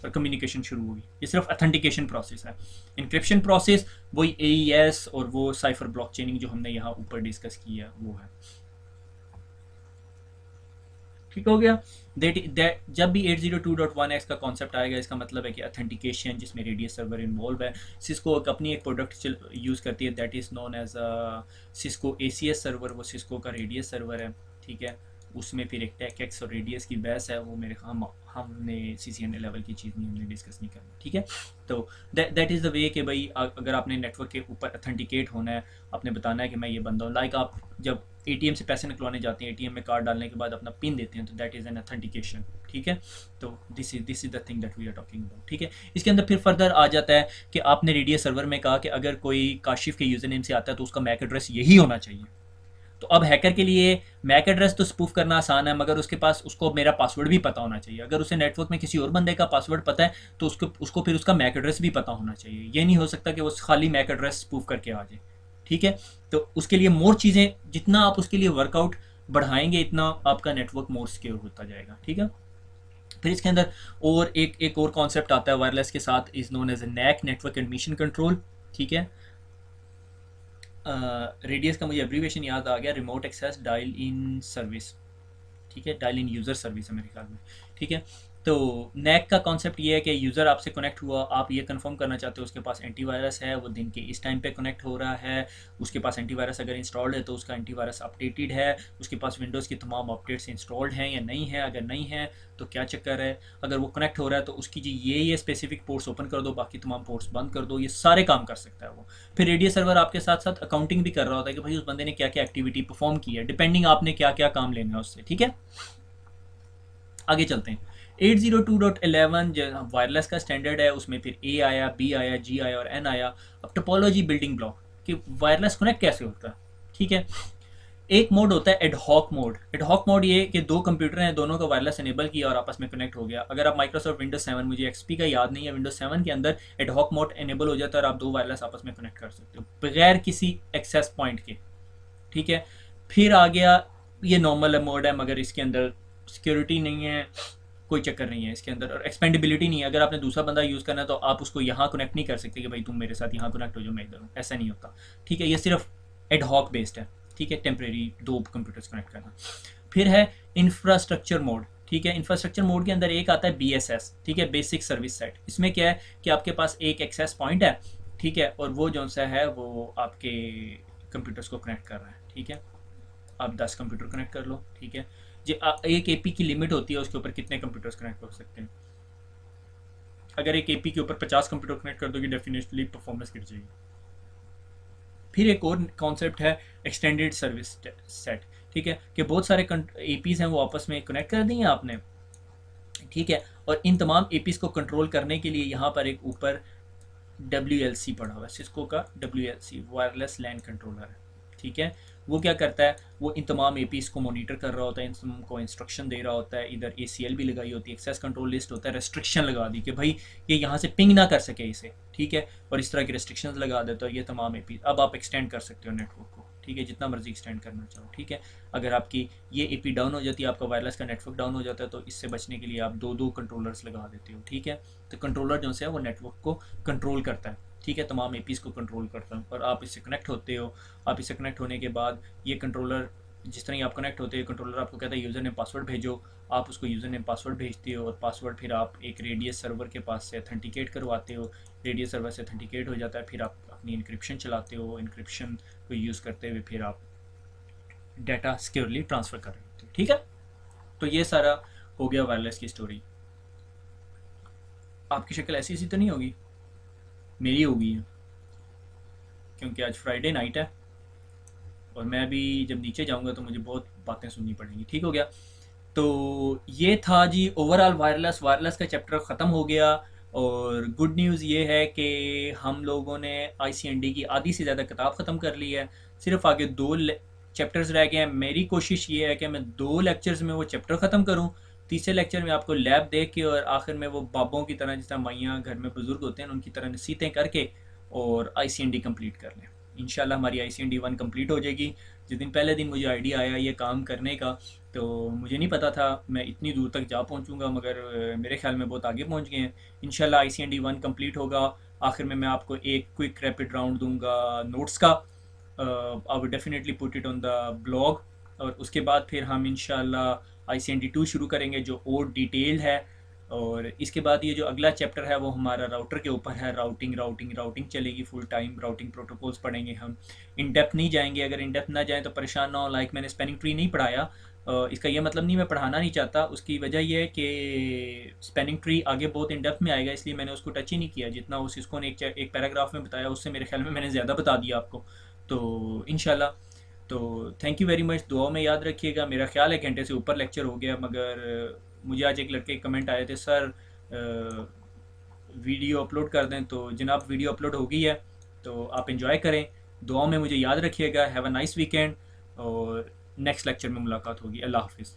और कम्युनिकेशन शुरू हुई। ये सिर्फ अथेंटिकेशन प्रोसेस है। इंक्रिप्शन प्रोसेस वही AES और वो साइफर ब्लॉकचेनिंग जो हमने यहाँ ऊपर डिस्कस किया वो है, ठीक हो गया। जब भी 802.1x का कॉन्सेप्ट आएगा इसका मतलब है कि अथेंटिकेशन जिसमें रेडियस सर्वर इन्वॉल्व है। सिस्को अपनी एक प्रोडक्ट यूज़ करती है that is known as Cisco ACS server, वो सिस्को का रेडियस सर्वर है, ठीक है। उसमें फिर एक टेक और रेडियस की बहस है, वो मेरे हमने CCNA लेवल की चीज़ नहीं, हमने डिस्कस नहीं करना, ठीक है। तो दैट इज़ द वे कि भाई अगर आपने नेटवर्क के ऊपर अथेंटिकेट होना है, आपने बताना है कि मैं ये बंदा हूँ। लाइक आप जब ATM से पैसे निकलवाने जाते हैं, ATM में कार्ड डालने के बाद अपना पिन देते हैं, तो दैट इज़ एन अथेंटिकेशन, ठीक है। तो this is the thing that we are talking about, ठीक है। इसके अंदर फिर फर्दर आ जाता है कि आपने रेडियस सर्वर में कहा कि अगर कोई काशिफ के यूज़र नेम से आता है तो उसका मैक एड्रेस यही होना चाहिए। तो अब हैकर के लिए मैक एड्रेस तो स्पूफ करना आसान है, मगर उसके पास उसको मेरा पासवर्ड भी पता होना चाहिए। अगर उसे नेटवर्क में किसी और बंदे का पासवर्ड पता है तो उसको फिर उसका मैक एड्रेस भी पता होना चाहिए। ये नहीं हो सकता कि वो खाली मैक एड्रेस स्पूफ करके आ जाए, ठीक है। तो उसके लिए मोर चीज़ें, जितना आप उसके लिए वर्कआउट बढ़ाएंगे इतना आपका नेटवर्क मोर सिक्योर होता जाएगा, ठीक है। फिर इसके अंदर और एक और कॉन्सेप्ट आता है वायरलेस के साथ, is known as NAC, network admission control, ठीक है। रेडियस का मुझे एब्रीवेशन याद आ गया, remote access dial in service, ठीक है, डायल इन यूज़र सर्विस है मेरे ख्याल में, ठीक है। तो NAC का कॉन्सेप्ट ये है कि यूज़र आपसे कनेक्ट हुआ, आप ये कंफर्म करना चाहते हो उसके पास एंटीवायरस है, वो दिन के इस टाइम पे कनेक्ट हो रहा है, उसके पास एंटीवायरस अगर इंस्टॉल्ड है तो उसका एंटीवायरस अपडेटेड है, उसके पास विंडोज़ की तमाम अपडेट्स इंस्टॉल्ड हैं या नहीं है, अगर नहीं है तो क्या चक्कर है, अगर वो कनेक्ट हो रहा है तो उसकी जी ये स्पेसिफिक पोर्ट्स ओपन कर दो, बाकी तमाम पोर्ट्स बंद कर दो, ये सारे काम कर सकता है वो। फिर रेडियस सर्वर आपके साथ साथ अकाउंटिंग भी कर रहा होता है कि भाई उस बंदे ने क्या क्या एक्टिविटी परफॉर्म की है, डिपेंडिंग आपने क्या क्या काम लेना है उससे, ठीक है। आगे चलते हैं। 802.11 जो वायरलेस का स्टैंडर्ड है, उसमें फिर A आया, B आया, G आया और N आया। अब टोपोलॉजी बिल्डिंग ब्लॉक कि वायरलेस कनेक्ट कैसे होता है, ठीक है। एक मोड होता है ad hoc mode. Ad hoc mode ये कि दो कंप्यूटर हैं, दोनों का वायरलेस इनेबल किया और आपस में कनेक्ट हो गया। अगर आप माइक्रोसॉफ्ट विंडोज 7, मुझे एक्सपी का याद नहीं है, विंडोज 7 के अंदर एड हॉक मोड इनेबल हो जाता है और आप दो वायरलेस आपस में कनेक्ट कर सकते हो बगैर किसी एक्सेस पॉइंट के। ठीक है। फिर आ गया ये नॉर्मल मोड है, मगर इसके अंदर सिक्योरिटी नहीं है, कोई चक्कर नहीं है इसके अंदर, और एक्सपेंडेबिलिटी नहीं है। अगर आपने दूसरा बंदा यूज़ करना है तो आप उसको यहाँ कनेक्ट नहीं कर सकते कि भाई तुम मेरे साथ यहाँ कनेक्ट हो जाओ, मैं इधर हूँ, ऐसा नहीं होता। ठीक है, ये सिर्फ एड हॉक बेस्ड है। ठीक है, टेम्प्रेरी दो कंप्यूटर्स कनेक्ट करना। फिर है इंफ्रास्ट्रक्चर मोड। ठीक है, इंफ्रास्ट्रक्चर मोड के अंदर एक आता है BSS। ठीक है, बेसिक सर्विस सेट। इसमें क्या है कि आपके पास एक एक्सेस पॉइंट है। ठीक है, और वो जो सा है वो आपके कंप्यूटर्स को कनेक्ट कर रहा है। ठीक है, आप 10 कंप्यूटर कनेक्ट कर लो। ठीक है जी, एक एपी की लिमिट होती है उसके ऊपर कितने कंप्यूटर्स कनेक्ट हो सकते हैं। अगर एक एपी के ऊपर 50 कंप्यूटर कनेक्ट कर दोगे डेफिनेटली परफॉर्मेंस गिर जाएगी। फिर एक और कॉन्सेप्ट है एक्सटेंडेड सर्विस सेट। ठीक है, कि बहुत सारे एपीज हैं वो आपस में कनेक्ट कर दिए आपने। ठीक है, और इन तमाम एपीज को कंट्रोल करने के लिए यहाँ पर एक ऊपर WLC पड़ा हुआ है, सिस्को का WLC वायरलेस लैन कंट्रोलर है। ठीक है, वो क्या करता है, वो इन तमाम एपीज को मॉनिटर कर रहा होता है, इनको इंस्ट्रक्शन दे रहा होता है। इधर ACL भी लगाई होती है, एक्सेस कंट्रोल लिस्ट होता है, रेस्ट्रिक्शन लगा दी कि भाई ये यहाँ से पिंग ना कर सके इसे। ठीक है, और इस तरह की रेस्ट्रिक्शंस लगा देता है ये तमाम एपी। अब आप एक्सटेंड कर सकते हो नेटवर्क को। ठीक है, जितना मर्जी एक्सटेंड करना चाहो। ठीक है, अगर आपकी ये एपी डाउन हो जाती है, आपका वायरलेस का नेटवर्क डाउन हो जाता है, तो इससे बचने के लिए आप दो दो कंट्रोलर्स लगा देते हो। ठीक है, तो कंट्रोलर जो है वो नेटवर्क को कंट्रोल करता है। ठीक है, तमाम एपीज़ को कंट्रोल करता है और आप इससे कनेक्ट होते हो। आप इससे कनेक्ट होने के बाद ये कंट्रोलर, जिस तरह ही आप कनेक्ट होते हो, कंट्रोलर आपको कहता है यूज़र नेम पासवर्ड भेजो। आप उसको यूज़र नेम पासवर्ड भेजते हो और पासवर्ड फिर आप एक रेडियस सर्वर के पास से अथेंटिकेट करवाते हो। रेडियस सर्वर से अथेंटिकेट हो जाता है, फिर आप अपनी इंक्रिप्शन चलाते हो। इंक्रिप्शन को यूज़ करते हुए फिर आप डाटा सिक्योरली ट्रांसफ़र कर रहे होते हो। ठीक है, तो ये सारा हो गया वायरलेस की स्टोरी। आपकी शक्ल ऐसी सी तो नहीं होगी, मेरी होगी है, क्योंकि आज फ्राइडे नाइट है और मैं भी जब नीचे जाऊंगा तो मुझे बहुत बातें सुननी पड़ेंगी। ठीक हो गया, तो ये था जी ओवरऑल वायरलेस। वायरलेस का चैप्टर ख़त्म हो गया। और गुड न्यूज़ ये है कि हम लोगों ने ICND की आधी से ज़्यादा किताब ख़त्म कर ली है। सिर्फ आगे दो चैप्टर्स रह गए हैं। मेरी कोशिश ये है कि मैं 2 लेक्चर्स में वो चैप्टर ख़त्म करूं। तीसरे लेक्चर में आपको लैब देख के और आखिर में वो बाबों की तरह, जिस तरह माइयाँ घर में बुज़ुर्ग होते हैं उनकी तरह नसीहतें करके और ICND कंप्लीट कर लें। इंशाल्लाह हमारी ICND 1 कंप्लीट हो जाएगी। जिस दिन पहले दिन मुझे आइडिया आया ये काम करने का, तो मुझे नहीं पता था मैं इतनी दूर तक जा पहुंचूंगा, मगर मेरे ख्याल में बहुत आगे पहुंच गए हैं। इंशाल्लाह ICND 1 कंप्लीट होगा। आखिर में मैं आपको एक क्विक रैपिड राउंड दूंगा नोट्स का। I will definitely put it on the blog. और उसके बाद फिर हम इंशाल्लाह ICND 2 शुरू करेंगे जो और डिटेल्ड है। और इसके बाद ये जो अगला चैप्टर है वो हमारा राउटर के ऊपर है। राउटिंग राउटिंग राउटिंग चलेगी फुल टाइम। राउटिंग प्रोटोकॉल्स पढ़ेंगे हम, इन डेप्थ नहीं जाएंगे। अगर इन डेप्थ ना जाए तो परेशान ना हो। लाइक मैंने स्पेनिंग ट्री नहीं पढ़ाया, इसका ये मतलब नहीं मैं पढ़ाना नहीं चाहता। उसकी वजह यह है कि स्पेनिंग ट्री आगे बहुत इन डेप्थ में आएगा, इसलिए मैंने उसको टच ही नहीं किया। जितना उस इसको ने एक पैराग्राफ में बताया उससे मेरे ख्याल में मैंने ज़्यादा बता दिया आपको। तो इंशाल्लाह, तो थैंक यू वेरी मच। दुआ में याद रखिएगा। मेरा ख्याल है घंटे से ऊपर लेक्चर हो गया, मगर मुझे आज एक लड़के कमेंट आए थे, सर वीडियो अपलोड कर दें। तो जनाब वीडियो अपलोड हो गई है, तो आप इंजॉय करें। दुआ में मुझे याद रखिएगा। हैव अ नाइस वीकेंड और नेक्स्ट लेक्चर में मुलाकात होगी। अल्लाह हाफिज़।